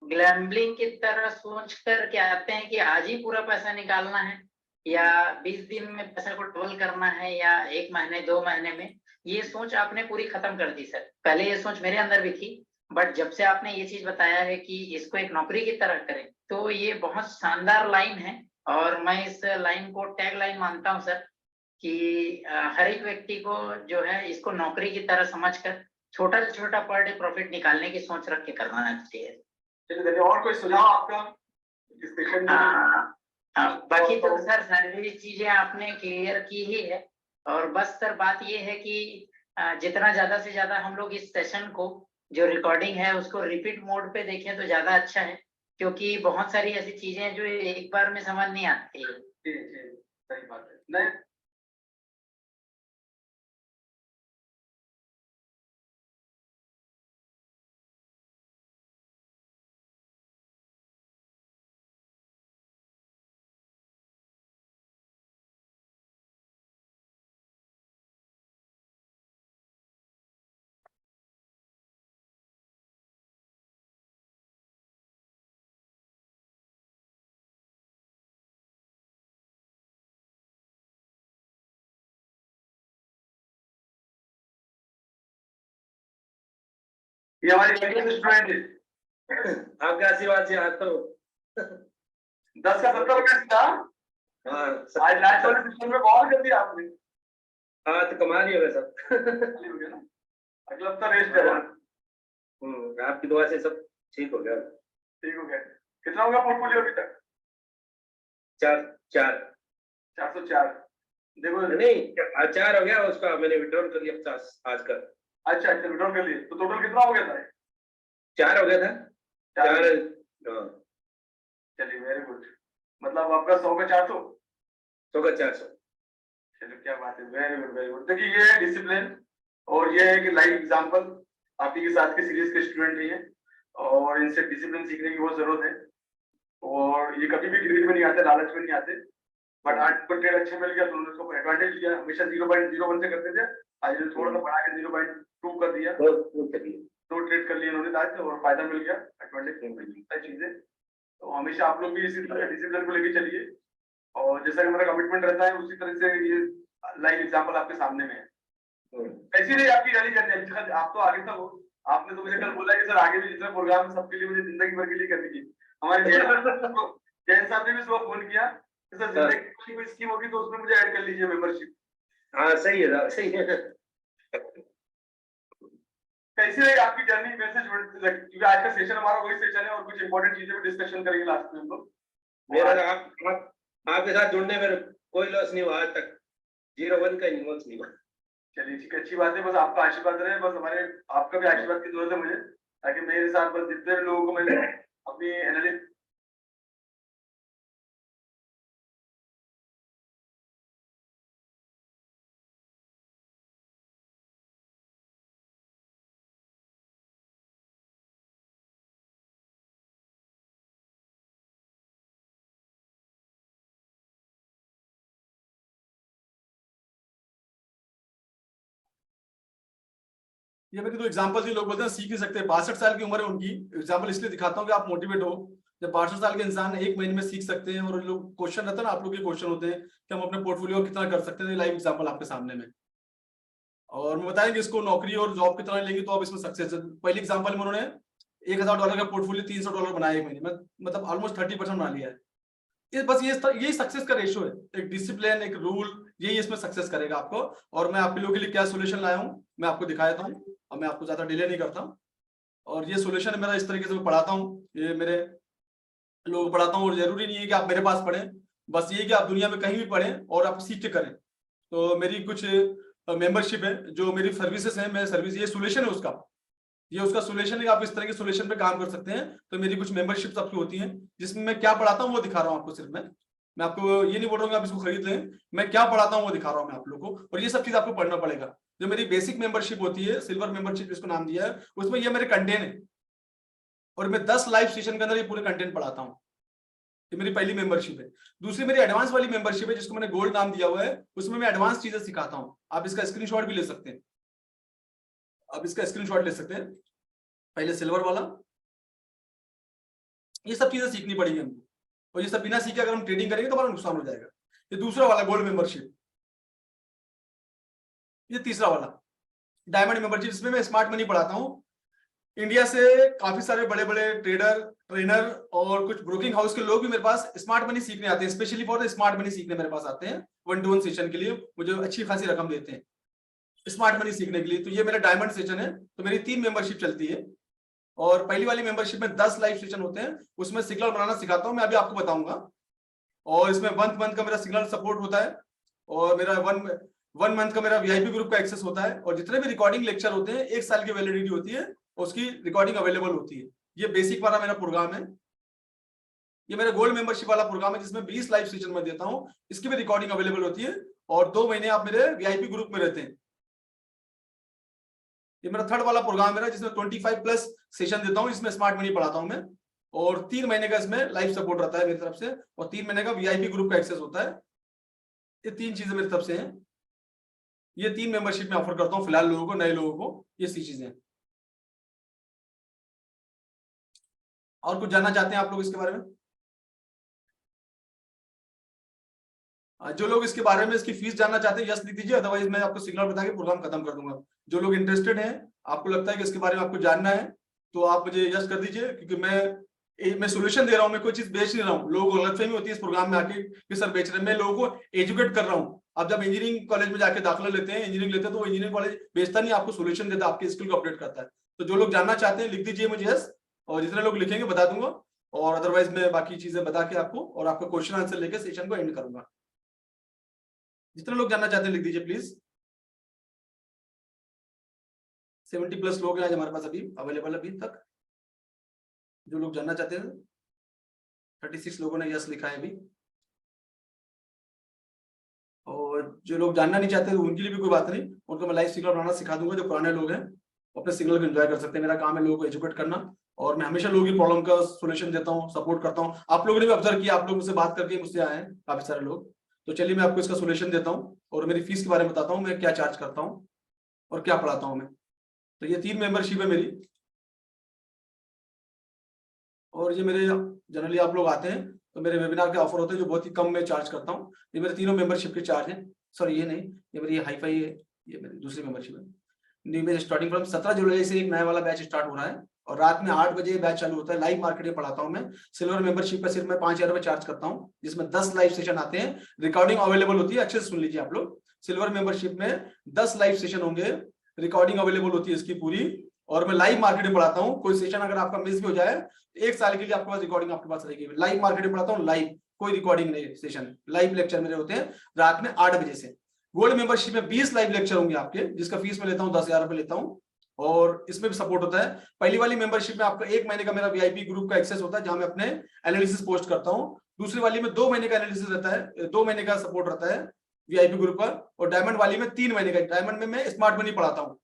ग्लैम्बलिंग की तरह सोच कर के आते हैं कि आज ही पूरा पैसा निकालना है या 20 दिन में पैसा को डबल करना है या 1 महीने 2 महीने में। ये सोच आपने पूरी खत्म कर दी सर। पहले ये सोच मेरे अंदर भी थी, बट जब से आपने ये चीज बताया है कि इसको एक नौकरी की तरह करें, तो ये बहुत शानदार लाइन है और मैं इस लाइन को टैग लाइन मानता हूँ सर। कि हर एक व्यक्ति को जो है इसको नौकरी की तरह समझकर छोटा से छोटा पर डे प्रॉफिट निकालने की सोच रख के करना चाहिए। चलिए धन्यवाद। और कोई सुझाव आपका इस सेशन में? बाकी तो सर सारी चीजें आपने क्लियर की ही है, और बस सर बात ये है कि जितना ज्यादा से ज्यादा हम लोग इस सेशन को जो रिकॉर्डिंग है उसको रिपीट मोड पे देखें तो ज्यादा अच्छा है, क्योंकि बहुत सारी ऐसी चीजें हैं जो एक बार में समझ नहीं आती है। जी जी सही बात है। नहीं ये हमारी स्टूडेंट है। आपका आशीर्वाद से आज तो 10 का 70 रुपया सीधा। हाँ आज लास्ट वाले सेशन में बहुत कर दिया आपने। हाँ तो कमा लिया वैसा। खाली हो गया ना, अगला हफ्ता रेस्ट है। आपकी दुआ से सब ठीक हो गया। ठीक हो गया। कितना होगा पोर्टफोलियो अभी तक? 404। देखो नहीं 4 हो गया, उसका मैंने विड्रॉल कर लिया 50 आज का। अच्छा अच्छा विड्रॉल कर लिए, तो टोटल कितना हो गया था? 4 हो गया था। 4 चलिए वेरी गुड। मतलब आपका 100 का 400। 100 का 400। चलो क्या बात है, वेरी गुड वेरी गुड। देखिए ये है डिसिप्लिन, और ये है कि लाइव एग्जांपल आप ही के साथ के सीरीज के स्टूडेंट ही हैं, और इनसे डिसिप्लिन सीखने की बहुत जरूरत है। और ये कभी भी ग्रीड में नहीं आते, लालच में नहीं आते, बट आज को ट्रेड अच्छे मिल गया तो उन्होंने उसको एडवांटेज लिया। हमेशा 0.01 से करते थे, आज थोड़ा सा बढ़ा के 0.2 कर दिया, 2 ट्रेड कर लिए उन्होंने आज, और फायदा मिल गया, एडवांटेज चीजें। तो हमेशा आप लोग भी इसी तरह डिसिप्लिन को लेके चलिए, और जैसा कि मेरा कमिटमेंट रहता है उसी तरह से ये लाइव एग्जांपल आपके सामने में है। ऐसी रही आपकी रैली जर्नी। आप तो आगे तक हो, आपने तो मुझे कल बोला कि सर आगे भी जितना प्रोग्राम है सबके लिए मुझे जिंदगी भर के लिए कर दीजिए। हमारे जैन साहब ने भी सुबह फोन किया कि सर जिंदगी की कोई स्कीम होगी तो उसमें मुझे ऐड कर लीजिए मेंबरशिप। हाँ सही है, सही है। कैसी रही आपकी जर्नी मेरे से क्योंकि आज का सेशन हमारा वही सेशन है, और कुछ इंपॉर्टेंट चीजें भी डिस्कशन करेंगे लास्ट में हम लोग। मेरा आपके साथ जुड़ने में कोई लॉस नहीं हुआ आज तक, 0-1 का लॉस नहीं हुआ। चलिए ठीक है, अच्छी बात है। बस आपका आशीर्वाद रहे, बस हमारे आपका भी आशीर्वाद की जरूरत है मुझे, ताकि मेरे साथ बस जितने भी लोगों को मैंने अपनी एनालिस्ट ये मेरी 2 एग्जांपल थी। लोग बोलते हैं सीख नहीं सकते, 62 साल की उम्र है उनकी। एग्जांपल इसलिए दिखाता हूँ कि आप मोटिवेट हो। जब 62 साल के इंसान 1 महीने में सीख सकते हैं, और लोग क्वेश्चन रहता है ना, आप लोग के क्वेश्चन होते हैं कि हम अपने पोर्टफोलियो कितना कर सकते हैं, लाइव एग्जांपल आपके सामने में। और मैं बताएंगे इसको नौकरी और जॉब कितना लेंगे तो आप इसमें सक्सेस है। पहली एग्जांपल में उन्होंने $1000 का पोर्टफोलियो $300 बनाया 1 महीने में, मतलब ऑलमोस्ट 30% बना लिया है। ये बस यही सक्सेस का रेशियो है, एक डिसिप्लिन, एक रूल, यही इसमें सक्सेस करेगा आपको। और मैं आप लोगों के लिए क्या सोल्यूशन लाया हूँ मैं आपको दिखाता हूँ, और मैं आपको ज्यादा डिले नहीं करता हूँ। और ये सोल्यूशन मेरा इस तरीके से मैं पढ़ाता हूँ, ये मेरे लोगों को पढ़ाता हूँ, और जरूरी नहीं है कि आप मेरे पास पढ़ें, बस ये कि आप दुनिया में कहीं भी पढ़ें और आप सीख के करें। तो मेरी कुछ मेंबरशिप है, जो मेरी सर्विसेज है, मेरे सर्विस ये सोल्यूशन है उसका, ये उसका सोल्यूशन है। आप इस तरह के सोल्यूशन पे काम कर सकते हैं। तो मेरी कुछ मेंबरशिप्स आपकी होती हैं, जिसमें मैं क्या पढ़ाता हूँ वो दिखा रहा हूँ आपको। सिर्फ मैं आपको ये नहीं बोल रहा हूँ आप इसको खरीद लें, मैं क्या पढ़ाता हूँ वो दिखा रहा हूँ मैं आप लोग को, और ये सब चीज आपको पढ़ना पड़ेगा। जो मेरी बेसिक मेंबरशिप होती है, सिल्वर मेंबरशिप जिसको नाम दिया है, उसमें ये मेरे कंटेंट है, और मैं 10 लाइव सेशन के अंदर ये पूरे कंटेंट पढ़ाता हूँ। ये मेरी पहली मेंबरशिप है। दूसरी मेरी एडवांस वाली मेंबरशिप है, जिसको मैंने गोल्ड नाम दिया हुआ है, उसमें मैं एडवांस चीजें सिखाता हूँ। आप इसका स्क्रीनशॉट भी ले सकते हैं, आप इसका स्क्रीनशॉट ले सकते हैं। पहले सिल्वर वाला, ये सब चीजें सीखनी पड़ेगी हमको, और ये सब बिना सीखे अगर हम ट्रेडिंग करेंगे तो हमारा नुकसान हो जाएगा। ये दूसरा वाला गोल्ड मेंबरशिप, ये तीसरा वाला डायमंड मेंबरशिप, जिसमें मैं स्मार्ट मनी पढ़ाता हूँ। इंडिया से काफी सारे बड़े बड़े ट्रेडर, ट्रेनर और कुछ ब्रोकिंग हाउस के लोग भी मेरे पास स्मार्ट मनी सीखने आते हैं, specially for the smart money सीखने मेरे पास आते हैं। 1-to-1 सेशन के लिए मुझे अच्छी खासी रकम देते हैं स्मार्ट मनी सीखने के लिए। तो ये मेरा डायमंड सेशन है। तो मेरी 3 मेंबरशिप चलती है और पहली वाली मेंबरशिप में 10 लाइव सेशन होते हैं, उसमें सिग्नल बनाना सिखाता हूँ मैं, अभी आपको बताऊंगा। और इसमें 1 मंथ का मेरा सिग्नल सपोर्ट होता है और मेरा 1 मंथ का मेरा वीआईपी ग्रुप का एक्सेस होता है। और जितने भी रिकॉर्डिंग लेक्चर होते हैं 1 साल की वैलिडिटी होती है, उसकी रिकॉर्डिंग अवेलेबल होती है। ये बेसिक वाला मेरा प्रोग्राम है। ये मेरा गोल्ड मेंबरशिप वाला प्रोग्राम है जिसमें 20 लाइव सेशन में देता हूँ, इसकी भी रिकॉर्डिंग अवेलेबल होती है और 2 महीने आप मेरे वीआईपी ग्रुप में रहते हैं। ये मेरा थर्ड वाला प्रोग्राम है जिसमें 25 प्लस सेशन देता हूँ, इसमें स्मार्ट मनी पढ़ाता हूँ मैं। और 3 महीने का इसमें लाइव सपोर्ट रहता है मेरी तरफ से और 3 महीने का वीआईपी ग्रुप का एक्सेस होता है। ये 3 चीजें मेरी तरफ से हैं। ये 3 मेंबरशिप में ऑफर करता हूँ फिलहाल लोगों को, नए लोगों को, ये 3 चीजें। और कुछ जानना चाहते हैं आप लोग इसके बारे में? जो लोग इसके बारे में इसकी फीस जानना चाहते हैं यस लिख दीजिए, अदरवाइज मैं आपको सिग्नल बता के प्रोग्राम खत्म कर दूंगा। जो लोग इंटरेस्टेड हैं, आपको लगता है कि इसके बारे में आपको जानना है, तो आप मुझे यस कर दीजिए, क्योंकि मैं सोल्यूशन दे रहा हूँ, मैं कोई चीज बेच नहीं रहा हूँ। लोगों को गलतफहमी होती है इस प्रोग्राम में आके कि सर बेच रहे हैं, मैं लोगों को एजुकेट कर रहा हूँ। आप जब इंजीनियरिंग कॉलेज में जाके दाखिला लेते हैं, इंजीनियरिंग लेते हैं, तो वो इंजीनियरिंग कॉलेज बेचता नहीं, आपको सोल्यूशन देता है, आपकी स्किल को अपडेट करता है। तो जो लोग जानना चाहते हैं लिख दीजिए मुझे यस, और जितने लोग लिखेंगे बता दूंगा। और अदरवाइज मैं बाकी चीजें बता के आपको और आपका क्वेश्चन आंसर लेके सेशन को एंड करूंगा। जितने लोग जानना चाहते हैं लिख दीजिए प्लीज। 70 प्लस लोग हैं आज हमारे पास अभी अवेलेबल अभी तक। जो लोग जानना चाहते हैं, 36 लोगों ने यस लिखा है अभी। और जो लोग जानना नहीं चाहते उनके लिए भी कोई बात नहीं, उनको मैं लाइव सिग्नल बनाना सिखा दूंगा। जो पुराने लोग हैं वो अपने सिग्नल को एंजॉय कर सकते हैं। मेरा काम है लोगों को एजुकेट करना और मैं हमेशा लोगों की प्रॉब्लम का सोल्यूशन देता हूँ, सपोर्ट करता हूँ। आप लोगों ने भी ऑब्जर्व किया, आप लोग मुझसे बात करके मुझसे आए हैं काफी सारे लोग। तो चलिए मैं आपको इसका सोल्यूशन देता हूँ और मेरी फीस के बारे में बताता हूँ, मैं क्या चार्ज करता हूँ और क्या पढ़ाता हूँ मैं। तो ये 3 मेंबरशिप है मेरी। और ये मेरे जनरली आप लोग आते हैं तो मेरे वेबिनार के ऑफर होते हैं जो बहुत ही कम में चार्ज करता हूँ। ये मेरे तीनों मेंबरशिप के चार्ज हैं। सॉरी ये नहीं, ये मेरी हाई फाई है, ये मेरी दूसरी मेंबरशिप है। न्यू बैच स्टार्टिंग फ्रॉम 17 जुलाई से एक नया वाला बैच स्टार्ट हो रहा है और रात में 8 बजे बैच चालू होता है। लाइव मार्केटिंग पढ़ाता हूँ मैं। सिल्वर मेंबरशिप का सिर्फ मैं 5,000 रुपए चार्ज करता हूँ, जिसमें 10 लाइव सेशन आते हैं, रिकॉर्डिंग अवेलेबल होती है। अच्छे से सुन लीजिए आप लोग, सिल्वर मेंबरशिप में 10 लाइव सेशन होंगे, रिकॉर्डिंग अवेलेबल होती है इसकी पूरी। और मैं लाइव मार्केटिंग पढ़ाता हूँ। कोई सेशन अगर आपका मिस भी हो जाए, 1 साल के लिए आपके पास रिकॉर्डिंग आपके पास रहेगी। लाइव मार्केटिंग पढ़ाता हूँ, लाइव, कोई रिकॉर्डिंग नहीं। सेशन लाइव लेक्चर मेरे होते हैं रात में 8 बजे से। गोल्ड मेंबरशिप में 20 लाइव लेक्चर होंगे आपके, जिसका फीस मैं लेता हूँ 10,000 रुपए लेता हूँ। और इसमें भी सपोर्ट होता है। पहली वाली मेंबरशिप में आपका 1 महीने का मेरा वीआईपी ग्रुप का एक्सेस होता है, जहां मैं अपने एनालिसिस पोस्ट करता हूँ। दूसरी वाली में 2 महीने का एनालिसिस रहता है, 2 महीने का सपोर्ट रहता है वीआईपी ग्रुप पर। और डायमंड वाली में 3 महीने का। डायमंड में मैं स्मार्ट मनी पढ़ाता हूँ,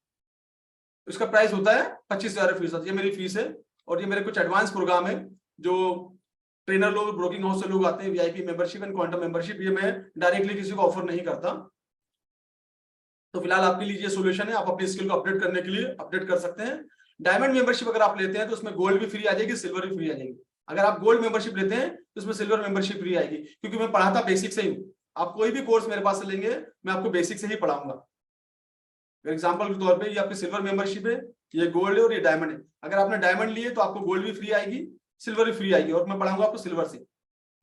इसका प्राइस होता है 25,000 फीस। ये मेरी फीस है। और ये मेरे कुछ एडवांस प्रोग्राम है जो ट्रेनर लोग, ब्रोकिंग हाउस से लोग आते हैं, VIP membership and quantum membership, ये मैं डायरेक्टली किसी को ऑफर नहीं करता। तो फिलहाल आपके लिए ये सोल्यूशन है, आप अपनी स्किल को अपडेट करने के लिए अपडेट कर सकते हैं। डायमंड मेंबरशिप अगर आप लेते हैं तो उसमें गोल्ड भी फ्री आ जाएगी, सिल्वर भी फ्री आ जाएगी। अगर आप गोल्ड मेंबरशिप लेते हैं तो उसमें सिल्वर मेंबरशिप फ्री आएगी, क्योंकि मैं पढ़ाता बेसिक से ही हूँ। आप कोई भी कोर्स मेरे पास से लेंगे, मैं आपको बेसिक से ही पढ़ाऊंगा। एग्जाम्पल के तौर पे ये आपकी सिल्वर मेंबरशिप है, ये गोल्ड है और ये डायमंड है। अगर आपने डायमंड लिए तो आपको गोल्ड भी फ्री आएगी, सिल्वर भी फ्री आएगी, और मैं पढ़ाऊंगा आपको सिल्वर से।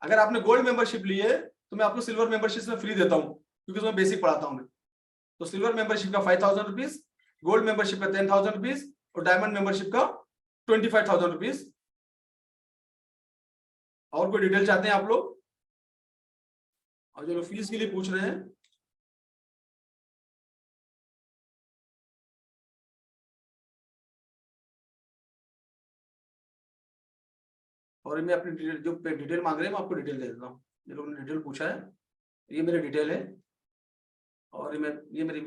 अगर आपने गोल्ड मेंबरशिप ली है तो मैं आपको सिल्वर मेंबरशिप में फ्री देता हूँ, क्योंकि उसमें बेसिक पढ़ाता हूँ मैं। तो सिल्वर मेंबरशिप का 5,000 रुपीज, गोल्ड मेंबरशिप का 10,000 रुपीज और डायमंड मेंबरशिप का 25,000 रुपीज। और कोई डिटेल चाहते हैं आप लोग? और जो लोग फीस के लिए पूछ रहे हैं, और मैं अपनी डिटेल, जो डिटेल मांग रहे हैं मैं आपको डिटेल दे देता हूँ। जो लोगों ने डिटेल पूछा है, ये मेरी डिटेल है। और ये मेरी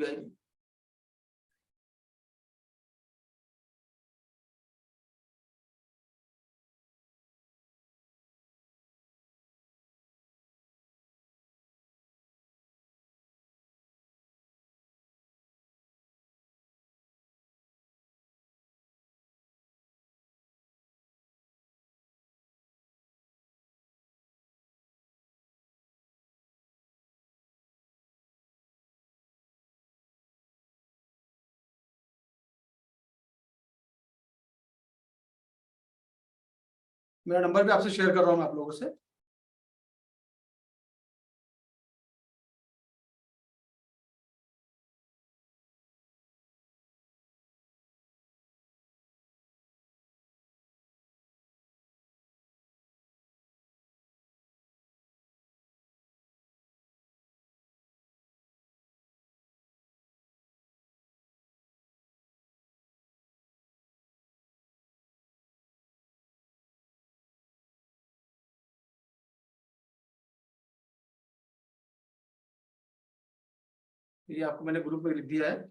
मेरा नंबर भी आपसे शेयर कर रहा हूँ मैं आप लोगों से। ये आपको मैंने ग्रुप में लिख दिया है।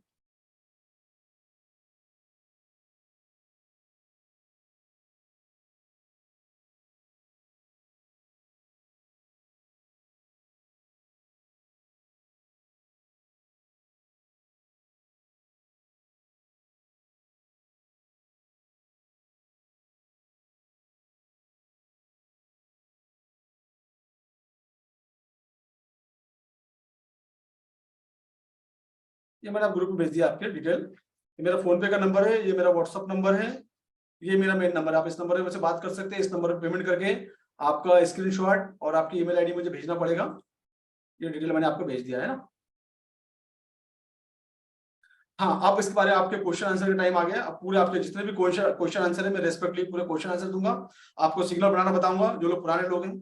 ये मैंने ग्रुप में भेज दिया आपके डिटेल। ये मेरा फोन पे का नंबर है, ये मेरा व्हाट्सअप नंबर है, ये मेरा मेन नंबर है। आप इस नंबर पे मुझसे बात कर सकते हैं। इस नंबर पे पेमेंट करके आपका स्क्रीनशॉट और आपकी ईमेल आईडी मुझे भेजना पड़ेगा। ये डिटेल मैंने आपको भेज दिया है ना। हाँ, आप इसके बारे में आपके क्वेश्चन आंसर का टाइम आ गया। अब पूरे आपके जितने भी क्वेश्चन आंसर है मैं रेस्पेक्टली पूरे क्वेश्चन आंसर दूंगा। आपको सिग्नल बनाना बताऊंगा जो लोग पुराने लोग हैं।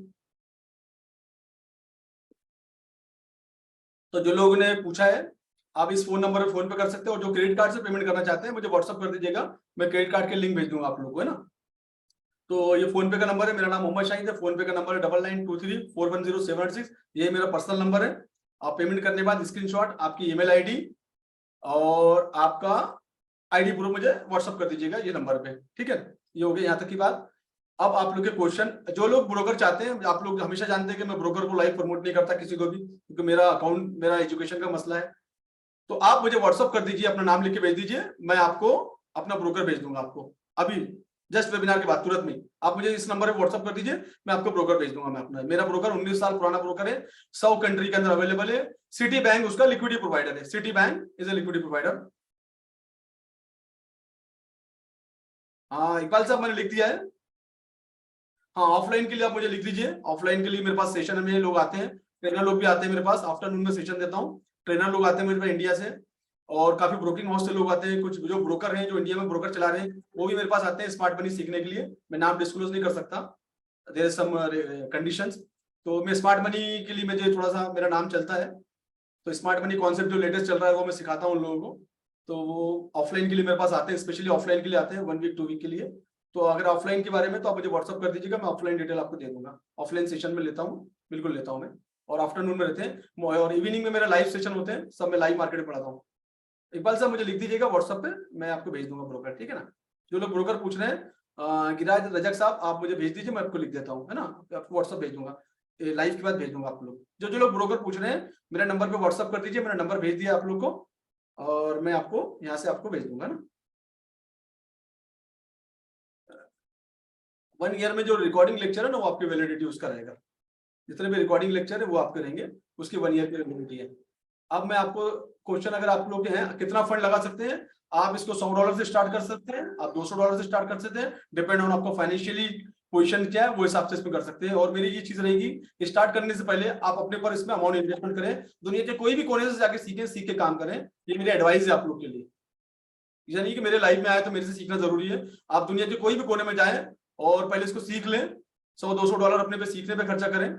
तो जो लोगों ने पूछा है आप इस फोन नंबर पे फोन पे कर सकते हो, और जो क्रेडिट कार्ड से पेमेंट करना चाहते हैं मुझे व्हाट्सअप कर दीजिएगा, मैं क्रेडिट कार्ड के लिंक भेज दूंगा आप लोग को, है ना। तो ये फोन पे का नंबर है, मेरा नाम मोहम्मद शाहिद है। फोन पे का नंबर है 9923410786। ये मेरा पर्सनल नंबर है। आप पेमेंट करने के बाद स्क्रीनशॉट, आपकी ईमेल आईडी और आपका आईडी प्रूफ मुझे व्हाट्सअप कर दीजिएगा ये नंबर पे, ठीक है। ये हो गया यहाँ तक की बात। अब आप लोग के क्वेश्चन, जो लोग ब्रोकर चाहते हैं, आप लोग हमेशा जानते हैं कि मैं ब्रोकर को लाइव प्रमोट नहीं करता किसी को भी, क्योंकि मेरा अकाउंट मेरा एजुकेशन का मसला है। तो आप मुझे व्हाट्सअप कर दीजिए, अपना नाम लिख के भेज दीजिए, मैं आपको अपना ब्रोकर भेज दूंगा आपको अभी जस्ट वेबिनार के बाद तुरंत में। आप मुझे इस नंबर पे व्हाट्सअप कर दीजिए, मैं आपको ब्रोकर भेज दूंगा। मैं अपना, मेरा ब्रोकर 19 साल पुराना ब्रोकर है, 100 कंट्री के अंदर अवेलेबल है। सिटी बैंक उसका लिक्विडिटी प्रोवाइडर है। City bank is a liquidity provider. हाँ इकबाल साहब मैंने लिख दिया है। हाँ, ऑफलाइन के लिए आप मुझे लिख दीजिए। ऑफलाइन के लिए मेरे पास सेशन में लोग आते हैं, ट्रेनर लोग भी आते हैं मेरे पास। आफ्टरनून में सेशन देता हूँ, ट्रेनर लोग आते हैं मेरे पास इंडिया से, और काफी ब्रोकिंग हाउस से लोग आते हैं। कुछ जो ब्रोकर हैं जो इंडिया में ब्रोकर चला रहे हैं वो भी मेरे पास आते हैं स्मार्ट मनी सीखने के लिए। मैं नाम डिस्क्लोज नहीं कर सकता, देयर इज सम कंडीशंस। तो मैं स्मार्ट मनी के लिए मुझे थोड़ा सा मेरा नाम चलता है, तो स्मार्ट मनी कॉन्सेप्ट जो लेटेस्ट चल रहा है वो मैं सिखाता हूँ उन लोगों को। तो वो ऑफलाइन के लिए मेरे पास आते हैं, स्पेशली ऑफलाइन के लिए आते हैं 1 वीक 2 वीक के लिए। तो अगर ऑफलाइन के बारे में तो आप मुझे व्हाट्सअप कर दीजिएगा, मैं ऑफलाइन डिटेल आपको दे दूंगा। ऑफलाइन सेशन में लेता हूँ, बिल्कुल लेता हूँ मैं, और आफ्टरनून में रहते हैं, और इवनिंग में मेरा लाइव सेशन होते हैं, सब मैं लाइव मार्केट में पढ़ाता हूँ। इकबाल साहब मुझे लिख दीजिएगा व्हाट्सएप पे, मैं आपको भेज दूंगा ब्रोकर, ठीक है ना। जो लोग ब्रोकर पूछ रहे हैं, गिराज रजक साहब आप मुझे भेज दीजिए, मैं आपको लिख देता हूँ, है ना। आपको व्हाट्सएप भेज दूंगा, लाइव के बाद भेज दूंगा आप लोग। जो लोग ब्रोकर पूछ रहे हैं मेरे नंबर पे व्हाट्सएप कर दीजिए, मेरा नंबर भेज दिया आप लोग को, और मैं आपको यहाँ से आपको भेज दूंगा ना। 1 ईयर में जो रिकॉर्डिंग लेक्चर है ना वो आपकी वैलिडिटी उसका रहेगा। जितने भी रिकॉर्डिंग लेक्चर है वो आपके रहेंगे, उसकी 1 ईयर की वैलिडिटी है। अब मैं आपको क्वेश्चन, अगर आप लोग के हैं कितना फंड लगा सकते हैं, आप इसको $100 से स्टार्ट कर सकते हैं, आप $200 से स्टार्ट कर सकते हैं, डिपेंड ऑन आपको फाइनेंशियली पोजीशन क्या है वो हिसाब से इसमें कर सकते हैं। और मेरी ये चीज रहेगी, स्टार्ट करने से पहले आप अपने पर इसमें अमाउंट इन्वेस्टमेंट करें, दुनिया के कोई भी कोने से जाके सीख के काम करें। ये मेरी एडवाइस है आप लोग के लिए, यानी कि मेरे लाइफ में आए तो मेरे से सीखना जरूरी है। आप दुनिया के कोई भी कोने में जाएं और पहले इसको सीख लें, $100-200 अपने पे सीखने पे खर्चा करें,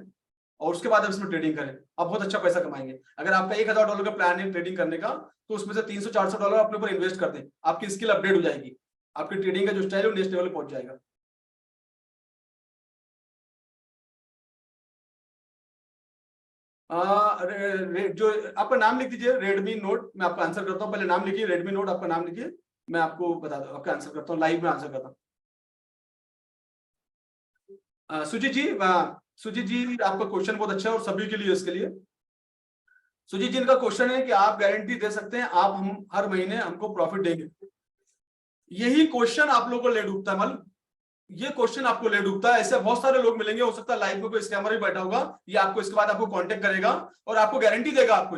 और उसके बाद आप इसमें ट्रेडिंग करें, आप बहुत अच्छा पैसा कमाएंगे। अगर आपका $1000 का प्लान है ट्रेडिंग करने का, तो उसमें से $300-400 अपने ऊपर इन्वेस्ट कर दें, आपकी स्किल अपडेट हो जाएगी, आपकी ट्रेडिंग का जो स्टाइल है नेक्स्ट लेवल पे पहुंच जाएगा। जो आपका नाम लिख दीजिए, रेडमी नोट, मैं आपका आंसर करता हूँ। पहले नाम लिखिए, रेडमी नोट आपका नाम लिखिए, मैं आपको बता दूं, आपका आंसर करता हूँ, लाइव में आंसर करता हूँ। सुजीत जी, सुजीत जी आपका क्वेश्चन बहुत अच्छा है और सभी के लिए, इसके लिए सुजीत जी इनका क्वेश्चन है कि आप गारंटी दे सकते हैं आप हम हर महीने हमको प्रॉफिट देंगे। यही क्वेश्चन आप लोगों को ले डूबता है, मतलब ये क्वेश्चन आपको ले डूबता है। ऐसे बहुत सारे लोग मिलेंगे, हो सकता है लाइव में कोई स्कैमर भी बैठा होगा, ये आपको इसके बाद आपको कांटेक्ट करेगा और आपको गारंटी देगा आपको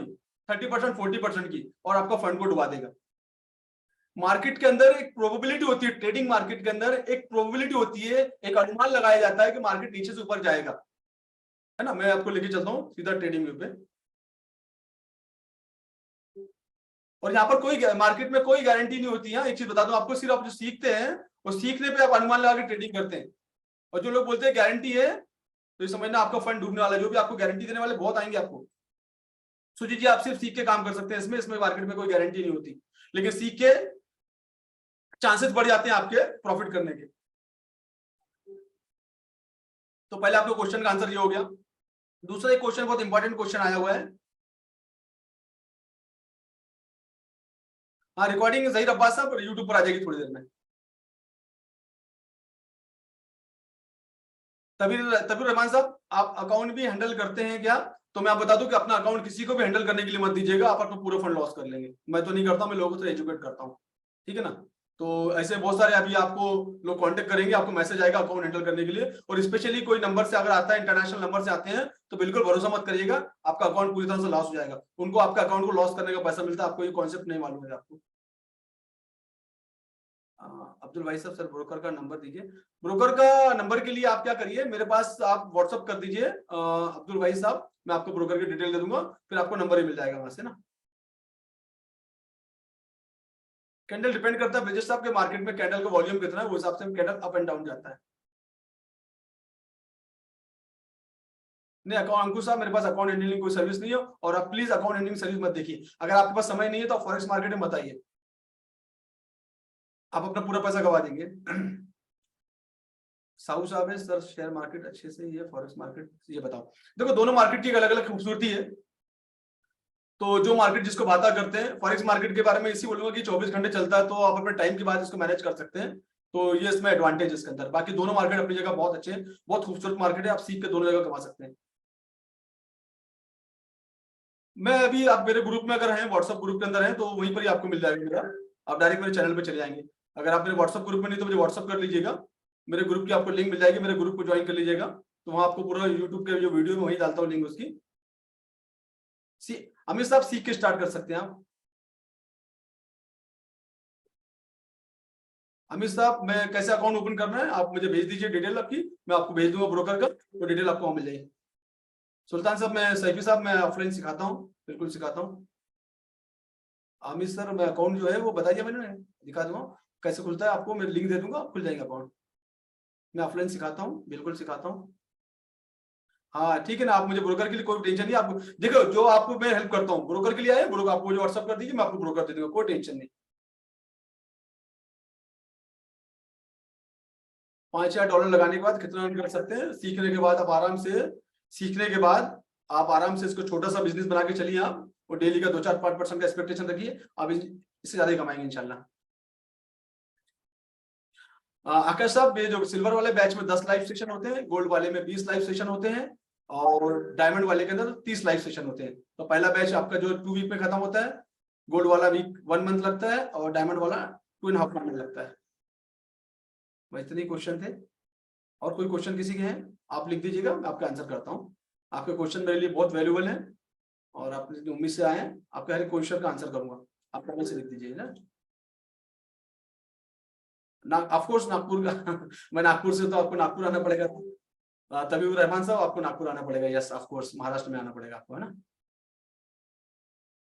30% 40% की, और आपका फंड को डुबा देगा। मार्केट के अंदर एक प्रोबेबिलिटी होती है, ट्रेडिंग मार्केट के अंदर एक प्रोबेबिलिटी होती है, एक अनुमान लगाया जाता है कि मार्केट नीचे से ऊपर जाएगा, है ना। मैं आपको लेके चलता हूँ सीधा ट्रेडिंग व्यू पे। और यहाँ पर कोई मार्केट में कोई गारंटी नहीं होती है। एक चीज बता दूं आपको, सिर्फ आप जो सीखते हैं वो सीखने पे आप अनुमान लगा के ट्रेडिंग करते हैं। और जो लोग बोलते हैं गारंटी है, तो ये समझना आपका फंड डूबने वाला है। जो भी आपको गारंटी देने वाले बहुत आएंगे आपको। सुजीत जी, आप सिर्फ सीख के काम कर सकते हैं, इसमें मार्केट में कोई गारंटी नहीं होती, लेकिन सीख के चांसेस बढ़ जाते हैं आपके प्रॉफिट करने के। तो पहले आपके क्वेश्चन का आंसर ये हो गया। दूसरा एक क्वेश्चन, बहुत इंपॉर्टेंट क्वेश्चन आया हुआ है। हाँ, रिकॉर्डिंग सही अब्बास साहब यूट्यूब पर आ जाएगी थोड़ी देर में। तबीर रहमान साहब, आप अकाउंट भी हैंडल करते हैं क्या? तो मैं आप बता दूं कि अपना अकाउंट किसी को भी हैंडल करने के लिए मत दीजिएगा, आप अपना पूरा फंड लॉस कर लेंगे। मैं तो नहीं करता, मैं लोगों को तो एजुकेट करता हूँ, ठीक है ना। तो ऐसे बहुत सारे अभी आपको लोग कांटेक्ट करेंगे, आपको मैसेज आएगा अकाउंट हैंडल करने के लिए। और स्पेशली कोई नंबर से अगर आता है, इंटरनेशनल नंबर से आते हैं, तो बिल्कुल भरोसा मत करिएगा, आपका अकाउंट पूरी तरह से लॉस हो जाएगा। उनको आपका अकाउंट को लॉस करने का पैसा मिलता है, आपको ये कॉन्सेप्ट नहीं मालूम है आपको। अब्दुल भाई साहब, सर ब्रोकर का नंबर दीजिए। ब्रोकर का नंबर के लिए आप क्या करिए, मेरे पास आप व्हाट्सअप कर दीजिए अब्दुल भाई साहब, मैं आपको ब्रोकर की डिटेल दे दूंगा, फिर आपको नंबर ही मिल जाएगा वहां से ना। कैंडल डिपेंड करता है ब्रिजेश साहब के मार्केट में कैंडल का वॉल्यूम कितना है, वो हिसाब से कैंडल अप एंड डाउन जाता है। नहीं अकाउंट, अंकुश साहब मेरे पास अकाउंट हैंडलिंग कोई सर्विस नहीं है, और आप प्लीज अकाउंट हैंडलिंग सर्विस मत देखिए। अगर आपके पास समय नहीं है तो आप फॉरेक्स मार्केट में मत आइए, आप अपना पूरा पैसा गवा देंगे। साहू साहब है सर, शेयर मार्केट अच्छे से, ये फॉरेक्स मार्केट ये बताओ। देखो दोनों मार्केट की अलग अलग खूबसूरती है। तो जो मार्केट जिसको बाता करते हैं, फॉरेक्स मार्केट के बारे में इसी बोलूंगा कि 24 घंटे चलता है, तो आप अपने टाइम के बाद इसको मैनेज कर सकते हैं। तो ये इसमें एडवांटेज है इसके अंदर। बाकी दोनों मार्केट अपनी जगह बहुत अच्छे हैं, बहुत खूबसूरत मार्केट है, आप सीख के दोनों जगह कमा सकते हैं। मैं अभी, आप मेरे ग्रुप में अगर हैं, व्हाट्सएप ग्रुप के अंदर हैं, तो वहीं पर ही आपको मिल जाएगा मेरा। आप डायरेक्ट मेरे चैनल पे चले जाएंगे। अगर आप मेरे व्हाट्सएप ग्रुप में नहीं तो मुझे व्हाट्सएप कर लीजिएगा, मेरे ग्रुप की आपको लिंक मिल जाएगी, मेरे ग्रुप को ज्वाइन कर लीजिएगा। तो वहां आपको पूरा यूट्यूब के जो वीडियो में वही डालता हूँ लिंक उसकी। अमित साहब सीख के स्टार्ट कर सकते हैं आप। अमित साहब, मैं कैसे अकाउंट ओपन करना है आप मुझे भेज दीजिए डिटेल आपकी, मैं आपको भेज दूंगा ब्रोकर का, तो डिटेल आपको वहां मिल जाएगी। सुल्तान साहब, मैं सैफी साहब, मैं ऑफलाइन सिखाता हूँ, बिल्कुल सिखाता हूँ। अमित सर, मैं अकाउंट जो है वो बताइए, मैंने दिखा दूंगा कैसे खुलता है, आपको मैं लिंक दे दूंगा, खुल जाएगा अकाउंट। मैं ऑफलाइन सिखाता हूँ, बिल्कुल सिखाता हूँ। हाँ ठीक है ना, आप मुझे ब्रोकर के लिए कोई टेंशन नहीं। आप देखो, जो आपको मैं हेल्प करता हूँ ब्रोकर के लिए आए, ब्रोकर आपको मुझे व्हाट्सअप कर दीजिए, मैं आपको ब्रोकर दे दूंगा, कोई टेंशन नहीं। $5,000 लगाने के बाद कितना अर्न कर सकते हैं, सीखने के बाद आप आराम से, सीखने के बाद आप आराम से इसको छोटा सा बिजनेस बना के चलिए आप, और डेली का 2-4-5% का एक्सपेक्टेशन रखिए, आप इससे ज्यादा ही कमाएंगे इंशाल्लाह। आकाश साहब, ये जो सिल्वर वाले बैच में 10 लाइव सेशन होते हैं, गोल्ड वाले में 20 लाइव सेशन होते हैं, और डायमंड वाले के अंदर 30 लाइव सेशन होते हैं। तो पहला बैच आपका जो 2 वीक में खत्म होता है, गोल्ड वाला वीक 1 मंथ लगता है, और डायमंड वाला 2.5 मंथ में लगता है। वह इतने क्वेश्चन थे। और कोई क्वेश्चन किसी के हैं आप लिख दीजिएगा, मैं आपका आंसर करता हूँ। आपके क्वेश्चन मेरे लिए बहुत वैल्यूबल है, और आप उम्मीद से आए हैं, आपका हर क्वेश्चन का आंसर करूंगा, आप कमेंट से लिख दीजिए ना। ऑफ कोर्स नागपुर का मैं नागपुर से, तो आपको नागपुर आना पड़ेगा। तबीब रहमान साहब, आपको नागपुर आना पड़ेगा, यस ऑफ कोर्स, महाराष्ट्र में आना पड़ेगा आपको, है ना।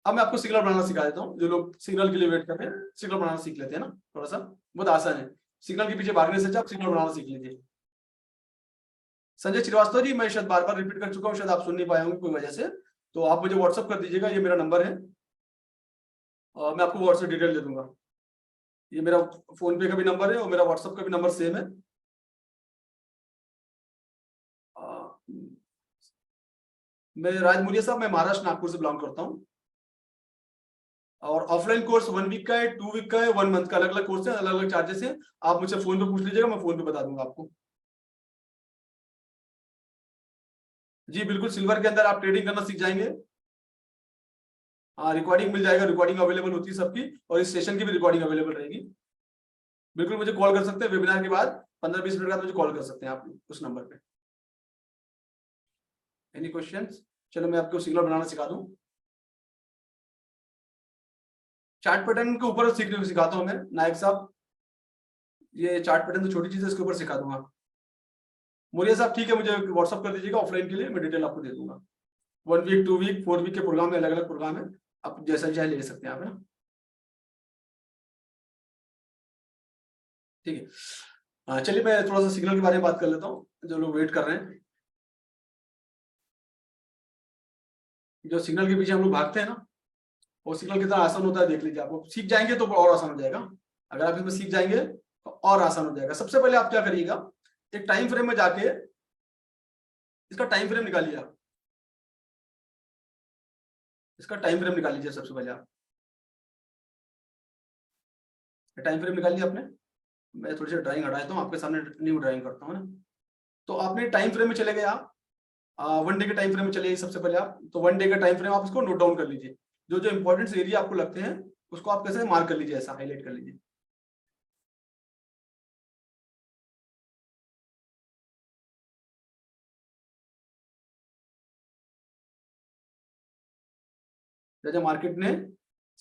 अब मैं आपको सिग्नल बनाना सिखा देता हूँ। जो लोग सिग्नल के लिए वेट कर रहे हैं, सिग्नल बनाना सीख लेते हैं ना, थोड़ा सा बहुत आसान है। सिग्नल के पीछे भागने से अच्छा आप सिग्नल बनाना सीख लीजिए। संजय श्रीवास्तव जी, मैं शायद बार बार रिपीट कर चुका हूँ, शायद आप सुन नहीं पाए होंगे कोई वजह से, तो आप मुझे व्हाट्सअप कर दीजिएगा, ये मेरा नंबर है, और मैं आपको व्हाट्सएप डिटेल दे दूंगा। ये मेरा फोन पे का भी नंबर है, और मेरा व्हाट्सएप का भी नंबर सेम है। मैं राजमौलिया साहब, मैं महाराष्ट्र नागपुर से बिलोंग करता हूँ, और ऑफलाइन कोर्स 1 वीक का है, 2 वीक का है, 1 मंथ का, अलग अलग कोर्स है, अलग अलग चार्जेस है। आप मुझसे फोन पे पूछ लीजिएगा, मैं फोन पे बता दूंगा आपको। जी बिल्कुल, सिल्वर के अंदर आप ट्रेडिंग करना सीख जाएंगे। हाँ, रिकॉर्डिंग मिल जाएगा, रिकॉर्डिंग अवेलेबल होती है सबकी, और इस सेशन की भी रिकॉर्डिंग अवेलेबल रहेगी। बिल्कुल मुझे कॉल कर सकते हैं, वेबिनार के बाद 15-20 मिनट बाद मुझे कॉल कर सकते हैं आप उस नंबर पे। Any questions? चलो मैं आपको सिग्नल बनाना सिखा दूं। चार्ट पैटर्न के ऊपर सिखाता हूँ मैं नायक साहब। ये चार्ट पैटर्न तो छोटी चीज है, इसके ऊपर सिखा दूंगा। मोरिया साहब ठीक है, मुझे व्हाट्सअप कर दीजिएगा ऑफलाइन के लिए, मैं डिटेल आपको दे दूंगा। 1 वीक 2 वीक 4 वीक के प्रोग्राम में, अलग अलग प्रोग्राम है, आप जैसा चाहे ले सकते हैं आप, है ना। ठीक है, चलिए मैं थोड़ा सा सिग्नल के बारे में बात कर लेता हूँ, जो लोग वेट कर रहे हैं। जो सिग्नल के पीछे हम लोग भागते हैं ना, वो सिग्नल कितना आसान होता है देख लीजिए। आपको सीख जाएंगे तो और आसान हो जाएगा। अगर आप इसमें सीख जाएंगे तो और आसान हो जाएगा। सबसे पहले आप क्या करिएगा, एक टाइम फ्रेम में जाके इसका टाइम फ्रेम निकालिए। आप इसका टाइम फ्रेम निकाल लीजिए। सबसे पहले आप टाइम फ्रेम निकाल लिया आपने। मैं थोड़ी सी ड्राइंग हटा देता हूँ, आपके सामने न्यू ड्राइंग करता हूँ ना। तो आपने टाइम फ्रेम में चले गए आप, 1 डे के टाइम फ्रेम में चले सबसे पहले आप। तो 1 डे का टाइम फ्रेम आप इसको नोट डाउन कर लीजिए। जो जो इंपॉर्टेंट एरिया आपको लगते हैं उसको आप कैसे मार्क कर लीजिए, ऐसा हाईलाइट कर लीजिए। जैसे मार्केट ने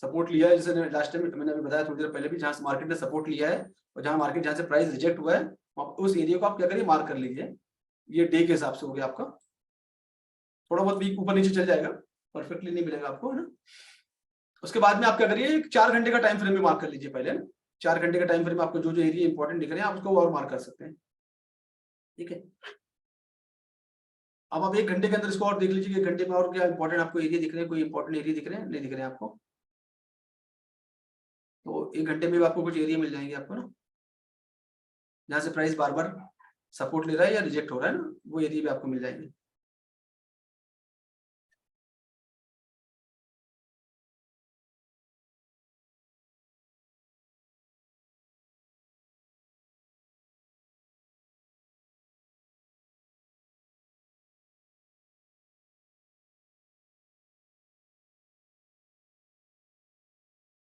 सपोर्ट लिया है, जैसे लास्ट टाइम मैंने अभी बताया थोड़ी देर पहले भी, जहां मार्केट ने सपोर्ट लिया है और जहां मार्केट जहां से प्राइस रिजेक्ट हुआ है, उस एरिया को आप क्या करिए, मार्क कर लीजिए। ये डे के हिसाब से हो गया आपका। थोड़ा बहुत वीक ऊपर नीचे चल जाएगा, परफेक्टली नहीं मिलेगा आपको, है ना। उसके बाद में आप क्या करिए, 4 घंटे का टाइम फ्रेम में मार्क कर लीजिए पहले ना। 4 घंटे का टाइम फ्रेम आपको जो जो एरिया इंपॉर्टेंट दिख रहे हैं आप उसको और मार्क कर सकते हैं। ठीक है, अब आप 1 घंटे के अंदर इसको और देख लीजिए कि 1 घंटे में और क्या इंपॉर्टेंट आपको एरिया दिख रहे हैं, कोई इंपॉर्टेंट एरिया दिख रहे हैं, नहीं दिख रहे हैं आपको। तो 1 घंटे में भी आपको कुछ एरिया मिल जाएंगे आपको ना, जहां से प्राइस बार बार सपोर्ट ले रहा है या रिजेक्ट हो रहा है ना, वो एरिया भी आपको मिल जाएंगे।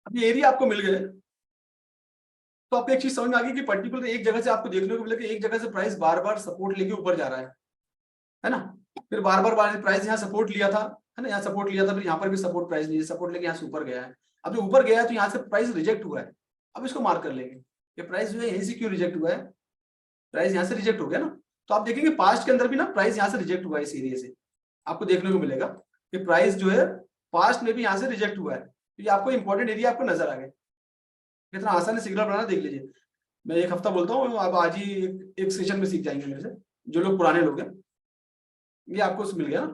अब ये एरिया आपको मिल गए तो आपको एक चीज समझ में आ गई कि पर्टिकुलर एक जगह से आपको देखने को मिला कि एक जगह से प्राइस बार बार सपोर्ट लेके ऊपर जा रहा है ना। फिर बार बार प्राइस यहाँ सपोर्ट लिया था, है ना, यहाँ सपोर्ट लिया था, फिर यहाँ पर भी सपोर्ट प्राइस लिया, सपोर्ट लेके यहाँ से ऊपर गया है। अब जो ऊपर गया है तो यहाँ से प्राइस रिजेक्ट हुआ है। अब इसको मार्क कर लेंगे ये प्राइस जो है यहीं से क्यों रिजेक्ट हुआ है, प्राइस यहाँ से रिजेक्ट हो गया ना। तो आप देखेंगे पास्ट के अंदर भी ना प्राइस यहाँ से रिजेक्ट हुआ है, इस एरिया से आपको देखने को मिलेगा कि प्राइस जो है पास्ट में भी यहाँ से रिजेक्ट हुआ है। तो ये आपको इंपॉर्टेंट एरिया आपको नजर आ गया। कितना आसान है सिग्नल बनाना, देख लीजिए। मैं 1 हफ्ता बोलता हूँ, आप आज ही एक सेशन में सीख जाएंगे मेरे से, जो लोग पुराने लोग हैं। ये आपको मिल गया ना।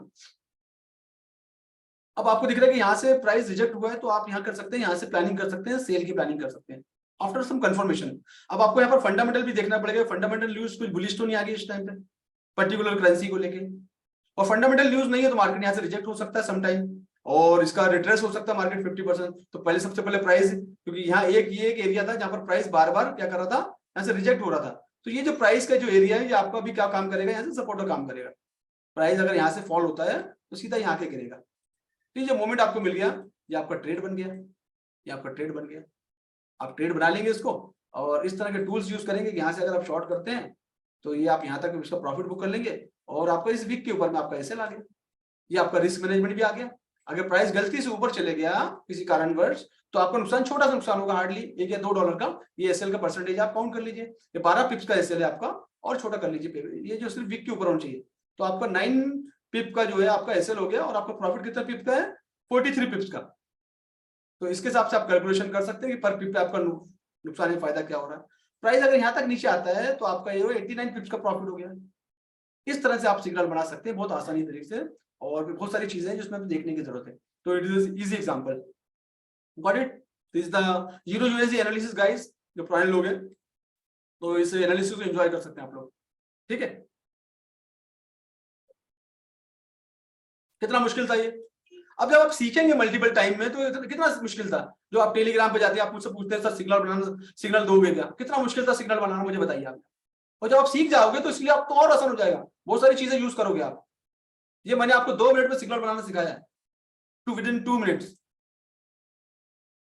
अब आपको दिख रहा है कि यहाँ से प्राइस रिजेक्ट हुआ है, तो आप यहाँ कर सकते हैं, यहाँ से प्लानिंग कर सकते हैं, सेल की प्लानिंग कर सकते हैं आफ्टर सम कंफर्मेशन। अब आपको यहाँ पर फंडामेंटल भी देखना पड़ेगा, फंडामेंटल न्यूज कुछ बुलिश तो नहीं आ गई इस टाइम पे पर्टिकुलर करेंसी को लेके। और फंडामेंटल न्यूज नहीं है तो मार्केट यहाँ से रिजेक्ट हो सकता है समटाइम, और इसका रिट्रेस हो सकता है मार्केट 50%। तो पहले सबसे पहले प्राइस, क्योंकि यहाँ ये एक एरिया था जहां पर प्राइस बार बार क्या कर रहा था, यहाँ से रिजेक्ट हो रहा था। तो ये जो प्राइस का जो एरिया है ये आपका भी क्या काम करेगा, यहाँ से सपोर्टर काम करेगा। प्राइस अगर यहाँ से फॉल होता है तो सीधा यहाँ के गिरेगा। तो ये मोमेंट आपको मिल गया, ये आपका ट्रेड बन गया, ये आपका ट्रेड बन गया। आप ट्रेड बना लेंगे इसको, और इस तरह के टूल्स यूज करेंगे कि यहाँ से अगर आप शॉर्ट करते हैं तो ये आप यहाँ तक इसका प्रॉफिट बुक कर लेंगे, और आपका इस वीक के ऊपर में आपका एसएल आ गया। ये आपका रिस्क मैनेजमेंट भी आ गया। अगर प्राइस गलती से ऊपर चले गया किसी कारणवश तो आपका नुकसान छोटा सा नुकसान होगा, हार्डली $1 या $2 का। ये एसएल का परसेंटेज आप काउंट कर लीजिए, ये 12 पिप्स का एसएल है आपका, और छोटा कर लीजिए, ये जो सिर्फ वीक के ऊपर होना चाहिए। तो आपका 9 पिप का जो है आपका एसएल हो गया, और आपका प्रॉफिट कितना पिप का है, 43 पिप्स का। तो इसके हिसाब से आप कैलकुलेशन कर सकते हैं कि पर पिप पे आपका नुकसान या फायदा क्या हो रहा है। प्राइस अगर यहाँ तक नीचे आता है तो आपका ये 89 पिप्स का प्रॉफिट हो गया। इस तरह से आप सिग्नल बना सकते हैं बहुत आसानी तरीके से, और भी बहुत सारी चीजें हैं जिसमें देखने की जरूरत है। तो it is easy example, got it. This is the zero USD analysis guys, जो पुराने लोग हैं तो इस एनालिसिस को एंजॉय कर सकते हैं आप लोग। ठीक है, कितना मुश्किल था ये। अब जब आप सीखेंगे मल्टीपल टाइम में तो कितना मुश्किल था। जो आप टेलीग्राम पे जाते हैं, आप मुझसे पूछते हैं सर सिग्नल बनाना, सिग्नल दोगे क्या, कितना मुश्किल था सिग्नल बनाना, मुझे बताइए आप। और जब आप सीख जाओगे तो इसलिए आप तो और आसान हो जाएगा, बहुत सारी चीजें यूज करोगे आप। ये मैंने आपको 2 मिनट में सिग्नल बनाना सिखाया है, विदिन 2 मिनट्स।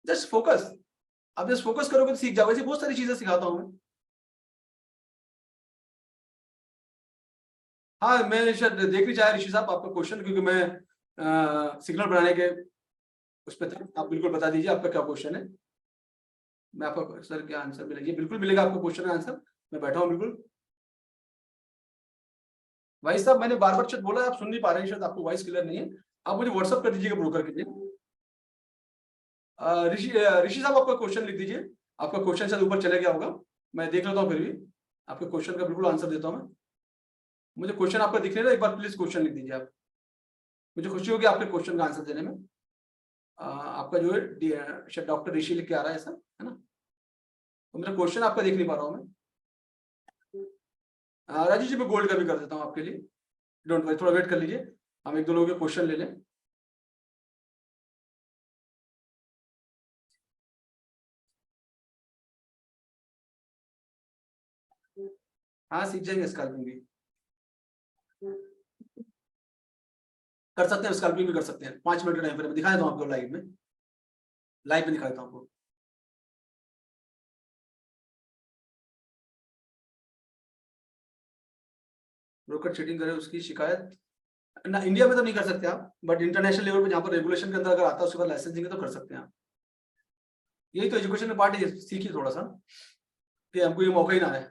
जस्ट फोकस, आप जस्ट फोकस करोगे तो सीख जाओगे। ऐसी बहुत सारी चीजें सिखाता हूं मैं। हाँ, मैं शायद देख नहीं चाहे ऋषि साहब आपका क्वेश्चन, क्योंकि मैं सिग्नल बनाने के उस पर आप बिल्कुल बता दीजिए आपका क्या क्वेश्चन है। मैं आपका सर क्या आंसर मिलेगी, बिल्कुल मिलेगा आपको क्वेश्चन का आंसर। मैं बैठा हूँ बिल्कुल। भाई साहब मैंने बार बार शायद बोला है, आप सुन नहीं पा रहे हैं, शायद आपको वॉइस क्लियर नहीं है। आप मुझे व्हाट्सअप कर दीजिएगा ब्रोकर के लिए। ऋषि साहब आपका क्वेश्चन लिख दीजिए। आपका क्वेश्चन शायद ऊपर चले गया होगा, मैं देख लेता हूँ फिर भी आपके क्वेश्चन का बिल्कुल आंसर देता हूँ मैं। मुझे क्वेश्चन आपका दिख रहा है, एक बार प्लीज क्वेश्चन लिख दीजिए आप, मुझे खुशी होगी आपके क्वेश्चन का आंसर देने में। आपका जो है शायद डॉक्टर ऋषि लिख के आ रहा है ऐसा है ना, तो मेरा क्वेश्चन आपका देख नहीं पा रहा हूँ मैं। राजू जी मैं गोल्ड का भी कर देता हूँ आपके लिए, डोंट वरी, थोड़ा वेट कर लीजिए, हम एक दो लोगों के क्वेश्चन ले लें। हाँ सीख जाएंगे स्कैल्पिंग भी कर सकते हैं, स्कैल्पिंग भी कर सकते हैं। 5 मिनट के टाइम पर दिखा देता हूँ आपको लाइव में दिखा देता हूँ आपको। ब्रोकर चीटिंग करे उसकी शिकायत ना, इंडिया में तो नहीं कर सकते आप, बट इंटरनेशनल लेवल पे जहाँ पर रेगुलेशन के अंदर अगर आता है उसके बाद लाइसेंसिंग है तो कर सकते हैं आप। यही तो एजुकेशन में पार्ट है, सीखिए थोड़ा सा कि हमको ये मौका ही ना है।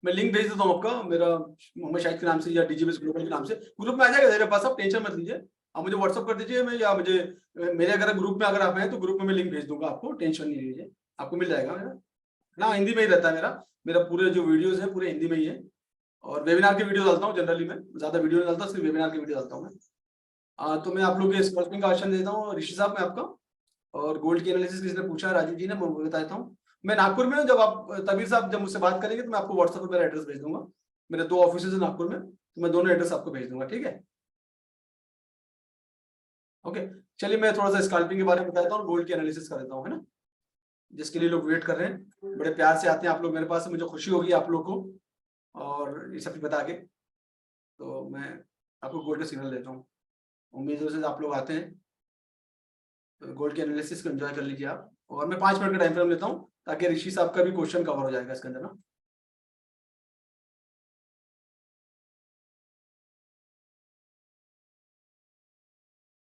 मैं लिंक भेज देता हूँ आपका, मेरा मोहम्मद शाहिद के नाम से या डीजीबीएस ग्लोबल के नाम से ग्रुप में आ जाएगा मेरे पास, आप टेंशन मत लीजिए। आप मुझे व्हाट्सअप कर दीजिए, मैं या मुझे मेरे अगर ग्रुप में अगर आप हैं तो ग्रुप में मैं लिंक भेज दूंगा आपको, टेंशन नहीं लीजिए, आपको मिल जाएगा मेरा ना। हिंदी में ही रहता है मेरा मेरा पूरे जो वीडियोस है पूरे हिंदी में ही है, और वेबिनार के वीडियो डालता हूँ जनरली, मैं ज्यादा वीडियो नहीं डालता, सिर्फ वेबिनार के वीडियो डालता हूँ मैं। तो मैं आप लोग के स्कॉलपिंग का आशन देता हूँ ऋषि साहब मैं आपका, और गोल्ड की एनालिसिस किसी ने पूछा राजीव जी ने, मैं बता देता हूँ। मैं नागपुर में हूँ, जब आप तबीर साहब जब मुझसे बात करेंगे तो मैं आपको व्हाट्सएप पर मेरा एड्रेस भेज दूंगा। मेरे 2 ऑफिस है नागपुर में, तो मैं दोनों एड्रेस आपको भेज दूंगा, ठीक है। ओके चलिए मैं थोड़ा सा स्कैल्पिंग के बारे में बताता हूँ, गोल्ड की एनालिसिस कर देता हूँ, है ना, जिसके लिए लोग वेट कर रहे हैं, बड़े प्यार से आते हैं आप लोग मेरे पास, मुझे खुशी होगी आप लोग को और ये सब बता के। तो मैं आपको गोल्ड का सिग्नल देता हूँ, उम्मीद से आप लोग आते हैं, तो गोल्ड के एनालिसिस को एंजॉय कर लीजिए आप। और मैं 5 मिनट का टाइम फ्रेम लेता हूँ ताकि ऋषि साहब का भी क्वेश्चन कवर हो जाएगा इसके अंदर ना।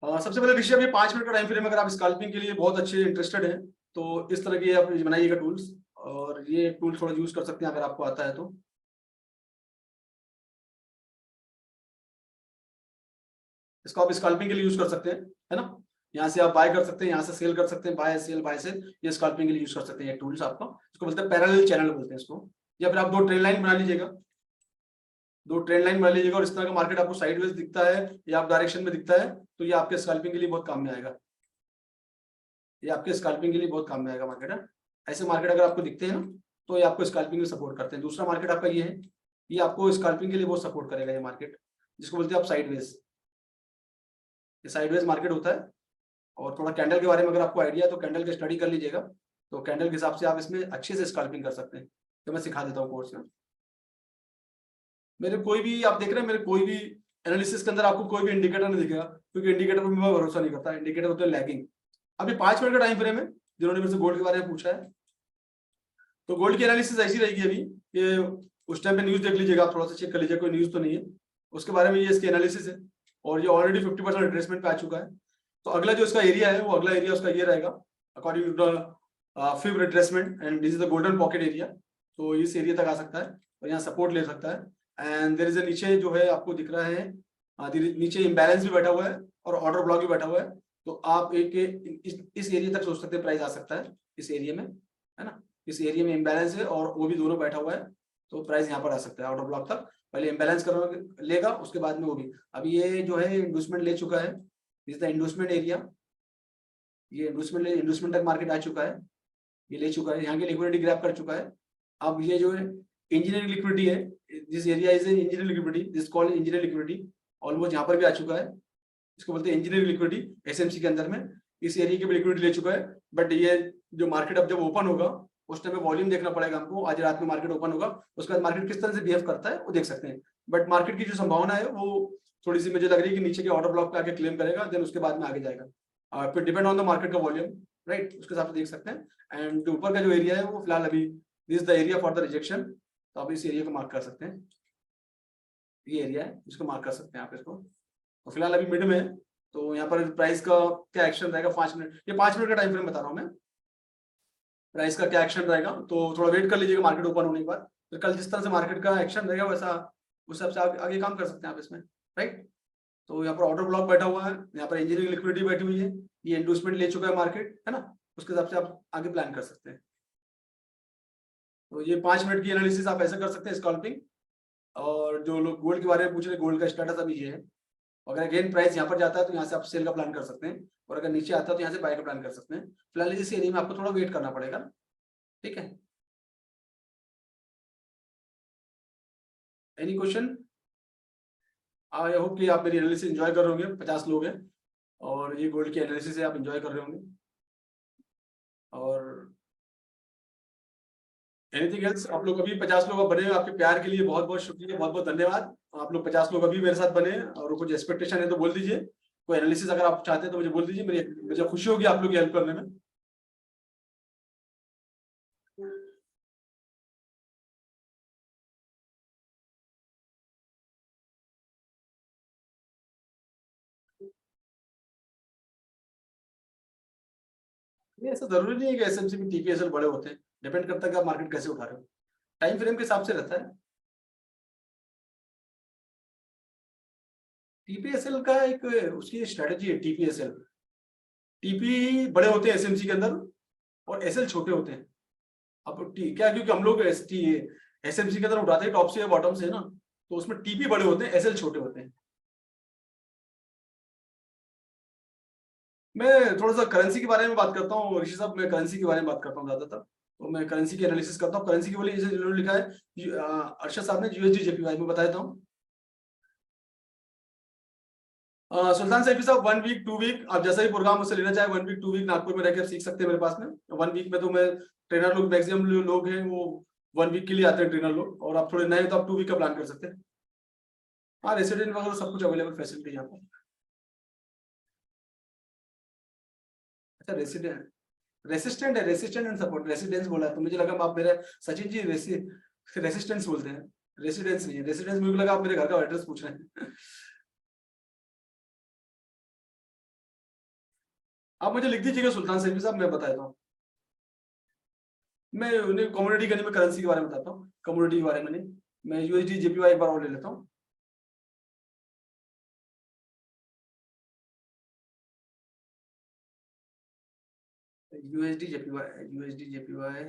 सबसे पहले ऋषि, अभी 5 मिनट का टाइम फ्रेम, अगर आप स्कैल्पिंग के लिए बहुत अच्छे इंटरेस्टेड हैं तो इस तरह की आप बनाइएगा टूल्स, और ये टूल थोड़ा यूज कर सकते हैं अगर आपको आता है तो। इसको आप स्कैल्पिंग के लिए यूज कर सकते हैं, है ना। यहाँ से आप बाय कर सकते हैं, यहाँ से सेल कर सकते हैं, बाय सेल, ये स्कैल्पिंग के लिए यूज कर सकते हैं ये टूल्स आपको। इसको बोलते हैं पैरेलल चैनल बोलते हैं इसको, या फिर आप 2 ट्रेन लाइन बना लीजिएगा, 2 ट्रेन लाइन बना लीजिएगा, और इस तरह का मार्केट आपको साइडवेज दिखता है या आप डायरेक्शन में दिखता है तो ये आपके स्कैल्पिंग के लिए बहुत काम में आएगा, ये आपके स्कैल्पिंग के लिए बहुत काम में आएगा मार्केट है। ऐसे मार्केट अगर आपको दिखते हैं ना तो ये आपको स्कैल्पिंग में सपोर्ट करते हैं। दूसरा मार्केट आपका ये है, ये आपको स्कैल्पिंग के लिए बहुत सपोर्ट करेगा ये मार्केट, जिसको बोलते हैं आप साइडवेज, ये साइडवेज मार्केट होता है। और थोड़ा कैंडल के बारे में अगर आपको आइडिया है तो कैंडल की स्टडी कर लीजिएगा, तो कैंडल के हिसाब से आप इसमें अच्छे से स्कैल्पिंग कर सकते हैं, तो मैं सिखा देता हूँ कोर्स में। मेरे कोई भी आप देख रहे हैं, मेरे कोई भी एनालिसिस के अंदर आपको कोई भी इंडिकेटर नहीं दिखेगा, क्योंकि इंडिकेटर पर मैं भरोसा नहीं करता, इंडिकेटर होते हैं लैगिंग। अभी 5 मिनट का टाइम फ्रेम है, जिन्होंने मेरे से गोल्ड के बारे में पूछा है, तो गोल्ड की एनालिसिस ऐसी रहेगी अभी कि उस टाइम पे न्यूज देख लीजिएगा, आप थोड़ा सा चेक कर लीजिएगा कोई न्यूज तो नहीं है उसके बारे में, ये इसकी एनालिसिस है, और ये ऑलरेडी 50% रिट्रेसमेंट पे आ चुका है। तो अगला जो इसका एरिया है वो अगला एरिया उसका ये रहेगा according to the fifth retracement, and this is the golden pocket area, तो इस एरिया तक आ सकता है और यहाँ सपोर्ट ले सकता है। एंड देयर इज नीचे जो है आपको दिख रहा है, नीचे इम्बैलेंस भी बैठा हुआ है और ऑर्डर ब्लॉक भी बैठा हुआ है, तो आप इस एरिया तक सोच सकते हैं प्राइस आ सकता है इस एरिया में, है ना। इस एरिया में इम्बैलेंस है और वो भी दोनों बैठा हुआ है, तो प्राइस यहाँ पर आ सकता है ऑर्डर ब्लॉक तक। पहले इम्बैलेंस कर लेगा, उसके बाद में वो भी, अभी ये जो है इंडूसमेंट ले चुका है, इज द इंडूसमेंट एरिया, ये इंडूसमेंट तक मार्केट आ चुका है, ये ले चुका है, यहाँ की लिक्विडिटी ग्रैब कर चुका है। अब ये जो है इंजीनियरिंग लिक्विडिटी है, this area is engineering liquidity, this called engineering liquidity, almost यहाँ पर भी आ चुका है, इसको बोलते हैं इंजीनियरिंग लिक्विडिटी एसएमसी के अंदर में, इस एरिया की भी लिक्विडिटी ले चुका है। बट ये जो मार्केट अब जब ओपन होगा उस टाइम में वॉल्यूम देखना पड़ेगा हमको, आज रात में मार्केट ओपन होगा, उसके बाद मार्केट किस तरह से बिहेव करता है वो देख सकते हैं। बट मार्केट की जो संभावना है वो थोड़ी सी मुझे लग रही है कि नीचे के ऑर्डर ब्लॉक पे आके क्लेम करेगा, देन उसके बाद में आगे जाएगा, फिर डिपेंड ऑन द मार्केट का वॉल्यूम, राइट, उसके हिसाब से देख सकते हैं। एंड ऊपर का जो एरिया है वो फिलहाल अभी this is the area for the rejection, तो आप इस एरिया को मार्क कर सकते हैं, ये एरिया है इसको मार्क कर सकते हैं आप इसको, तो फिलहाल अभी मिड में है, तो यहाँ पर प्राइस का क्या एक्शन रहेगा 5 मिनट, ये 5 मिनट का टाइम फ्रेम बता रहा हूँ मैं। प्राइस का क्या एक्शन रहेगा तो थोड़ा वेट कर लीजिएगा मार्केट ओपन होने के बाद, फिर कल जिस तरह से मार्केट का एक्शन रहेगा वैसा उस हिसाब से आगे काम कर सकते हैं आप इसमें, राइट। तो यहाँ पर ऑर्डर ब्लॉक बैठा हुआ है, यहाँ पर इंजीनियरिंग लिक्विडिटी बैठी हुई है, ये इंडोर्समेंट ले चुका है मार्केट, है ना, उसके हिसाब से आप आगे प्लान कर सकते हैं। तो ये 5 मिनट की एनालिसिस आप ऐसे कर सकते हैं स्कैल्पिंग। और जो लोग गोल्ड के बारे में पूछ रहे हैं, गोल्ड का स्टेटस अभी ये है, अगर अगेन प्राइस यहाँ पर जाता है तो यहाँ से आप सेल का प्लान कर सकते हैं, और अगर नीचे आता है तो यहाँ से बाय का प्लान कर सकते हैं। फिलहाल इस एरिया में आपको थोड़ा वेट करना पड़ेगा, ठीक है। Any question? आई होप कि आप मेरी एनालिसिस एंजॉय कर रहे होंगे, 50 लोग हैं और ये गोल्ड की एनालिसिस है, आप एंजॉय कर रहे होंगे। और एनीथिंग एल्स? आप लोग अभी 50 लोग बने, आपके प्यार के लिए बहुत बहुत शुक्रिया, बहुत बहुत धन्यवाद। आप लोग 50 लोग अभी मेरे साथ बने, और कुछ एक्सपेक्टेशन है तो बोल दीजिए, कोई एनालिसिस अगर आप चाहते हैं तो मुझे बोल दीजिए, मुझे खुशी होगी आप लोग की हेल्प करने में। ये ऐसा जरूरी नहीं है कि एसएमसी में टीपीएसएल बड़े होते हैं, डिपेंड करता है कि आप मार्केट कैसे उठा रहे हो, टाइम फ्रेम के हिसाब से रहता है। टीपीएसएल का एक उसकी स्ट्रेटेजी है, टीपीएसएल, टीपी बड़े होते हैं एसएमसी के अंदर और एसएल छोटे होते हैं। अब क्या, क्योंकि हम लोग एसएमसी के अंदर उठाते हैं टॉप से या बॉटम से ना, तो उसमें टीपी बड़े होते हैं, एसएल छोटे होते हैं। मैं थोड़ा सा करेंसी के बारे में बात करता हूँ ऋषि साहब, मैं करेंसी के बारे में बात करता हूँ ज्यादातर, तो मैं करेंसी की एनालिसिस करता हूँ। करेंसी के बोले जैसे जिन्होंने लिखा है अर्षद साहब ने यूएसडी जेपीवाई में बताया था। सुल्तान सैफी साहब 1 वीक 2 वीक आप जैसा ही प्रोग्राम मुझसे लेना चाहे, 1 वीक 2 वीक नागपुर में रहकर सीख सकते हैं मेरे पास में। 1 वीक में तो मैं ट्रेनर लोग मैक्सिमम लोग हैं वो 1 वीक के लिए आते हैं ट्रेनर लोग, और आप थोड़े नए तो आप 2 वीक का प्लान कर सकते हैं। हाँ, रेसिडेंट वगैरह सब कुछ अवेलेबल फैसिलिटी यहाँ पर। अच्छा, रेसिडेंट रेसिस्टेंट है, रेसिस्टेंट एंड सपोर्ट, रेसिडेंस बोला तो मुझे लगा आप मेरे सचिन जी रेसिस्टेंस बोलते हैं, रेसिडेंस नहीं है। रेसिडेंस मुझे लगा आप मेरे घर का एड्रेस पूछ रहे हैं। आप मुझे लिख दीजिएगा सुल्तान सैफी साहब, मैं बताता हूँ। मैं उन्हें कम्युनिटी का नहीं, मैं करेंसी के बारे में बताता हूँ, कम्युनिटी के बारे में नहीं। मैं यूएसडी जेपीवाई एक बार और ले लेता हूँ। USD JPY, USD JPY,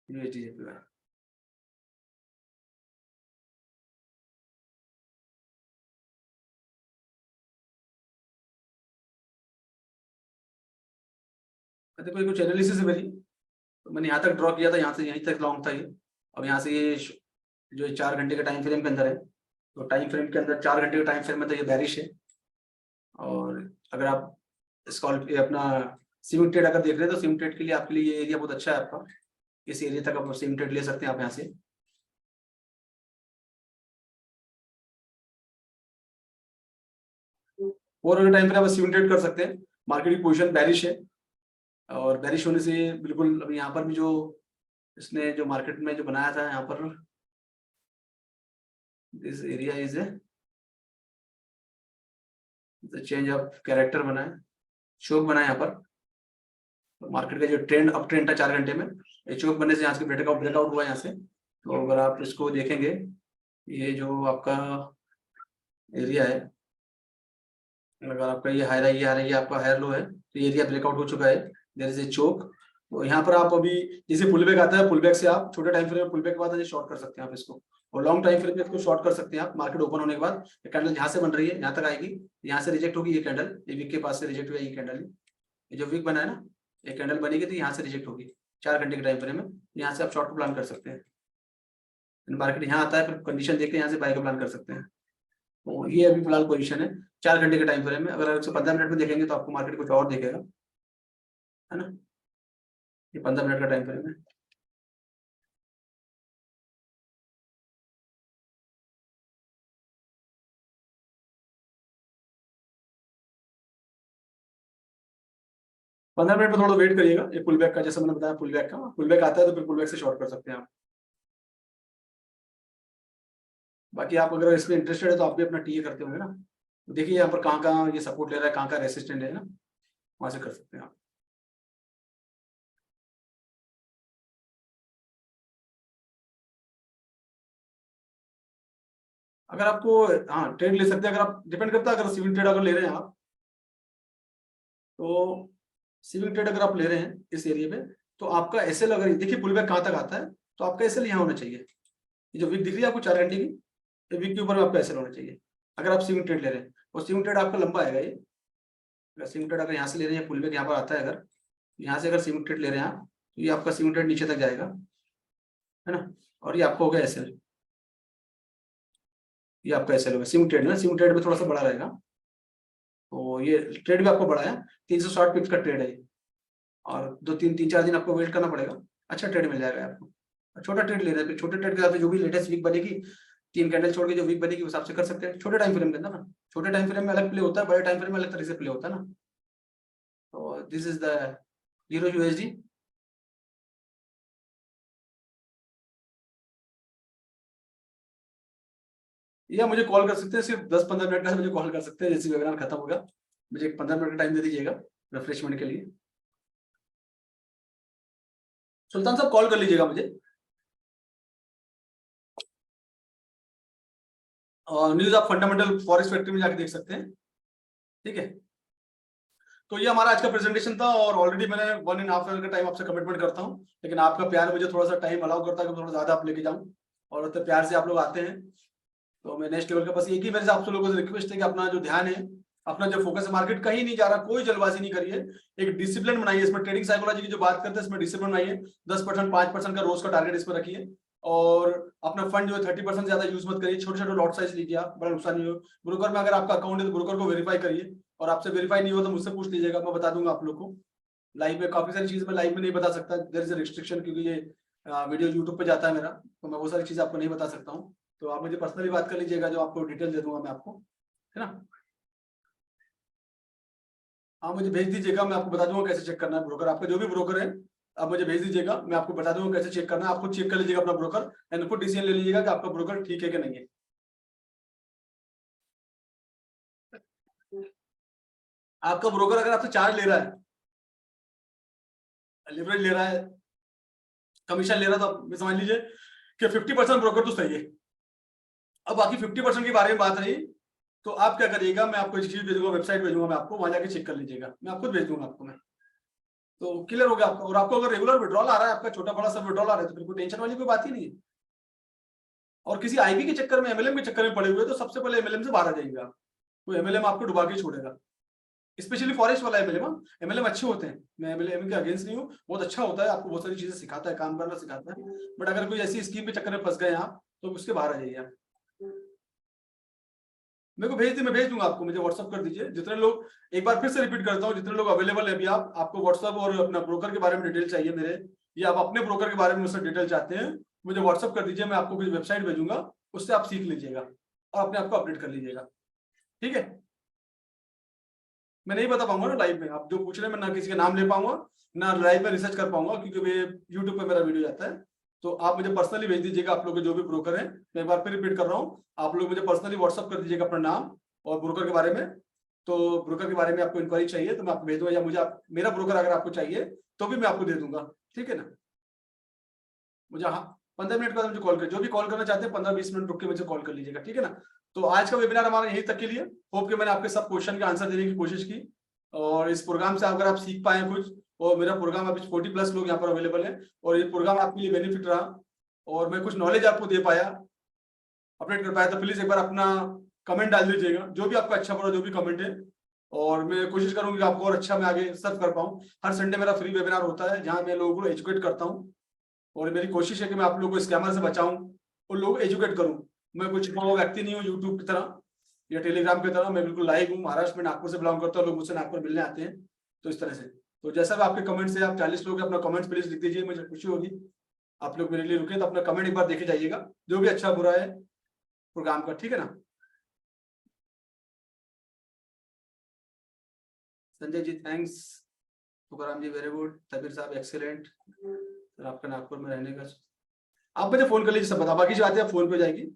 USD JPY. देखो कुछ एनालिसिस है मेरी, तो मैंने यहाँ तक ड्रॉ किया था, यहाँ से यहीं तक लॉन्ग था ये। अब यहाँ से ये जो 4 घंटे के टाइम फ्रेम के अंदर है, तो टाइम फ्रेम के अंदर 4 घंटे के टाइम फ्रेम में तो ये बेरिश है। और अगर आप अपना स्विंग ट्रेड अगर देख रहे हैं तो स्विंग ट्रेड के लिए आपके लिए ये एरिया बहुत अच्छा है आपका, इस एरिया तक आप स्विंग ट्रेड ले सकते हैं आप यहाँ से। और अगर टाइम फ्रेम आप स्विंग ट्रेड कर सकते हैं, मार्केट की पोजीशन बेरिश है, और बेरिश होने से बिल्कुल अभी यहाँ पर भी जो इसने जो मार्केट में जो बनाया था यहाँ पर, this area is change of character बना है, शोक बना है यहाँ पर। तो मार्केट का जो ट्रेंड अप ट्रेंड था 4 घंटे में, ये चोक बनने से यहाँ से ब्रेकआउट हुआ यहाँ से। तो अगर आप इसको देखेंगे, ये जो आपका एरिया है, अगर आपका ये हायर आपका हायर लो है, तो ये एरिया ब्रेकआउट हो चुका है, देयर इज ए चोक। तो यहाँ पर आप अभी जैसे पुल बैक आता है, पुल बैक से आप छोटे टाइम फ्रेम में पुल बैक के बाद शॉर्ट कर सकते हैं आप इसको, और लॉन्ग टाइम फ्रेम में इसको शॉर्ट कर सकते हैं आप। मार्केट ओपन होने के बाद कैंडल यहाँ से बन रही है यहाँ तक आएगी, यहाँ से रिजेक्ट होगी ये कैंडल, ये वीक के पास से रिजेक्ट हुआ ये कैंडल, ये जो वीक बना है ना, ये कैंडल बनेगी तो यहाँ से रिजेक्ट होगी 4 घंटे के टाइम फ्रेम में, यहाँ से आप शॉर्ट को प्लान कर सकते हैं। मार्केट यहाँ आता है, फिर कंडीशन देख के यहाँ से बाय का प्लान कर सकते हैं। तो ये अभी फिलहाल पोजीशन है 4 घंटे के टाइम फ्रेम में। अगर 115 मिनट में देखेंगे तो आपको मार्केट कुछ और देखेगा, है ना। ये 15 मिनट का टाइम फ्रेम है। पंद्रह मिनट में थोड़ा वेट करिएगा, ये पुल बैक का जैसे मैंने बताया, पुल बैक आता है तो फिर पुल बैक से शॉर्ट कर सकते हैं आप। बाकी आप अगर इसमें इंटरेस्टेड है तो आप भी अपना टीए करते होंगे ना, तो देखिए यहाँ पर कहाँ कहाँ ये सपोर्ट ले रहा है, कहाँ कहाँ रेसिस्टेंट है ना, वहां से कर सकते हैं आप। अगर आपको, हाँ ट्रेड ले सकते हैं, अगर आप, डिपेंड करता है, अगर स्विंग ट्रेड अगर ले रहे हैं आप, तो स्विंग ट्रेड अगर आप ले रहे हैं इस एरिया पे, तो आपका एसएल, अगर देखिए पुल बैक कहाँ तक आता है, तो आपका एसएल यहाँ होना चाहिए। ये जो विक दिख रही है आपको 4 घंटे की, ये विक के ऊपर में आपका एसएल होना चाहिए अगर आप स्विंग ट्रेड ले रहे हैं। और स्विंग ट्रेड आपका लंबा आएगा ये, अगर स्विंग ट्रेड अगर यहाँ से ले रहे हैं, पुल बैक यहाँ पर आता है, अगर यहाँ से अगर स्विंग ट्रेड ले रहे हैं आप, तो ये आपका स्विंग ट्रेड नीचे तक जाएगा, है ना, और ये आपका हो गया एसएल, ये आपका एसएल होगा स्विंग ट्रेड में। स्विंग ट्रेड में थोड़ा सा बड़ा रहेगा, तो ये ट्रेड भी आपको बड़ा है, 360 पिप्स का ट्रेड है ये, और 2-3-4 दिन आपको वेट करना पड़ेगा, अच्छा ट्रेड मिल जाएगा आपको। छोटा ट्रेड ले रहे हैं, छोटे ट्रेड के साथ जो भी लेटेस्ट वीक बनेगी, 3 कैंडल छोड़ के जो वीक बनेगी उस हिसाब से कर सकते हैं, छोटे टाइम फ्रेम के अंदर ना। छोटे टाइम फ्रेम में अलग प्ले होता है, बड़े टाइम फ्रेम में अलग तरीके से प्ले होता है ना। तो this is the hero USD. या मुझे कॉल कर सकते हैं, सिर्फ 10-15 मिनट का मुझे कॉल कर सकते हैं, जैसे वेबिनार खत्म होगा मुझे 15 मिनट का टाइम दे दीजिएगा रिफ्रेशमेंट के लिए। सुल्तान साहब कॉल कर लीजिएगा मुझे। न्यूज आप फंडामेंटल फॉरेक्स फैक्ट्री में जाके देख सकते हैं, ठीक है। तो ये हमारा आज का प्रेजेंटेशन था, और ऑलरेडी मैंने 1.5 आवर का टाइम आपसे कमिटमेंट करता हूँ, लेकिन आपका प्यार मुझे थोड़ा सा टाइम अलाउ करता है कि थोड़ा ज्यादा आप लेके जाऊँ, और तो प्यार से आप लोग आते हैं, तो मैं नेक्स्ट लेवल का बस एक ही मेरे से आप लोगों से रिक्वेस्ट है कि अपना जो ध्यान है, अपना जो फोकस है, मार्केट कहीं नहीं जा रहा, कोई जल्दबाजी नहीं करिए, एक डिसिप्लिन बनाइए। इसमें ट्रेडिंग साइकोलॉजी की जो बात करते हैं, इसमें डिसिप्लिन बनाइए, 10%, 5% का रोज का टारगेट इसमें रखिए, और अपना फंड जो है 30% ज्यादा यूज मत करिए, छोटे छोटे लॉट साइज लीजिए आप, बड़ा नुकसान नहीं हो। ब्रोकर में अगर आपका अकाउंट है तो ब्रोकर को वेरीफाई करिए, और आपसे वेरीफाई नहीं हो तो मुझसे पूछ लीजिएगा, मैं बता दूंगा आप लोग को। लाइव में काफी सारी चीज मैं लाइव में नहीं बता सकता, देयर इज अ रिस्ट्रिक्शन, क्योंकि ये वीडियो यूट्यूब पे जाता है मेरा, तो मैं वो सारी चीज आपको नहीं बता सकता हूँ। तो आप मुझे पर्सनली बात कर लीजिएगा, जो आपको डिटेल दे दूंगा मैं आपको, है ना। आप मुझे भेज दीजिएगा, मैं आपको बता दूंगा कैसे चेक करना है ब्रोकर, आपका जो भी ब्रोकर है आप मुझे भेज दीजिएगा, मैं आपको बता दूंगा कैसे चेक करना है। आप खुद चेक कर लीजिएगा अपना ब्रोकर, एंड खुद डिसीजन ले लीजिएगा कि आपका ब्रोकर ठीक है कि नहीं है। आपका ब्रोकर अगर आपसे चार्ज ले रहा है, लिवरेज ले रहा है, कमीशन ले रहा है, तो आप समझ लीजिए कि 50% ब्रोकर तो सही है। अब बाकी 50% के बारे में बात रही, तो आप क्या करिएगा, मैं आपको एक चीज भेजूंगा, वेबसाइट भेजूंगा मैं आपको, वहां जाके चेक कर लीजिएगा, मैं आपको भेज दूंगा आपको मैं। तो क्लियर हो गया आपको। और आपको अगर रेगुलर विड्रॉल आ रहा है, आपका छोटा बड़ा सब विड्रॉल आ रहा है, तो फिर कोई टेंशन वाली कोई बात ही नहीं है। और किसी आईबी के चक्कर में, एमएलएम के चक्कर में पड़े हुए, तो सबसे पहले एमएलएम से बाहर आ जाएगा, कोई एमएलएम आपको डुबा के छोड़ेगा, स्पेशली फॉरेस्ट वाला एमएलएम। एमएलएम अच्छे होते हैं, मैं एमएलएम के अगेंस्ट नहीं हूँ, बहुत अच्छा होता है, आपको बहुत सारी चीजें सिखाता है, काम करना सिखाता है, बट अगर कोई ऐसी स्कीम के चक्कर में फंस गए आप, तो उसके बाहर आ जाइए आप। मेरे को भेज दी, मैं भेज दूंगा आपको, मुझे व्हाट्सअप कर दीजिए जितने लोग, एक बार फिर से रिपीट करता हूँ, जितने लोग अवेलेबल है अभी, आप आपको व्हाट्सअप और अपना ब्रोकर के बारे में डिटेल चाहिए मेरे, या आप अपने ब्रोकर के बारे में मुझसे डिटेल चाहते हैं, मुझे व्हाट्सअप कर दीजिए, मैं आपको कुछ वेबसाइट भेजूंगा, उससे आप सीख लीजिएगा और अपने आप को अपडेट कर लीजिएगा, ठीक है। मैं नहीं बता पाऊंगा ना लाइव में, आप जो पूछ रहे हैं, मैं ना किसी का नाम ले पाऊंगा, ना लाइव में रिसर्च कर पाऊंगा, क्योंकि यूट्यूब पे मेरा वीडियो जाता है। तो आप मुझे पर्सनली भेज दीजिएगा, आप लोग के जो भी ब्रोकर हैं, मैं एक बार फिर रिपीट कर रहा हूँ, आप लोग मुझे पर्सनली व्हाट्सअप कर दीजिएगा अपना नाम और ब्रोकर के बारे में। तो ब्रोकर के बारे में आपको इंक्वायरी चाहिए तो मैं आपको भेज दूंगा, या मुझे मेरा ब्रोकर अगर आपको चाहिए तो भी मैं आपको दे दूंगा, ठीक है ना। मुझे, हाँ, 15 मिनट बाद मुझे कॉल कर, जो भी कॉल करना चाहते हैं 15-20 मिनट रुक के मुझे कॉल कर लीजिएगा, ठीक है ना। तो आज का वेबिनार हमारा यहीं तक के लिए, होप कि मैंने आपके सब क्वेश्चन का आंसर देने की कोशिश की, और इस प्रोग्राम से अगर आप सीख पाए कुछ, और मेरा प्रोग्राम अभी 40+ लोग यहाँ पर अवेलेबल है, और ये प्रोग्राम आपके लिए बेनिफिट रहा, और मैं कुछ नॉलेज आपको दे पाया, अपडेट कर पाया, तो प्लीज एक बार अपना कमेंट डाल दीजिएगा, जो भी आपका अच्छा बुरा जो भी कमेंट है, और मैं कोशिश करूंगी कि आपको और अच्छा मैं आगे सर्व कर पाऊँ। हर संडे मेरा फ्री वेबिनार होता है, जहाँ मैं लोगों को एजुकेट करता हूँ, और मेरी कोशिश है कि मैं आप लोगों को स्कैमर से बचाऊं और लोग एजुकेट करूं। मैं कुछ वो व्यक्ति नहीं हूँ यूट्यूब की तरह या टेलीग्राम की तरह, मैं बिल्कुल लाइव हूँ, महाराष्ट्र में नागपुर से बिलोंग करता हूँ, लोग मुझसे नागपुर मिलने आते हैं, तो इस तरह से। तो जैसा भी आपके कमेंट्स है, आप 40 लोग अपना कमेंट्स प्लीज लिख दीजिए, मुझे खुशी होगी। आप लोग मेरे लिए रुके तो अपना कमेंट एक बार देखे जाइएगा, जो भी अच्छा बुरा है प्रोग्राम का, ठीक है ना। संजय जी थैंक्स, तुकाराम जी वेरी गुड, तबीर साहब एक्सीलेंट, सर आपका नागपुर में रहने का, आप मुझे फोन कर लीजिए, सब बता, बाकी जो आते हैं फोन पे जाएगी।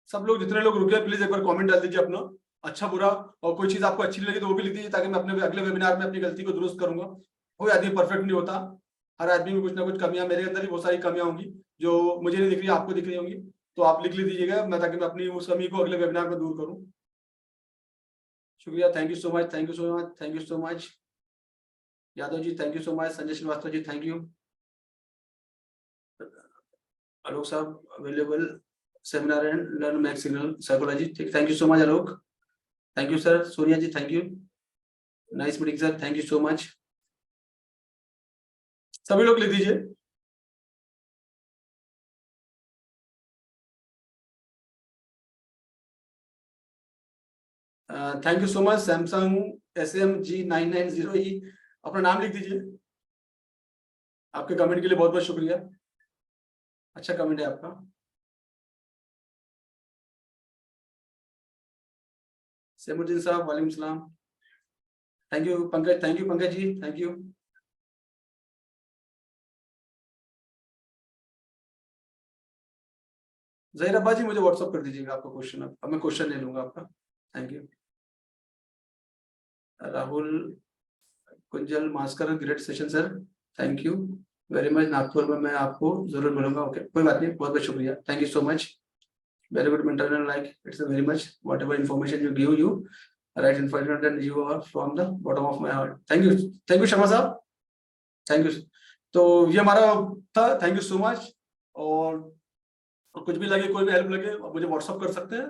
सब लोग जितने लोग रुके प्लीज एक बार कमेंट डाल दीजिए अपना, अच्छा बुरा, और कोई चीज आपको अच्छी नहीं लगी तो वो भी लिख दीजिए, ताकि मैं अपने अगले वेबिनार में अपनी गलती को दुरुस्त करूंगा। कोई आदमी परफेक्ट नहीं होता, हर आदमी में कुछ ना कुछ कमियां, मेरे अंदर भी बहुत सारी कमियां होंगी जो मुझे नहीं दिख रही, आपको दिख रही होंगी, तो आप लिख लीजिएगा मैं, ताकि मैं अपनी उस कमी को अगले वेबिनार में दूर करूं। शुक्रिया, thank you so much, thank you so much, thank you so much. Yadav ji thank you so much, Sanjay Srivastava ji thank you, Alok साहब available seminar and learn max signal psychology, ठीक, thank you so much Alok, thank you sir. Sonia ji thank you, nice meeting sir, thank you so much. सभी लोग लिख दीजिए। Thank you so much Samsung SMG990E, अपना नाम लिख दीजिए। आपके कमेंट के लिए बहुत बहुत शुक्रिया, अच्छा कमेंट है आपका। सैमुद्दीन साहब वालेकुम सलाम, thank you Pankaj, thank you Pankaj ji, thank you. Zaheer अब्बा जी मुझे व्हाट्सअप कर दीजिएगा आपका क्वेश्चन, अब मैं क्वेश्चन ले लूंगा आपका, thank you. Rahul Kunjal Bhaskar, great session sir, thank you very much. Nagpur में मैं आपको जरूर मिलूंगा, ओके कोई बात नहीं, बहुत बहुत शुक्रिया, thank you so much, very good mentor, like it's very much whatever information you give, you right information and you are from the bottom of my heart, thank you Sharma साहब, थैंक यू। तो ये हमारा था, थैंक यू सो मच। और कुछ भी लगे, कोई भी हेल्प लगे मुझे व्हाट्सअप कर सकते हैं,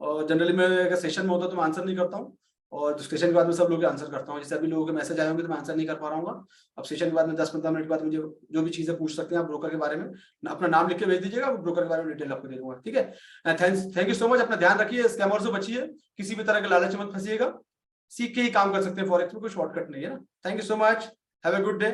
और जनरली मैं अगर सेशन में होता तो मैं आंसर नहीं करता हूँ, और सेशन के बाद में सब लोग आंसर करता हूँ। जैसे अभी लोगों के मैसेज आए होंगे तो मैं आंसर नहीं कर पा रहा हूँ, अब सेशन के बाद में 10-15 मिनट के बाद मुझे जो भी चीजें पूछ सकते हैं आप ब्रोकर के बारे में, अपना नाम लिख के भेज दीजिएगा, ब्रोकर के बारे में डिटेल आपको दे दूंगा, ठीक है। थैंक यू सो मच, अपना ध्यान रखिए, स्कैमर से बचिए, किसी भी तरह के लालच में मत फंसिएगा, सीख के ही काम कर सकते हैं फॉरेक्स में, कोई शॉर्टकट नहीं है ना। Thank you so much, have a good day.